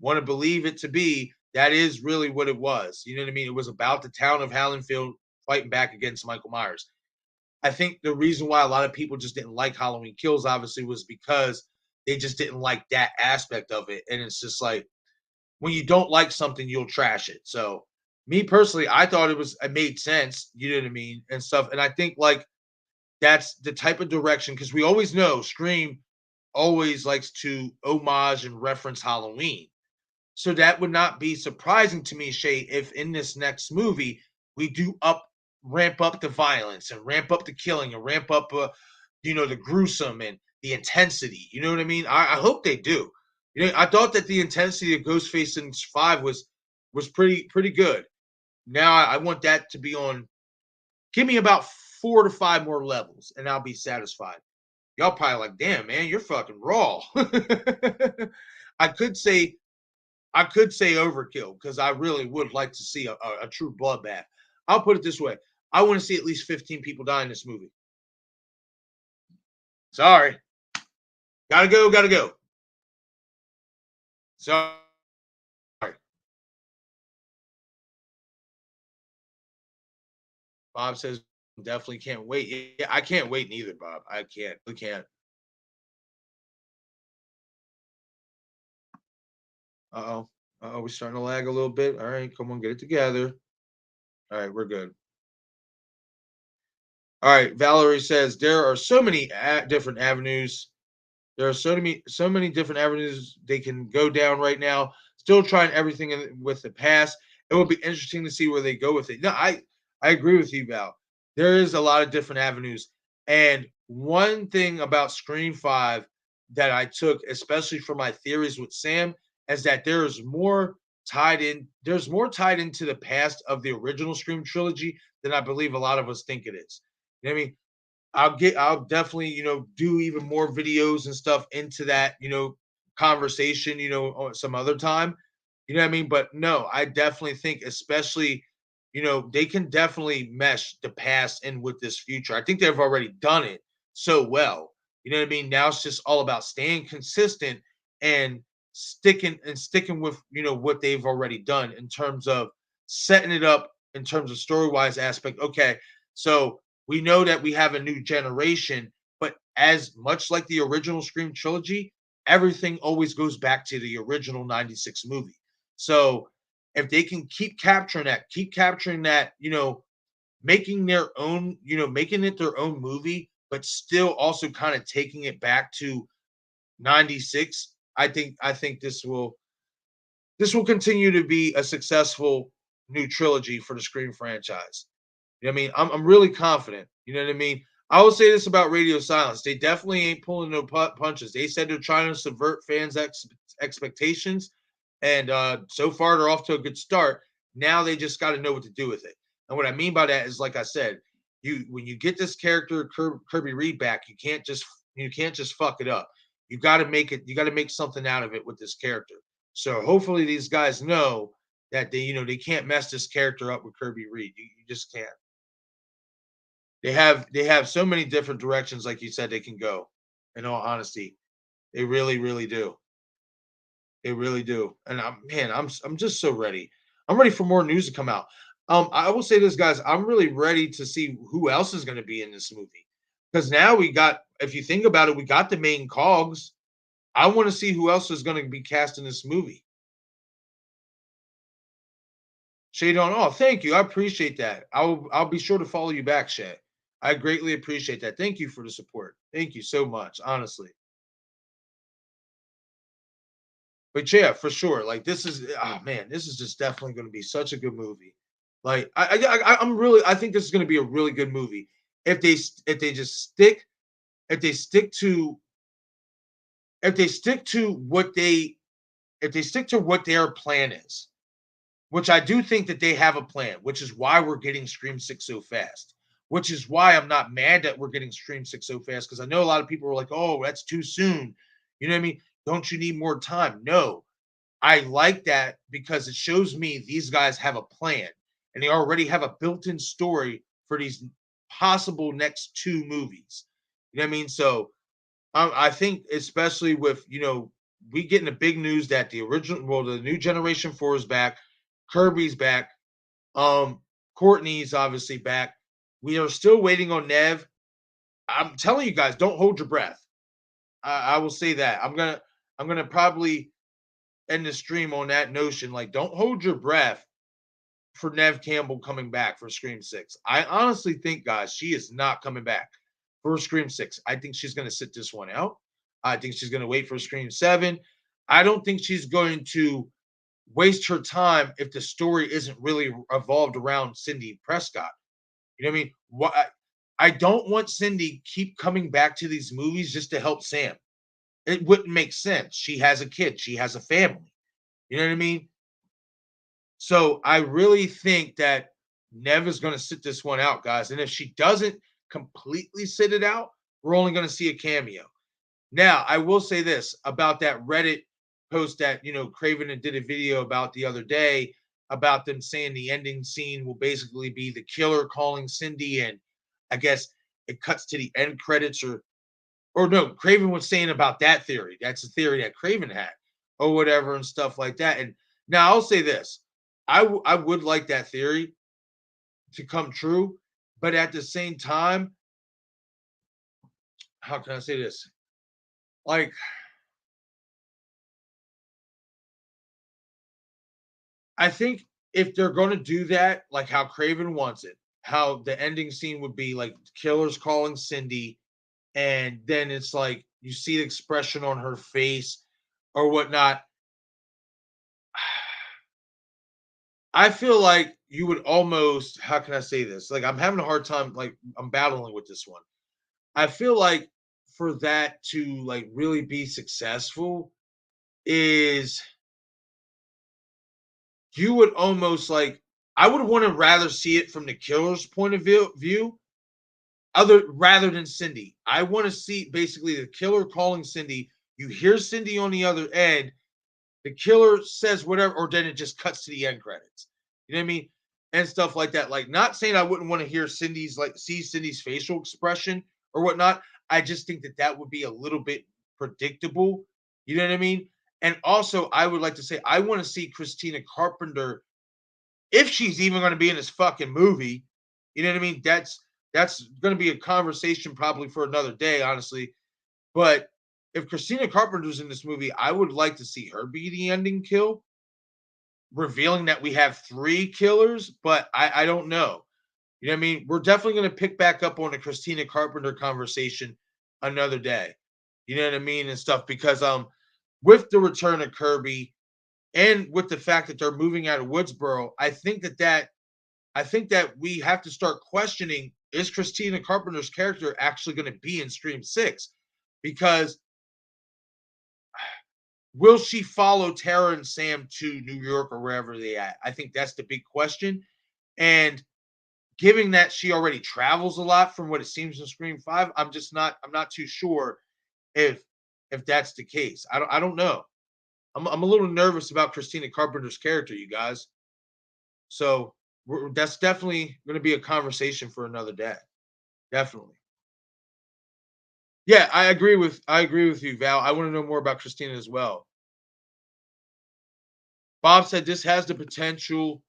want to believe it to be. That is really what it was. You know what I mean? It was about the town of Haddonfield fighting back against Michael Myers. I think the reason why a lot of people just didn't like Halloween Kills, obviously, was because they just didn't like that aspect of it. And it's just like when you don't like something, you'll trash it. So me personally, I thought it made sense, you know what I mean, and stuff. And I think like that's the type of direction because we always know Scream always likes to homage and reference Halloween. So that would not be surprising to me, Shay, if in this next movie we do ramp up the violence and ramp up the killing and ramp up, the gruesome and the intensity. You know what I mean? I hope they do. I thought that the intensity of Ghostface in 5 was pretty good. Now I want that to be on. Give me about 4 to 5 more levels, and I'll be satisfied. Y'all probably like, damn, man, you're fucking raw. I could say overkill because I really would like to see a true bloodbath. I'll put it this way: I want to see at least 15 people die in this movie. Sorry, gotta go, gotta go. Sorry. Bob says definitely can't wait. Yeah, I can't wait neither, Bob. I can't. We can't. Uh-oh. Uh-oh, we're starting to lag a little bit. All right, come on, get it together. All right, we're good. All right, Valerie says there are so many different avenues. There are so many different avenues they can go down right now. Still trying everything with the past. It will be interesting to see where they go with it. No, I agree with you, Val. There is a lot of different avenues, and one thing about Scream 5 that I took, especially for my theories with Sam, is that there is more tied in. There's more tied into the past of the original Scream trilogy than I believe a lot of us think it is. You know what I mean? I'll definitely, do even more videos and stuff into that, conversation, some other time. You know what I mean? But no, I definitely think, especially, they can definitely mesh the past in with this future. I think they've already done it so well. You know what I mean? Now it's just all about staying consistent and sticking with, what they've already done in terms of setting it up in terms of story-wise aspect. Okay, so we know that we have a new generation, but as much like the original Scream trilogy, everything always goes back to the original 96 movie. So if they can keep capturing that, making their own, making it their own movie, but still also kind of taking it back to 96, I think this will continue to be a successful new trilogy for the Scream franchise. You know what I mean? I'm really confident. You know what I mean? I will say this about Radio Silence. They definitely ain't pulling no punches. They said they're trying to subvert fans' expectations. And so far, they're off to a good start. Now they just got to know what to do with it. And what I mean by that is, like I said, when you get this character Kirby Reed back, you can't just fuck it up. You got to make it. You got to make something out of it with this character. So hopefully, these guys know that they can't mess this character up with Kirby Reed. You just can't. They have so many different directions, like you said, they can go. In all honesty, they really, really do. They really do. And I'm just so ready. I'm ready for more news to come out. I will say this, guys. I'm really ready to see who else is going to be in this movie because now we got. If you think about it, we got the main cogs. I want to see who else is going to be cast in this movie. Shay Dawn, oh, thank you. I appreciate that. I'll be sure to follow you back, Shay. I greatly appreciate that. Thank you for the support. Thank you so much, honestly. But yeah, for sure. Like this is oh man, this is just definitely going to be such a good movie. Like I think this is going to be a really good movie if they just if they stick to if they stick to what they if they stick to what their plan is, which I do think that they have a plan, which is why we're getting Scream 6 so fast. Which is why I'm not mad that we're getting Scream 6 so fast because I know a lot of people were like, "Oh, that's too soon." You know what I mean? Don't you need more time? No, I like that because it shows me these guys have a plan and they already have a built-in story for these possible next two movies. You know what I mean? So I think especially with we getting the big news that the new generation four is back, Kirby's back, um, Courtney's obviously back. We are still waiting on Nev. I'm telling you guys, don't hold your breath. I will say that I'm gonna probably end the stream on that notion. Like, don't hold your breath for Nev Campbell coming back for Scream 6. I honestly think, guys, she is not coming back for Scream 6. I think she's going to sit this one out. I think she's going to wait for Scream 7. I don't think she's going to waste her time if the story isn't really evolved around Cindy Prescott. You know what I mean? I don't want Cindy keep coming back to these movies just to help Sam. It wouldn't make sense. She has a kid. She has a family. You know what I mean? So I really think that Nev is going to sit this one out, guys. And if she doesn't completely sit it out, we're only going to see a cameo. Now, I will say this about that Reddit post that, Craven did a video about the other day about them saying the ending scene will basically be the killer calling Cindy. And I guess it cuts to the end credits or no, Craven was saying about that theory. That's the theory that Craven had or whatever and stuff like that. And now I'll say this. I would like that theory to come true, but at the same time, how can I say this? Like, I think if they're going to do that, like how Craven wants it, how the ending scene would be like killers calling Cindy, and then it's like you see the expression on her face or whatnot. I feel like you would almost, how can I say this? Like, I'm having a hard time, like, I'm battling with this one. I feel like for that to like really be successful is you would almost like I would want to rather see it from the killer's point of view other rather than Cindy. I want to see basically the killer calling Cindy. You hear Cindy on the other end. The killer says whatever, or then it just cuts to the end credits. You know what I mean? And stuff like that. Like, not saying I wouldn't want to hear see Cindy's facial expression or whatnot. I just think that that would be a little bit predictable. You know what I mean? And also, I would like to say I want to see Christina Carpenter if she's even going to be in this fucking movie. You know what I mean? That's going to be a conversation probably for another day, honestly. But if Christina Carpenter's in this movie, I would like to see her be the ending kill, revealing that we have 3 killers, but I don't know. You know what I mean? We're definitely going to pick back up on the Christina Carpenter conversation another day. You know what I mean? And stuff because with the return of Kirby and with the fact that they're moving out of Woodsboro, I think that we have to start questioning, is Christina Carpenter's character actually going to be in Scream 6? Because will she follow Tara and Sam to New York or wherever they at? I think that's the big question. And given that she already travels a lot from what it seems in Scream 5, I'm not too sure if that's the case. I don't know. I'm a little nervous about Christina Carpenter's character, you guys. So that's definitely going to be a conversation for another day. Definitely. Yeah, I agree with you, Val. I want to know more about Christina as well. Bob said this has the potential.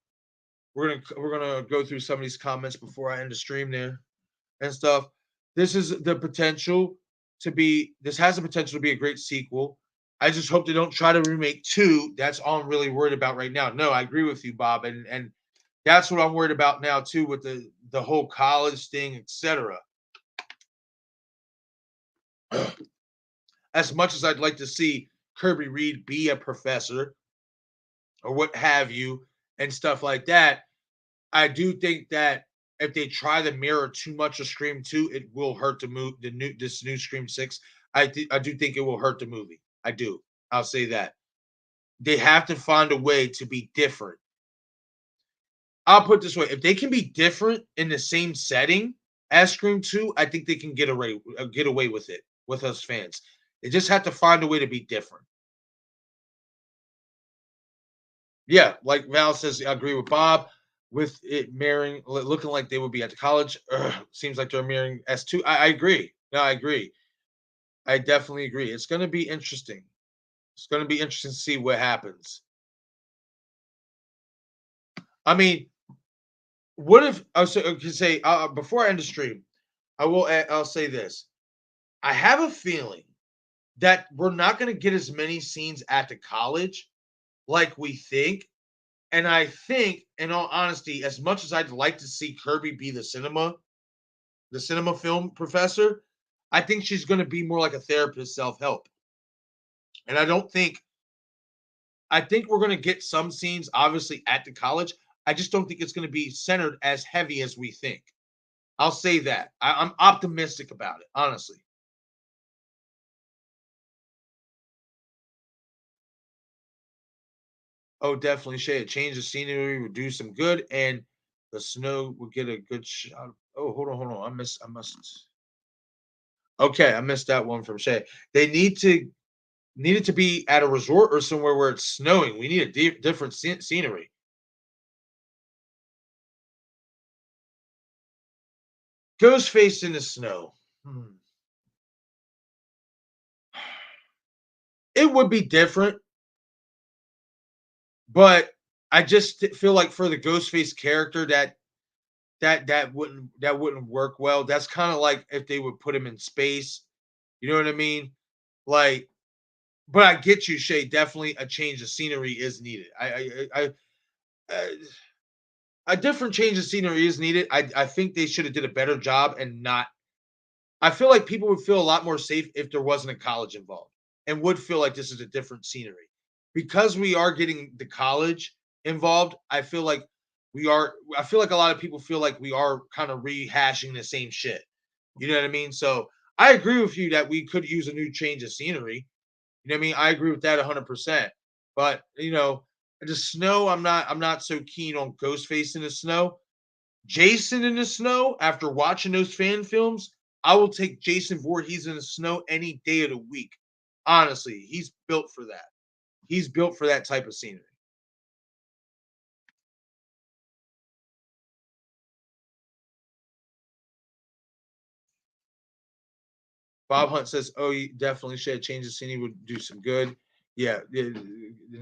We're gonna go through some of these comments before I end the stream there and stuff. This is the potential to be. This has the potential to be a great sequel. I just hope they don't try to remake 2. That's all I'm really worried about right now. No, I agree with you, Bob, and that's what I'm worried about now too with the whole college thing, etc. As much as I'd like to see Kirby Reed be a professor or what have you and stuff like that, I do think that if they try to mirror too much of Scream 2, it will hurt the this new Scream 6. I do think it will hurt the movie. I do. I'll say that. They have to find a way to be different. I'll put it this way: if they can be different in the same setting as Scream 2, I think they can get away with it with us fans. They just have to find a way to be different. Yeah, like Val says, I agree with Bob. With it mirroring, looking like they would be at the college, seems like they're mirroring S2. I agree. No, I agree. I definitely agree. It's going to be interesting. It's going to be interesting to see what happens. I mean, what if I could say before I end the stream, I'll say this. I have a feeling that we're not going to get as many scenes at the college like we think. And I think, in all honesty, as much as I'd like to see Kirby be the cinema film professor, I think she's going to be more like a therapist, self-help. And I think we're going to get some scenes, obviously, at the college. I just don't think it's going to be centered as heavy as we think. I'll say that. I'm optimistic about it, honestly. Oh, definitely, Shay. A change of scenery would do some good, and the snow would get a good shot. Oh, hold on. I must. Okay, I missed that one from Shay. They need it to be at a resort or somewhere where it's snowing. We need a different scenery. Ghostface in the snow. It would be different, but I just feel like for the Ghostface character that wouldn't work well. That's kind of like if they would put him in space. You know what I mean? Like, but I get you, Shay. Definitely a change of scenery is needed. A different change of scenery is needed. I think they should have did a better job and not. I feel like people would feel a lot more safe if there wasn't a college involved and would feel like this is a different scenery. Because we are getting the college involved, I feel like a lot of people feel like we are kind of rehashing the same shit. You know what I mean? So I agree with you that we could use a new change of scenery. You know what I mean? I agree with that 100%. But, The snow, I'm not so keen on Ghostface in the snow. Jason in the snow, after watching those fan films, I will take Jason Voorhees in the snow any day of the week. Honestly, he's built for that. He's built for that type of scenery. Bob Hunt says, "Oh, you definitely should change the scenery would do some good." Yeah,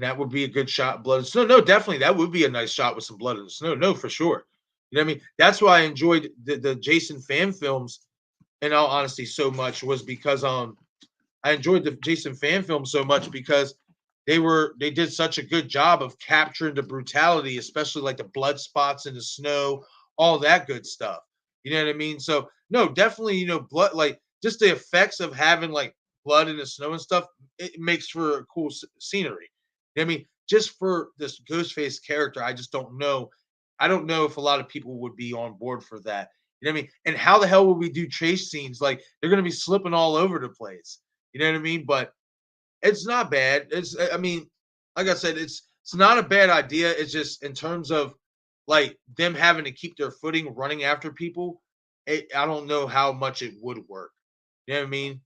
that would be a good shot. Blood and snow. No, definitely that would be a nice shot with some blood in the snow. No, for sure. You know what I mean? That's why I enjoyed the Jason fan films. In all honesty, so much was because I enjoyed the Jason fan film so much because they did such a good job of capturing the brutality, especially like the blood spots in the snow, all that good stuff. You know what I mean? So no, definitely, blood, like just the effects of having like blood in the snow and stuff, it makes for a cool scenery. You know what I mean? Just for this Ghostface character, I just don't know. I don't know if a lot of people would be on board for that. You know what I mean? And how the hell would we do chase scenes? Like they're gonna be slipping all over the place. You know what I mean? But it's not bad. I mean, like I said, it's not a bad idea. It's just in terms of like them having to keep their footing running after people. I don't know how much it would work. You know what I mean?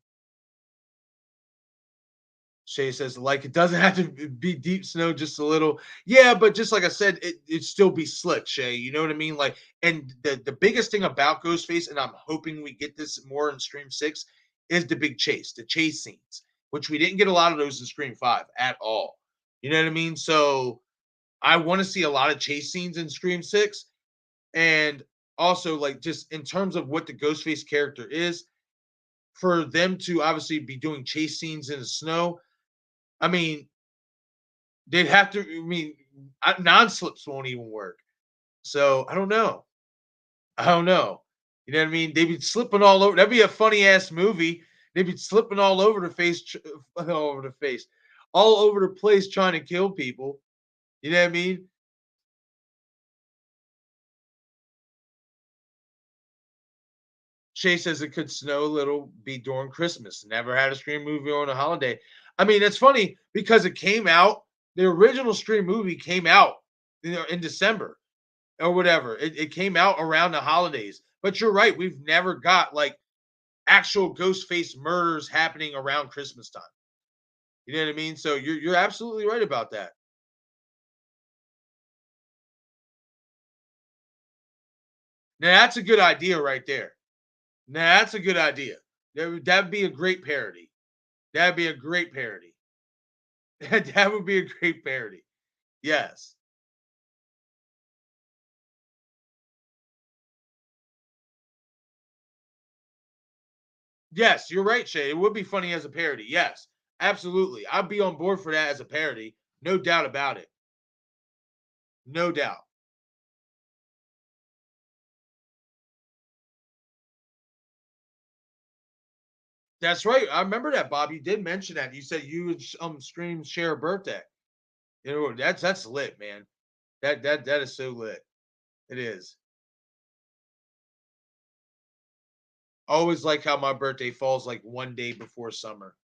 Shay says, like, it doesn't have to be deep snow, just a little. Yeah, but just like I said, it'd still be slick, Shay. You know what I mean? Like, and the biggest thing about Ghostface, and I'm hoping we get this more in Stream 6, is the big chase, the chase scenes, which we didn't get a lot of those in Stream 5 at all. You know what I mean? So I want to see a lot of chase scenes in Stream 6. And also, like, just in terms of what the Ghostface character is, for them to obviously be doing chase scenes in the snow. I mean, they'd have to. I mean, non-slips won't even work. So I don't know. I don't know. You know what I mean? They'd be slipping all over. That'd be a funny ass movie. They'd be slipping all over the face, all over the face, all over the place, trying to kill people. You know what I mean? Shay says it could snow a little, be during Christmas. Never had a Scream movie on a holiday. I mean, it's funny because it came out. The original Scream movie came out, in December or whatever. It came out around the holidays. But you're right. We've never got like actual ghost face murders happening around Christmas time. You know what I mean? So you're absolutely right about that. Now that's a good idea right there. Now that's a good idea. That'd be a great parody. That'd be a great parody. That would be a great parody. Yes. Yes, you're right, Shay. It would be funny as a parody. Yes, absolutely. I'd be on board for that as a parody. No doubt about it. No doubt. That's right. I remember that, Bob. You did mention that. You said you would stream share a birthday. You know, that's lit, man. That is so lit. It is. Always like how my birthday falls like one day before summer.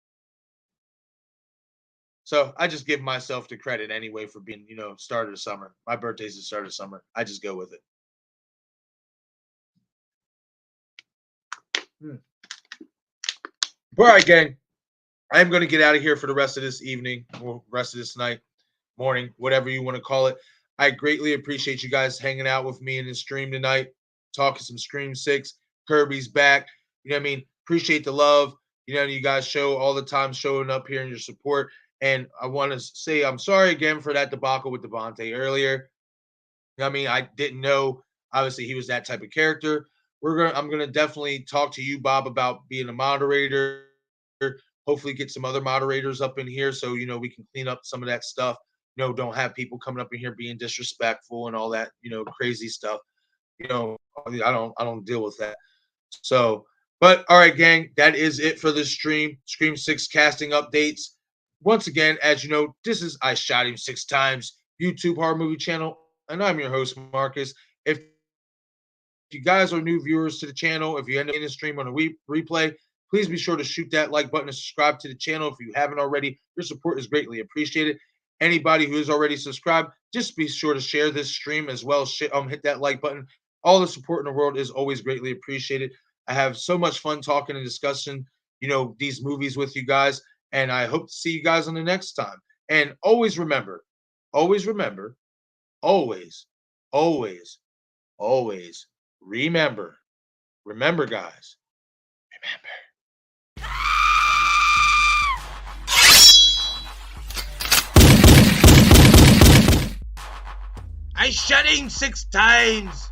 So I just give myself the credit anyway for being, start of the summer. My birthday's the start of summer. I just go with it. Hmm. All right, gang. I am going to get out of here for the rest of this evening, or rest of this night, morning, whatever you want to call it. I greatly appreciate you guys hanging out with me in the stream tonight, talking some Scream 6. Kirby's back. You know what I mean? Appreciate the love. You guys show all the time showing up here and your support. And I want to say I'm sorry again for that debacle with Devontae earlier. You know what I mean? I didn't know, obviously, he was that type of character. I'm gonna definitely talk to you, Bob, about being a moderator. Hopefully get some other moderators up in here so we can clean up some of that stuff. Don't have people coming up in here being disrespectful and all that, crazy stuff. I don't deal with that. So, but all right, gang, that is it for this stream. Scream 6 casting updates. Once again, as you know, this is I Shot Him Six Times YouTube horror movie channel, and I'm your host, Marcus. If you guys are new viewers to the channel, if you end up in the stream on a replay, please be sure to shoot that like button and subscribe to the channel if you haven't already. Your support is greatly appreciated. Anybody who is already subscribed, just be sure to share this stream as well. Hit that like button. All the support in the world is always greatly appreciated. I have so much fun talking and discussing, these movies with you guys, and I hope to see you guys on the next time. And always remember, always remember, always, always, always remember, guys, remember. I shutting 6 times.